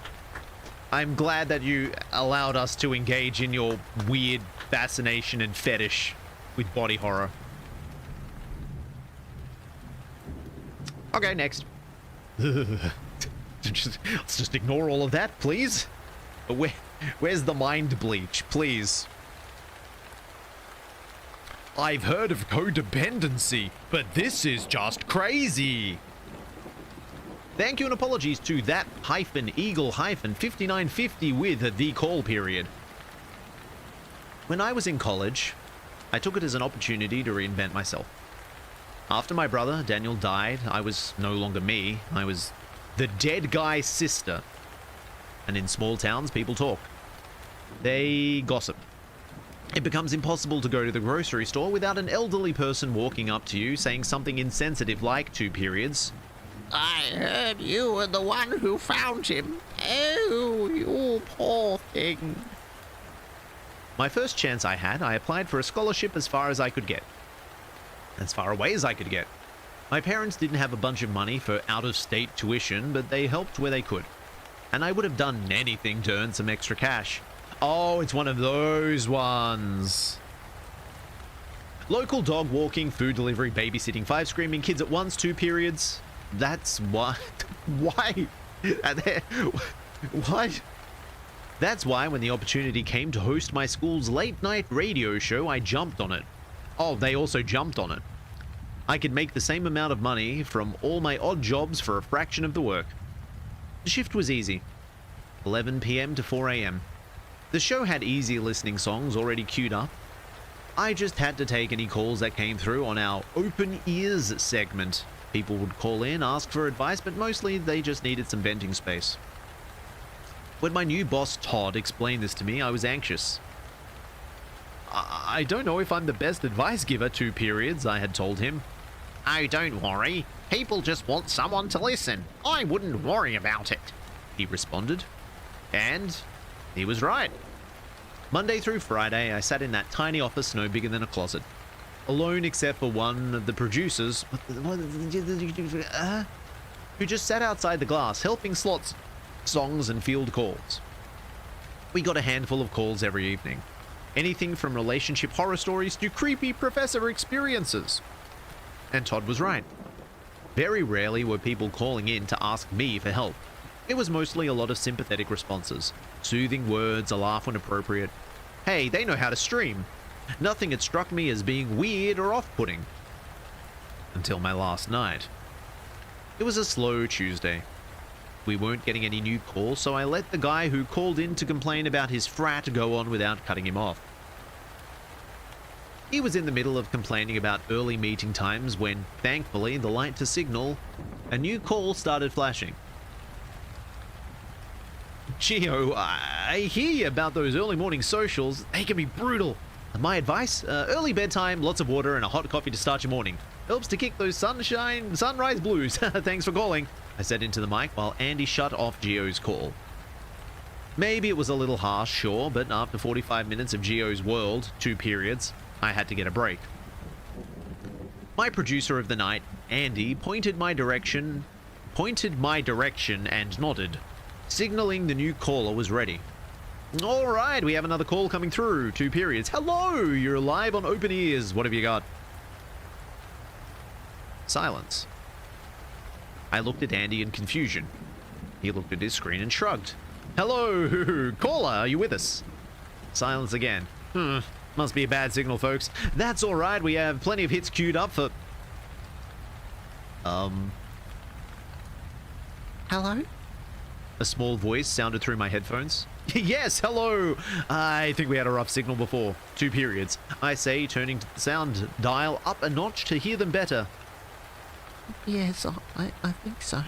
I'm glad that you allowed us to engage in your weird fascination and fetish with body horror. Okay, next. Let's just ignore all of that, please. Where's the mind bleach, please? I've heard of codependency, but this is just crazy. Thank you and apologies to that-eagle-5950 with the call period. When I was in college, I took it as an opportunity to reinvent myself. After my brother, Daniel, died, I was no longer me. I was the dead guy's sister. And in small towns, people talk. They gossip. It becomes impossible to go to the grocery store without an elderly person walking up to you saying something insensitive like two periods. I heard you were the one who found him. Oh, you poor thing. My first chance I had, I applied for a scholarship as far as I could get. As far away as I could get. My parents didn't have a bunch of money for out-of-state tuition, but they helped where they could. And I would have done anything to earn some extra cash. Oh, it's one of those ones. Local dog walking, food delivery, babysitting, 5 screaming kids at once, 2 periods. That's what? Why? What? That's why when the opportunity came to host my school's late-night radio show, I jumped on it. Oh, they also jumped on it. I could make the same amount of money from all my odd jobs for a fraction of the work. The shift was easy. 11 p.m. to 4 a.m. The show had easy listening songs already queued up. I just had to take any calls that came through on our Open Ears segment. People would call in, ask for advice, but mostly they just needed some venting space. When my new boss, Todd, explained this to me, I was anxious. I don't know if I'm the best advice giver, 2 periods, I had told him. Oh, don't worry. People just want someone to listen. I wouldn't worry about it, he responded. And he was right. Monday through Friday, I sat in that tiny office no bigger than a closet. Alone except for one of the producers who just sat outside the glass helping slot songs and field calls. We got a handful of calls every evening. Anything from relationship horror stories to creepy professor experiences. And Todd was right. Very rarely were people calling in to ask me for help. It was mostly a lot of sympathetic responses. Soothing words, a laugh when appropriate. Hey, they know how to stream. Nothing had struck me as being weird or off-putting. Until my last night. It was a slow Tuesday. We weren't getting any new calls, so I let the guy who called in to complain about his frat go on without cutting him off. He was in the middle of complaining about early meeting times when, thankfully, the light to signal, a new call started flashing. Gio, I hear you about those early morning socials. They can be brutal. My advice, early bedtime, lots of water, and a hot coffee to start your morning. Helps to kick those sunrise blues. Thanks for calling, I said into the mic while Andy shut off Gio's call. Maybe it was a little harsh, sure, but after 45 minutes of Gio's world, 2 periods, I had to get a break. My producer of the night, Andy, pointed my direction and nodded, signaling the new caller was ready. All right, we have another call coming through, 2 periods. Hello, you're live on Open Ears. What have you got? Silence. I looked at Andy in confusion. He looked at his screen and shrugged. Hello, caller, are you with us? Silence again. Must be a bad signal, folks. That's all right, we have plenty of hits queued up for... Hello? A small voice sounded through my headphones. Yes, hello! I think we had a rough signal before. 2 periods. I say, turning the sound dial up a notch to hear them better. Yes, I think so.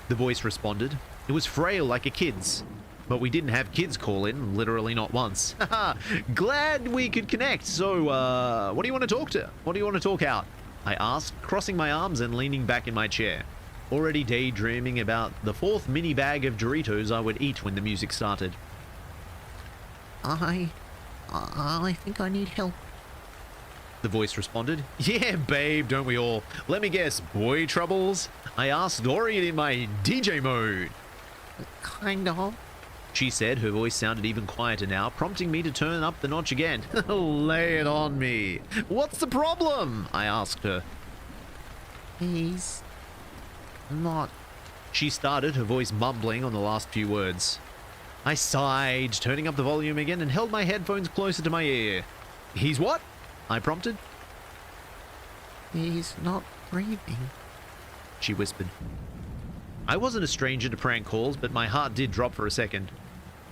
The voice responded. It was frail like a kid's. But we didn't have kids call in, literally not once. Haha, glad we could connect. So, what do you want to talk to? What do you want to talk out? I asked, crossing my arms and leaning back in my chair. Already daydreaming about the 4th mini bag of Doritos I would eat when the music started. I think I need help. The voice responded. Yeah, babe, don't we all? Let me guess, boy troubles? I asked Dorian in my DJ mode. Kind of. She said, her voice sounded even quieter now, prompting me to turn up the notch again. Lay it on me. What's the problem? I asked her. He's not. She started, her voice mumbling on the last few words. I sighed, turning up the volume again, and held my headphones closer to my ear. He's what? I prompted. He's not breathing. She whispered. I wasn't a stranger to prank calls, but my heart did drop for a second.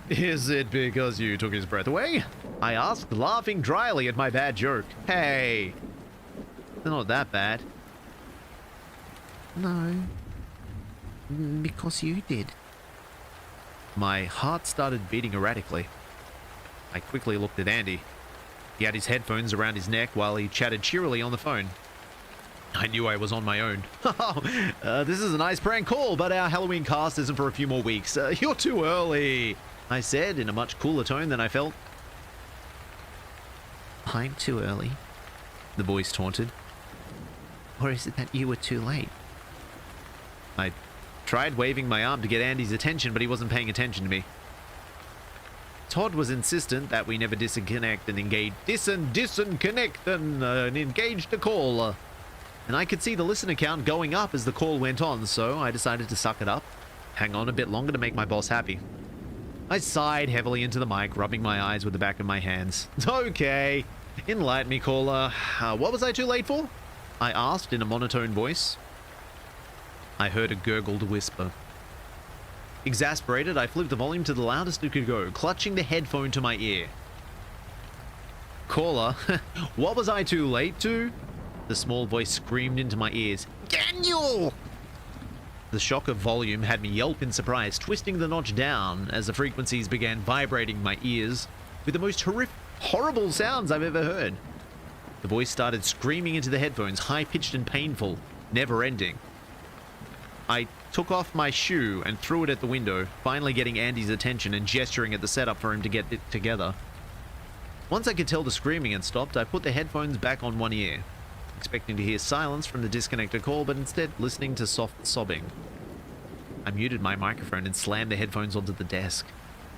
Is it because you took his breath away? I asked, laughing dryly at my bad joke. Hey, they're not that bad. No. Because you did. My heart started beating erratically. I quickly looked at Andy. He had his headphones around his neck while he chatted cheerily on the phone. I knew I was on my own. This is a nice prank call, but our Halloween cast isn't for a few more weeks. You're too early, I said in a much cooler tone than I felt. I'm too early. The voice taunted. Or is it that you were too late? I tried waving my arm to get Andy's attention, but he wasn't paying attention to me. Todd was insistent that we never disconnect and engage. Disconnect and engage the call. And I could see the listener count going up as the call went on, so I decided to suck it up, hang on a bit longer to make my boss happy. I sighed heavily into the mic, rubbing my eyes with the back of my hands. Okay, enlighten me, caller. What was I too late for? I asked in a monotone voice. I heard a gurgled whisper. Exasperated, I flipped the volume to the loudest it could go, clutching the headphone to my ear. Caller, what was I too late to? The small voice screamed into my ears. Daniel! The shock of volume had me yelp in surprise, twisting the notch down as the frequencies began vibrating my ears with the most horrible sounds I've ever heard. The voice started screaming into the headphones, high-pitched and painful, never-ending. I took off my shoe and threw it at the window, finally getting Andy's attention and gesturing at the setup for him to get it together. Once I could tell the screaming had stopped, I put the headphones back on one ear, expecting to hear silence from the disconnected call, but instead listening to soft sobbing. I muted my microphone and slammed the headphones onto the desk.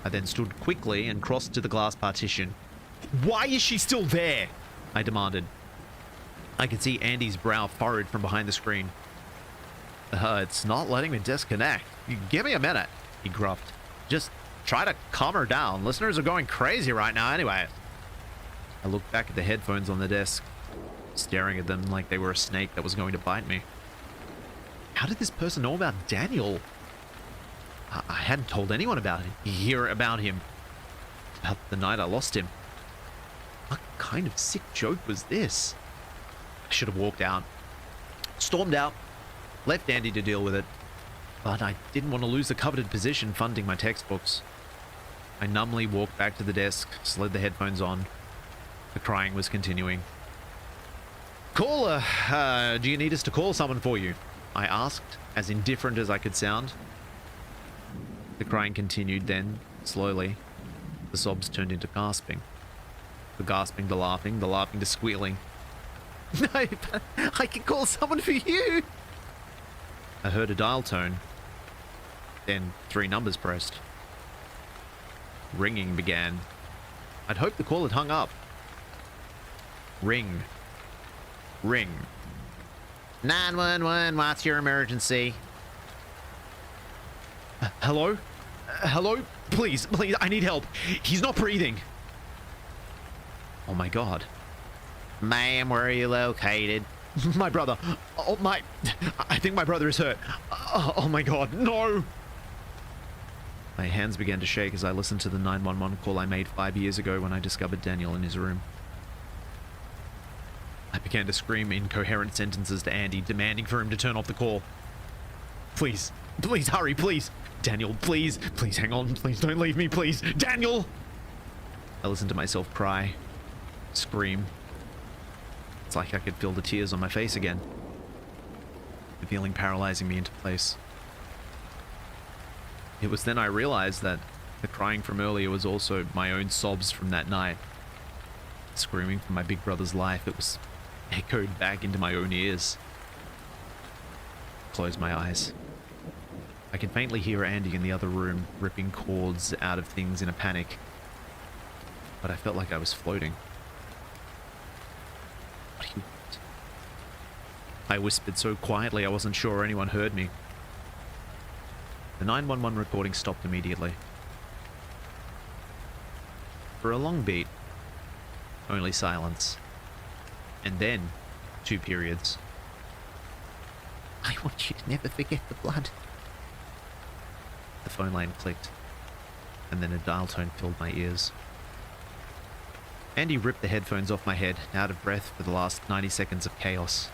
I then stood quickly and crossed to the glass partition. Why is she still there? I demanded. I could see Andy's brow furrowed from behind the screen. It's not letting me disconnect. Give me a minute, he gruffed. Just try to calm her down. Listeners are going crazy right now anyway. I looked back at the headphones on the desk, staring at them like they were a snake that was going to bite me. How did this person know about Daniel? I hadn't told anyone about him. About the night I lost him. What kind of sick joke was this? I should have walked out. Stormed out. Left Andy to deal with it. But I didn't want to lose the coveted position funding my textbooks. I numbly walked back to the desk, slid the headphones on. The crying was continuing. Caller, do you need us to call someone for you? I asked, as indifferent as I could sound. The crying continued, then, slowly, the sobs turned into gasping. The gasping to laughing, the laughing to squealing. No, but I can call someone for you! I heard a dial tone, then 3 numbers pressed. Ringing began. I'd hoped the call had hung up. Ring. Ring. 911, what's your emergency? Hello? Hello? Please, I need help. He's not breathing. Oh my god. Ma'am, where are you located? My brother. I think my brother is hurt. Oh my god, no. My hands began to shake as I listened to the 911 call I made 5 years ago when I discovered Daniel in his room. I began to scream incoherent sentences to Andy, demanding for him to turn off the call. Please, please hurry, please. Daniel, please, please hang on, please don't leave me, please. Daniel! I listened to myself cry, scream. It's like I could feel the tears on my face again. The feeling paralyzing me into place. It was then I realized that the crying from earlier was also my own sobs from that night. Screaming for my big brother's life, it was echoed back into my own ears. Closed my eyes. I could faintly hear Andy in the other room ripping cords out of things in a panic, but I felt like I was floating. What do you want? I whispered so quietly I wasn't sure anyone heard me. The 911 recording stopped immediately. For a long beat, only silence. And then, 2 periods. I want you to never forget the blood. The phone line clicked, and then a dial tone filled my ears. Andy ripped the headphones off my head, out of breath for the last 90 seconds of chaos.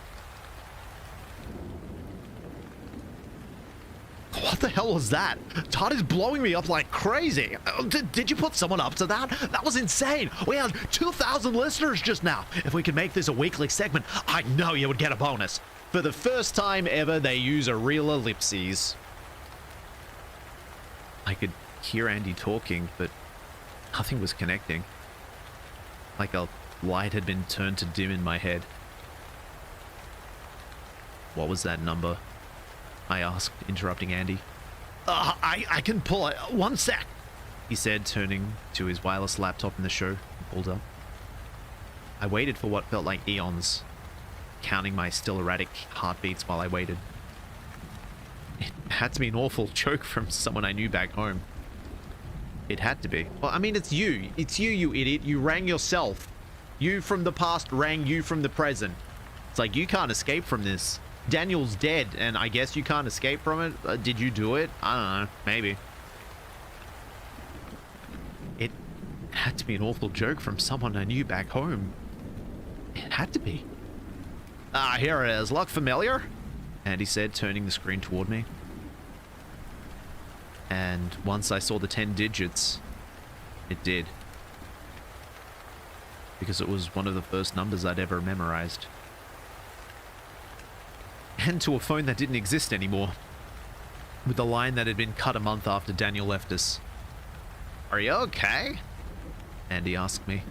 What the hell was that? Todd is blowing me up like crazy. Did you put someone up to that? That was insane. We had 2,000 listeners just now. If we could make this a weekly segment, I know you would get a bonus. For the first time ever, they use a real ellipses. I could hear Andy talking, but nothing was connecting. Like a light had been turned to dim in my head. What was that number? I asked, interrupting Andy. I can pull it. 1 sec, he said, turning to his wireless laptop in the show and pulled up. I waited for what felt like eons, counting my still erratic heartbeats while I waited. It had to be an awful joke from someone I knew back home. It had to be. Well, I mean, it's you. It's you, you idiot. You rang yourself. You from the past rang you from the present. It's like, you can't escape from this. Daniel's dead, and I guess you can't escape from it. Did you do it? I don't know. Maybe. It had to be an awful joke from someone I knew back home. It had to be. Ah, here it is. Look familiar? Andy said, turning the screen toward me. And once I saw the 10 digits, it did. Because it was one of the first numbers I'd ever memorized. And to a phone that didn't exist anymore, with a line that had been cut a month after Daniel left us. Are you okay? Andy asked me.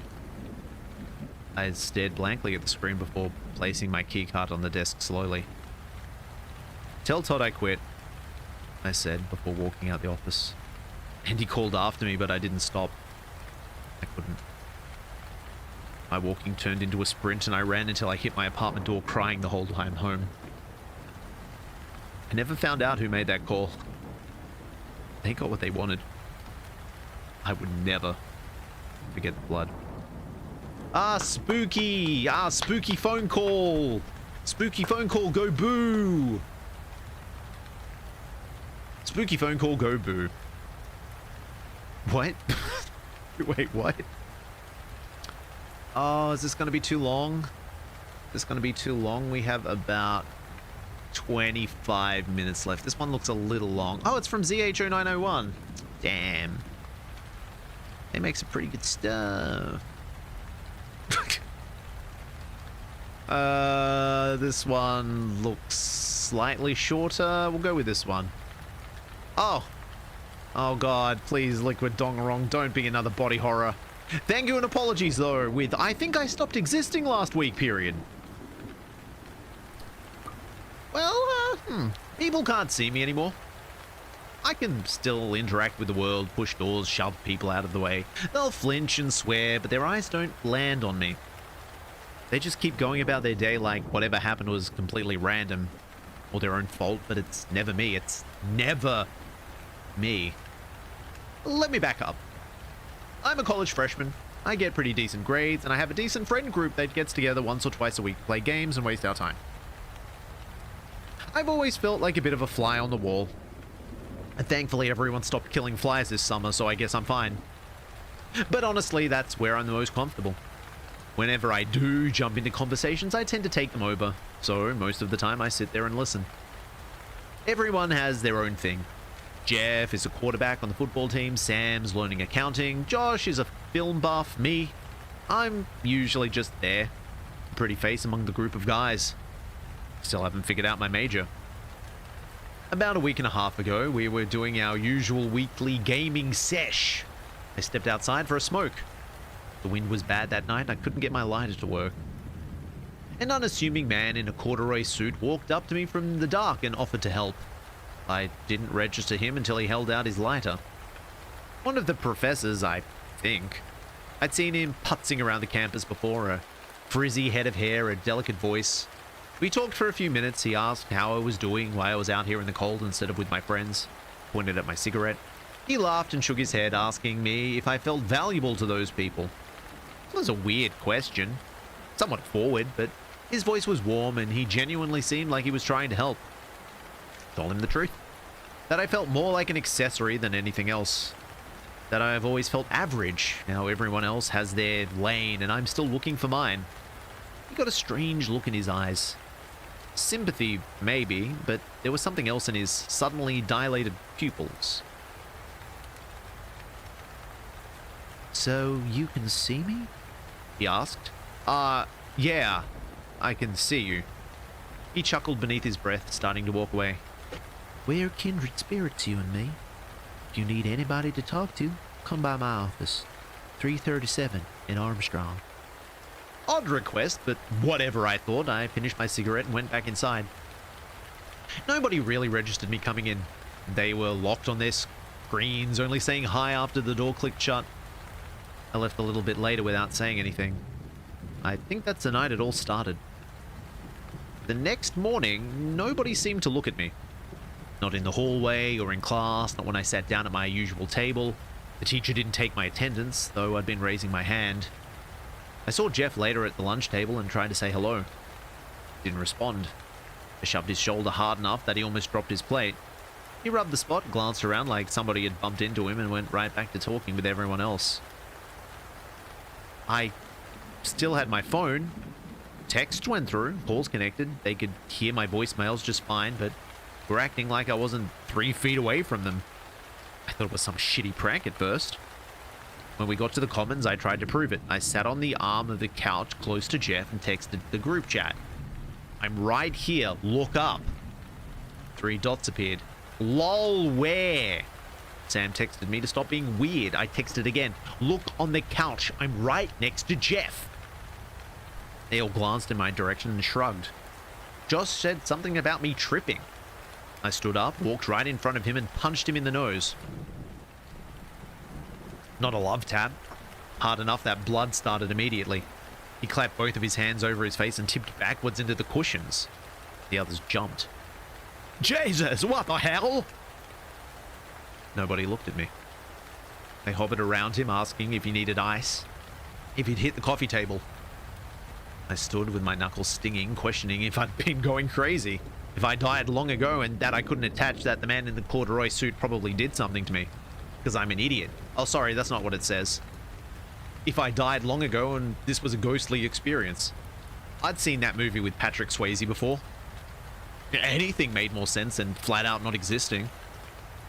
I stared blankly at the screen before placing my keycard on the desk slowly. Tell Todd I quit, I said before walking out the office. Andy called after me, but I didn't stop. I couldn't. My walking turned into a sprint and I ran until I hit my apartment door, crying the whole time home. I never found out who made that call. They got what they wanted. I would never forget the blood. Ah, spooky! Ah, spooky phone call! Spooky phone call, go boo! Spooky phone call, go boo. What? Wait, what? Oh, is this going to be too long? Is this going to be too long? We have about 25 minutes left. This one looks a little long. Oh, it's from ZH0901. Damn. They make some pretty good stuff. This one looks slightly shorter. We'll go with this one. Oh. Oh god, please, Liquid Dongerong, don't be another body horror. Thank you and apologies though with I think I stopped existing last week period. Well, people can't see me anymore. I can still interact with the world, push doors, shove people out of the way. They'll flinch and swear, but their eyes don't land on me. They just keep going about their day like whatever happened was completely random or their own fault, but it's never me. It's never me. Let me back up. I'm a college freshman. I get pretty decent grades, and I have a decent friend group that gets together once or twice a week to play games and waste our time. I've always felt like a bit of a fly on the wall. And thankfully everyone stopped killing flies this summer, so I guess I'm fine. But honestly, that's where I'm the most comfortable. Whenever I do jump into conversations, I tend to take them over, so most of the time I sit there and listen. Everyone has their own thing. Jeff is a quarterback on the football team, Sam's learning accounting, Josh is a film buff, me, I'm usually just there, a pretty face among the group of guys. Still haven't figured out my major. About a week and a half ago, we were doing our usual weekly gaming sesh. I stepped outside for a smoke. The wind was bad that night and I couldn't get my lighter to work. An unassuming man in a corduroy suit walked up to me from the dark and offered to help. I didn't register him until he held out his lighter. One of the professors, I think. I'd seen him putzing around the campus before, a frizzy head of hair, a delicate voice. We talked for a few minutes. He asked how I was doing, why I was out here in the cold instead of with my friends. Pointed at my cigarette. He laughed and shook his head, asking me if I felt valuable to those people. It was a weird question. Somewhat forward, but his voice was warm and he genuinely seemed like he was trying to help. Told him the truth. That I felt more like an accessory than anything else. That I've always felt average. Now everyone else has their lane and I'm still looking for mine. He got a strange look in his eyes. Sympathy, maybe, but there was something else in his suddenly dilated pupils. So you can see me? He asked. Yeah, I can see you. He chuckled beneath his breath, starting to walk away. We're kindred spirits, you and me. If you need anybody to talk to, come by my office. 337 in Armstrong. Odd request, but whatever, I thought. I finished my cigarette and went back inside. Nobody really registered me coming in. They were locked on their screens, only saying hi after the door clicked shut. I left a little bit later without saying anything. I think that's the night it all started. The next morning, nobody seemed to look at me. Not in the hallway or in class, not when I sat down at my usual table. The teacher didn't take my attendance, though I'd been raising my hand. I saw Jeff later at the lunch table and tried to say hello. Didn't respond. I shoved his shoulder hard enough that he almost dropped his plate. He rubbed the spot, glanced around like somebody had bumped into him, and went right back to talking with everyone else. I still had my phone. Texts went through, calls connected. They could hear my voicemails just fine, but were acting like I wasn't 3 feet away from them. I thought it was some shitty prank at first. When we got to the commons, I tried to prove it. I sat on the arm of the couch close to Jeff and texted the group chat. I'm right here, look up. 3 dots appeared. Lol, where? Sam texted me to stop being weird. I texted again. Look on the couch, I'm right next to Jeff. They all glanced in my direction and shrugged. Josh said something about me tripping. I stood up, walked right in front of him and punched him in the nose. Not a love tap. Hard enough that blood started immediately. He clapped both of his hands over his face and tipped backwards into the cushions. The others jumped. Jesus, what the hell? Nobody looked at me. They hovered around him, asking if he needed ice, if he'd hit the coffee table. I stood with my knuckles stinging, questioning if I'd been going crazy. If I died long ago and that I couldn't attach that the man in the corduroy suit probably did something to me. Because I'm an idiot. Oh, sorry, that's not what it says. If I died long ago and this was a ghostly experience. I'd seen that movie with Patrick Swayze before. Anything made more sense than flat out not existing.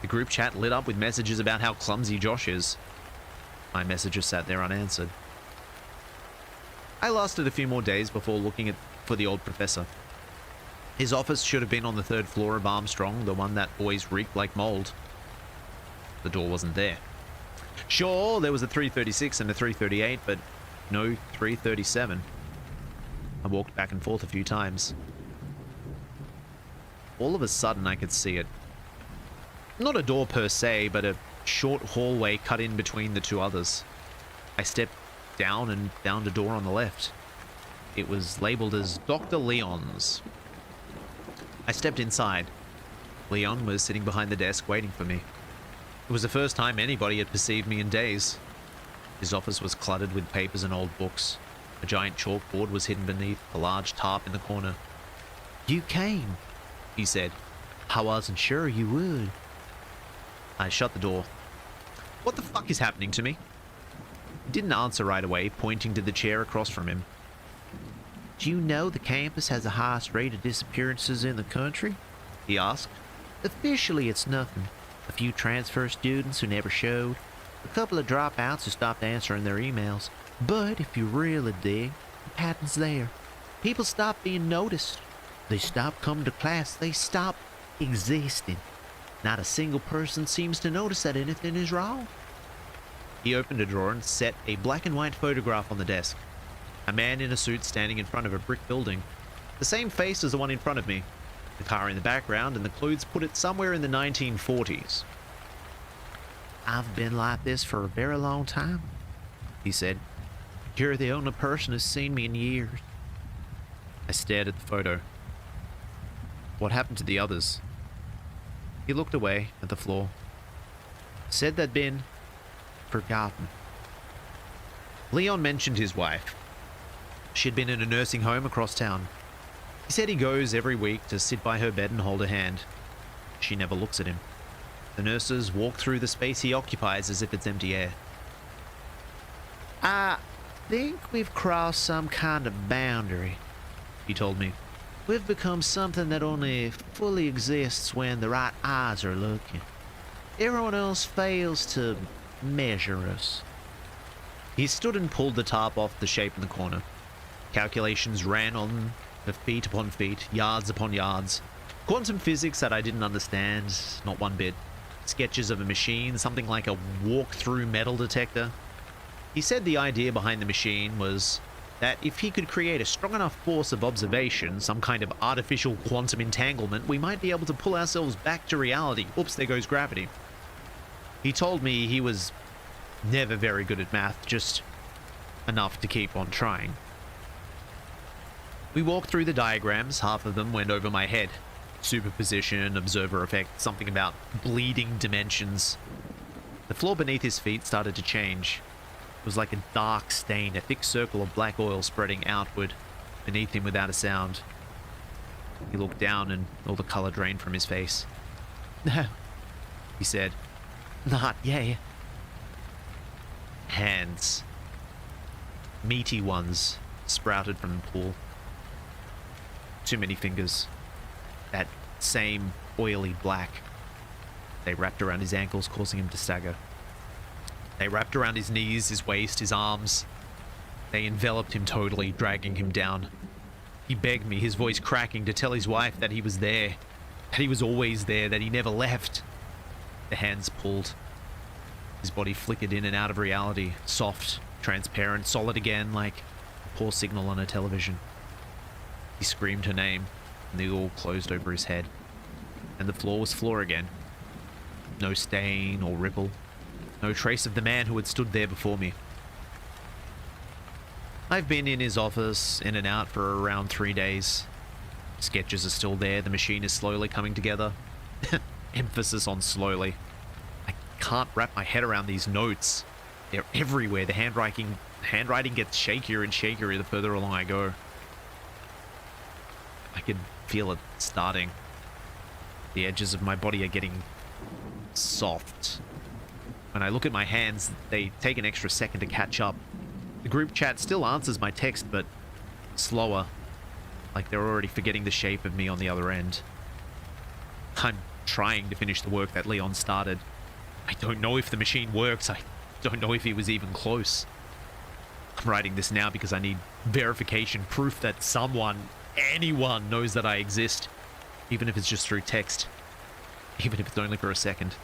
The group chat lit up with messages about how clumsy Josh is. My messages sat there unanswered. I lasted a few more days before looking for the old professor. His office should have been on the 3rd floor of Armstrong, the one that always reeked like mold. The door wasn't there. Sure, there was a 336 and a 338, but no 337. I walked back and forth a few times. All of a sudden, I could see it. Not a door per se, but a short hallway cut in between the 2 others. I stepped down and found a door on the left. It was labeled as Dr. Leon's. I stepped inside. Leon was sitting behind the desk waiting for me. It was the first time anybody had perceived me in days. His office was cluttered with papers and old books. A giant chalkboard was hidden beneath a large tarp in the corner. You came, He said. I wasn't sure you would. I shut the door. What the fuck is happening to me? He didn't answer right away, pointing to the chair across from him. Do you know the campus has the highest rate of disappearances in the country? He asked. Officially, it's nothing. A few transfer students who never showed, a couple of dropouts who stopped answering their emails. But if you really dig, the pattern's there. People stop being noticed. They stop coming to class. They stop existing. Not a single person seems to notice that anything is wrong. He opened a drawer and set a black and white photograph on the desk. A man in a suit standing in front of a brick building. The same face as the one in front of me. The car in the background, and the clothes put it somewhere in the 1940s. I've been like this for a very long time, he said. You're the only person who's seen me in years. I stared at the photo. What happened to the others? He looked away at the floor. Said they'd been Forgotten. Leon mentioned his wife. She'd been in a nursing home across town. He said he goes every week to sit by her bed and hold her hand. She never looks at him. The nurses walk through the space he occupies as if it's empty air. I think we've crossed some kind of boundary, He told me. We've become something that only fully exists when the right eyes are looking. Everyone else fails to measure us. He stood and pulled the tarp off the shape in the corner. Calculations ran on the feet upon feet, yards upon yards. Quantum physics that I didn't understand, not one bit. Sketches of a machine, something like a walk-through metal detector. He said the idea behind the machine was that if he could create a strong enough force of observation, some kind of artificial quantum entanglement, we might be able to pull ourselves back to reality. Oops, there goes gravity. He told me he was never very good at math, just enough to keep on trying. We walked through the diagrams, half of them went over my head. Superposition, observer effect, something about bleeding dimensions. The floor beneath his feet started to change. It was like a dark stain, a thick circle of black oil spreading outward beneath him without a sound. He looked down and all the color drained from his face. No, He said. not yet. Hands. Meaty ones sprouted from the pool. Too many fingers. That same oily black. They wrapped around his ankles, causing him to stagger. They wrapped around his knees, his waist, his arms. They enveloped him totally, dragging him down. He begged me, his voice cracking, to tell his wife that he was there. That he was always there, that he never left. The hands pulled. His body flickered in and out of reality, soft, transparent, solid again, like a poor signal on a television. He screamed her name, and the oil closed over his head. And the floor was floor again. No stain or ripple. No trace of the man who had stood there before me. I've been in his office, in and out, for around 3 days. Sketches are still there, the machine is slowly coming together. Emphasis on slowly. I can't wrap my head around these notes. They're everywhere. The handwriting gets shakier and shakier the further along I go. I can feel it starting. The edges of my body are getting soft. When I look at my hands, they take an extra second to catch up. The group chat still answers my text, but slower. Like they're already forgetting the shape of me on the other end. I'm trying to finish the work that Leon started. I don't know if the machine works. I don't know if he was even close. I'm writing this now because I need verification, proof that someone, anyone knows that I exist. Even if it's just through text. Even if it's only for a second.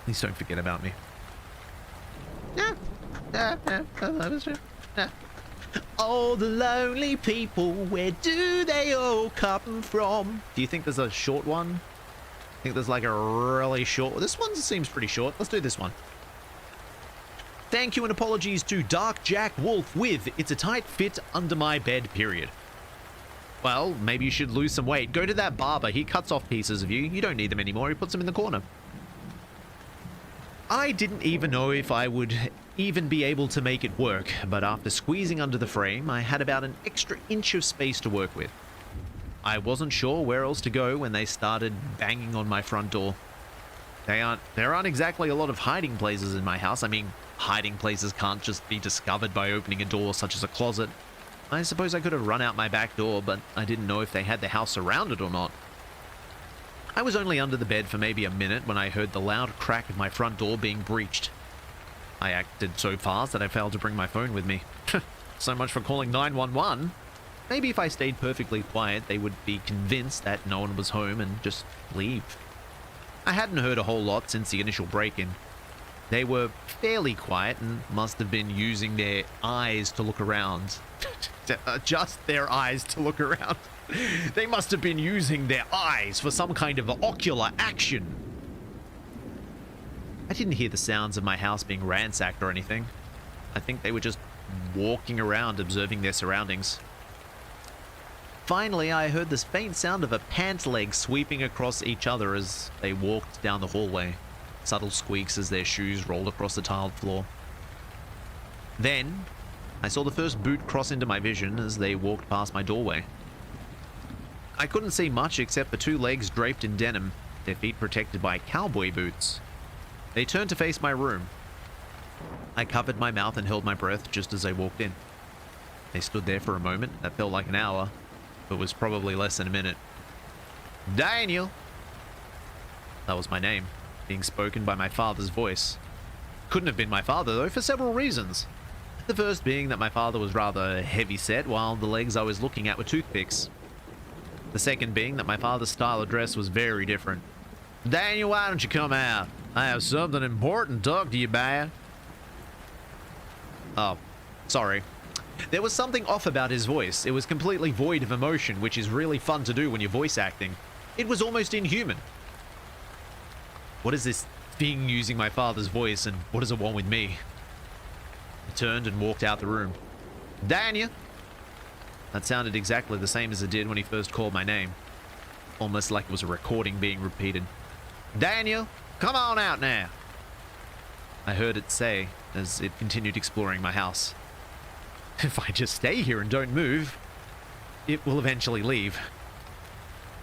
Please don't forget about me. All the lonely people, where do they all come from? Do you think there's a short one? I think there's like a really short... This one seems pretty short. Let's do this one. Thank you and apologies to Dark Jack Wolf with "It's a tight fit under my bed, period." Well, maybe you should lose some weight. Go to that barber. He cuts off pieces of you. You don't need them anymore. He puts them in the corner. I didn't even know if I would even be able to make it work, but after squeezing under the frame, I had about an extra inch of space to work with. I wasn't sure where else to go when they started banging on my front door. There aren't exactly a lot of hiding places in my house. I mean, hiding places can't just be discovered by opening a door such as a closet. I suppose I could have run out my back door, but I didn't know if they had the house surrounded or not. I was only under the bed for maybe a minute when I heard the loud crack of my front door being breached. I acted so fast that I failed to bring my phone with me. So much for calling 911. Maybe if I stayed perfectly quiet, they would be convinced that no one was home and just leave. I hadn't heard a whole lot since the initial break-in. They were fairly quiet and must have been using their eyes to look around. Just their eyes to look around. They must have been using their eyes for some kind of ocular action. I didn't hear the sounds of my house being ransacked or anything. I think they were just walking around observing their surroundings. Finally, I heard this faint sound of a pant leg sweeping across each other as they walked down the hallway. Subtle squeaks as their shoes rolled across the tiled floor. Then, I saw the first boot cross into my vision as they walked past my doorway. I couldn't see much except for two legs draped in denim, their feet protected by cowboy boots. They turned to face my room. I covered my mouth and held my breath just as they walked in. They stood there for a moment that felt like an hour, but was probably less than a minute. Daniel! That was my name, being spoken by my father's voice. Couldn't have been my father, though, for several reasons. The first being that my father was rather heavy-set, while the legs I was looking at were toothpicks. The second being that my father's style of dress was very different. Daniel, why don't you come out? I have something important to talk to you about. Oh, sorry. There was something off about his voice. It was completely void of emotion, which is really fun to do when you're voice acting. It was almost inhuman. What is this thing using my father's voice, and what does it want with me? I turned and walked out the room. Daniel! That sounded exactly the same as it did when he first called my name. Almost like it was a recording being repeated. Daniel, come on out now! I heard it say as it continued exploring my house. If I just stay here and don't move, it will eventually leave.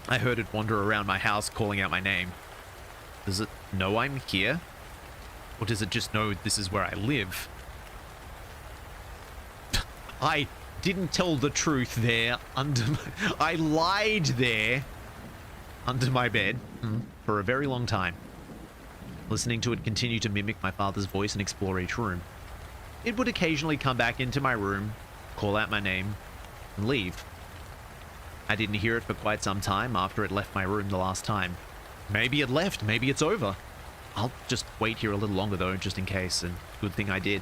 I heard it wander around my house calling out my name. Does it know I'm here? Or does it just know this is where I live? I didn't tell the truth there I lied there under my bed for a very long time, listening to it continue to mimic my father's voice and explore each room. It would occasionally come back into my room, call out my name, and leave. I didn't hear it for quite some time after it left my room the last time. Maybe it left, maybe it's over. I'll just wait here a little longer though, just in case, and good thing I did.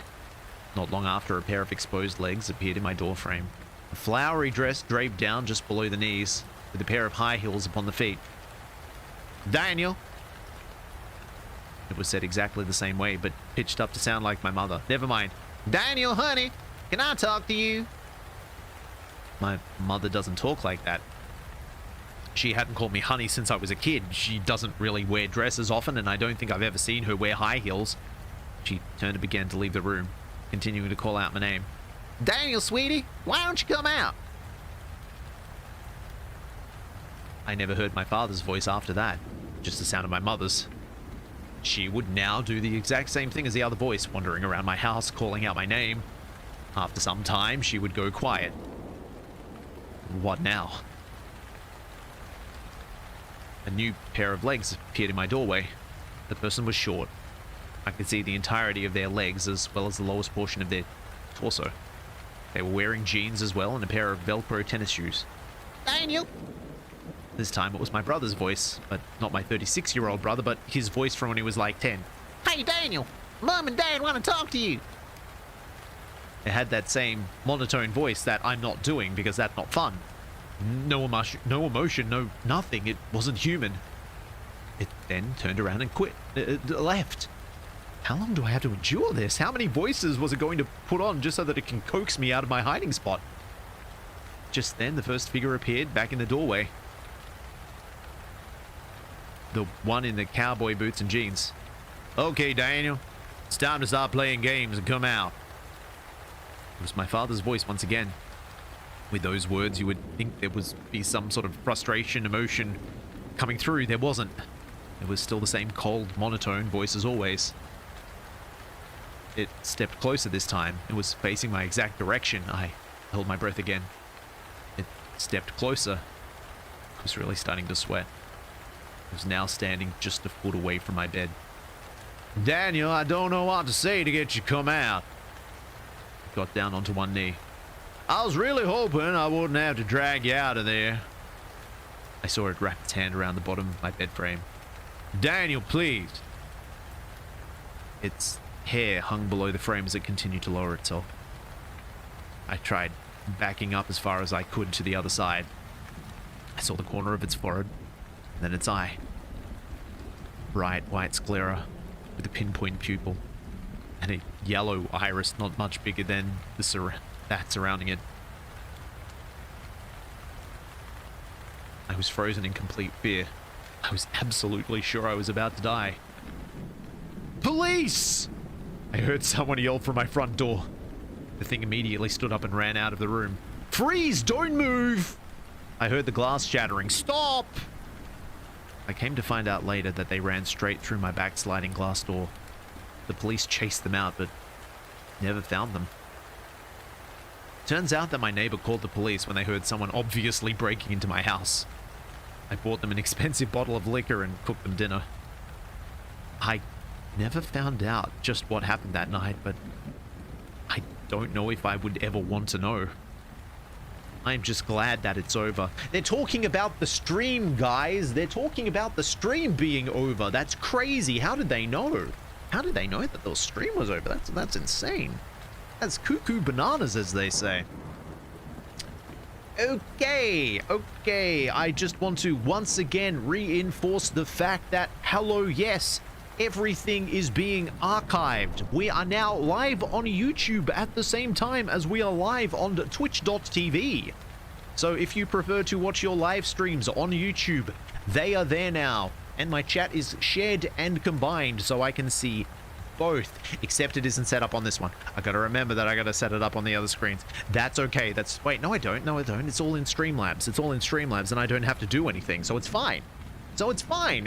Not long after, a pair of exposed legs appeared in my doorframe. A flowery dress draped down just below the knees, with a pair of high heels upon the feet. Daniel! It was said exactly the same way, but pitched up to sound like my mother. Never mind. Daniel, honey, can I talk to you? My mother doesn't talk like that. She hadn't called me honey since I was a kid. She doesn't really wear dresses often, and I don't think I've ever seen her wear high heels. She turned and began to leave the room, continuing to call out my name. Daniel, sweetie, why don't you come out? I never heard my father's voice after that, just the sound of my mother's. She would now do the exact same thing as the other voice, wandering around my house, calling out my name. After some time, she would go quiet. What now? A new pair of legs appeared in my doorway. The person was short. I could see the entirety of their legs as well as the lowest portion of their torso. They were wearing jeans as well and a pair of Velcro tennis shoes. Daniel! This time it was my brother's voice, but not my 36-year-old brother, but his voice from when he was like 10. Hey Daniel! Mom and Dad want to talk to you! It had that same monotone voice that I'm not doing because that's not fun. No emotion, no nothing. It wasn't human. It then turned around and quit. It left. How long do I have to endure this? How many voices was it going to put on just so that it can coax me out of my hiding spot? Just then, the first figure appeared back in the doorway. The one in the cowboy boots and jeans. Okay, Daniel. It's time to stop playing games and come out. It was my father's voice once again. With those words, you would think there would be some sort of frustration, emotion coming through. There wasn't. It was still the same cold, monotone voice as always. It stepped closer this time. It was facing my exact direction. I held my breath again. It stepped closer. I was really starting to sweat. I was now standing just a foot away from my bed. Daniel, I don't know what to say to get you come out. I got down onto one knee. I was really hoping I wouldn't have to drag you out of there. I saw it wrap its hand around the bottom of my bed frame. Daniel, please. Its hair hung below the frame as it continued to lower itself. I tried backing up as far as I could to the other side. I saw the corner of its forehead, and then its eye. Bright white sclera with a pinpoint pupil, and a yellow iris not much bigger than that surrounding it. I was frozen in complete fear. I was absolutely sure I was about to die. Police! I heard someone yell from my front door. The thing immediately stood up and ran out of the room. Freeze! Don't move! I heard the glass shattering. Stop! I came to find out later that they ran straight through my backsliding glass door. The police chased them out, but never found them. Turns out that my neighbor called the police when they heard someone obviously breaking into my house. I bought them an expensive bottle of liquor and cooked them dinner. I never found out just what happened that night, but I don't know if I would ever want to know. I'm just glad that it's over. They're talking about the stream, guys. They're talking about the stream being over. That's crazy. How did they know? How did they know that the stream was over? That's insane. That's cuckoo bananas, as they say. Okay. I just want to once again reinforce the fact that, hello, yes, everything is being archived. We are now live on YouTube at the same time as we are live on twitch.tv. So if you prefer to watch your live streams on YouTube, they are there now. And my chat is shared and combined so I can see both, except it isn't set up on this one. I gotta remember that I gotta set it up on the other screens. That's okay. Wait, no I don't. It's all in Streamlabs. And I don't have to do anything, so it's fine.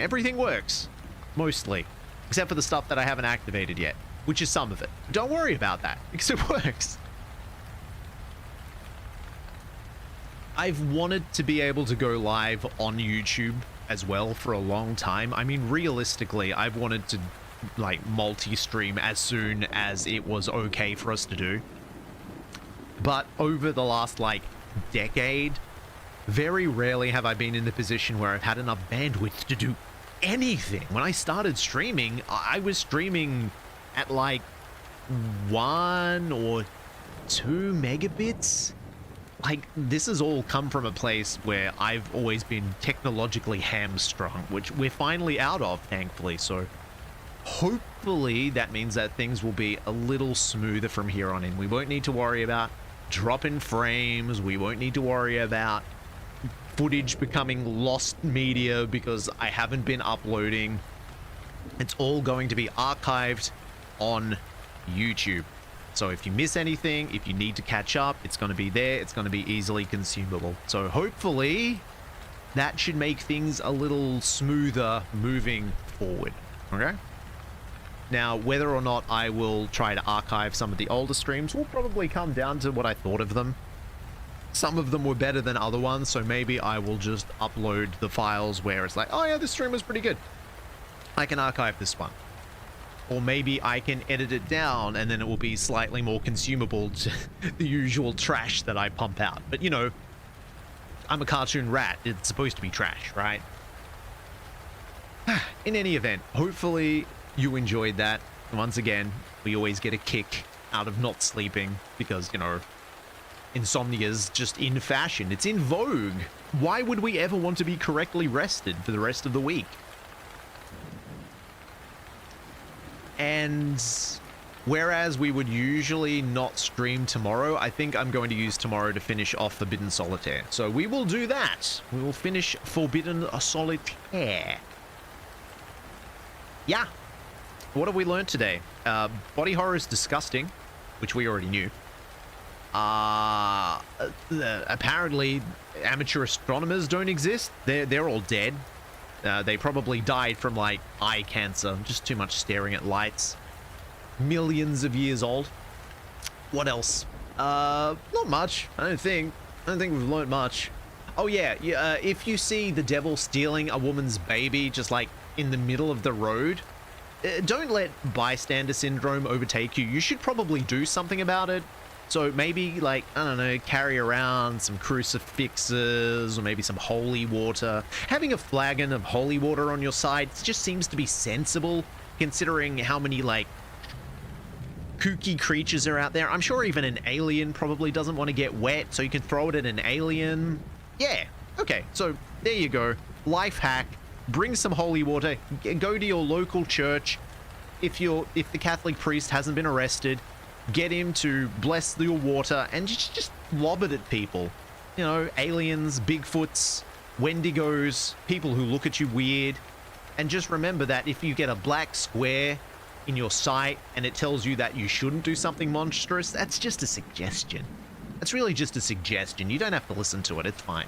Everything works. Mostly. Except for the stuff that I haven't activated yet, which is some of it. Don't worry about that, because it works. I've wanted to be able to go live on YouTube as well for a long time. I mean, realistically, I've wanted to like multi-stream as soon as it was okay for us to do. But over the last like decade, very rarely have I been in the position where I've had enough bandwidth to do anything. When I started streaming, I was streaming at like 1 or 2 megabits. Like, this has all come from a place where I've always been technologically hamstrung, which we're finally out of, thankfully. So hopefully that means that things will be a little smoother from here on in. We won't need to worry about dropping frames. We won't need to worry about footage becoming lost media because I haven't been uploading. It's all going to be archived on YouTube. So if you miss anything, if you need to catch up, it's going to be there. It's going to be easily consumable. So hopefully that should make things a little smoother moving forward. Okay? Now, whether or not I will try to archive some of the older streams will probably come down to what I thought of them. Some of them were better than other ones, so maybe I will just upload the files where it's like, oh yeah, this stream was pretty good. I can archive this one. Or maybe I can edit it down and then it will be slightly more consumable to the usual trash that I pump out. But you know, I'm a cartoon rat. It's supposed to be trash, right? In any event, hopefully you enjoyed that. Once again, we always get a kick out of not sleeping because, you know, insomnia's just in fashion. It's in vogue. Why would we ever want to be correctly rested for the rest of the week? And whereas we would usually not stream tomorrow, I think I'm going to use tomorrow to finish off Forbidden Solitaire. So we will do that. We will finish Forbidden Solitaire. Yeah. What have we learned today? Body horror is disgusting, which we already knew. Apparently, amateur astronomers don't exist. They're all dead. They probably died from, like, eye cancer. Just too much staring at lights. Millions of years old. What else? Not much. I don't think we've learned much. Oh, yeah. If you see the devil stealing a woman's baby just, like, in the middle of the road, don't let bystander syndrome overtake you. You should probably do something about it. So maybe, like, I don't know, carry around some crucifixes or maybe some holy water. Having a flagon of holy water on your side just seems to be sensible, considering how many, like, kooky creatures are out there. I'm sure even an alien probably doesn't want to get wet, so you can throw it at an alien. Yeah, okay, so there you go. Life hack. Bring some holy water. Go to your local church. If the Catholic priest hasn't been arrested, get him to bless your water and just lob it at people. You know, aliens, Bigfoots, Wendigos, people who look at you weird. And just remember that if you get a black square in your sight and it tells you that you shouldn't do something monstrous, that's just a suggestion. It's really just a suggestion. You don't have to listen to it. It's fine.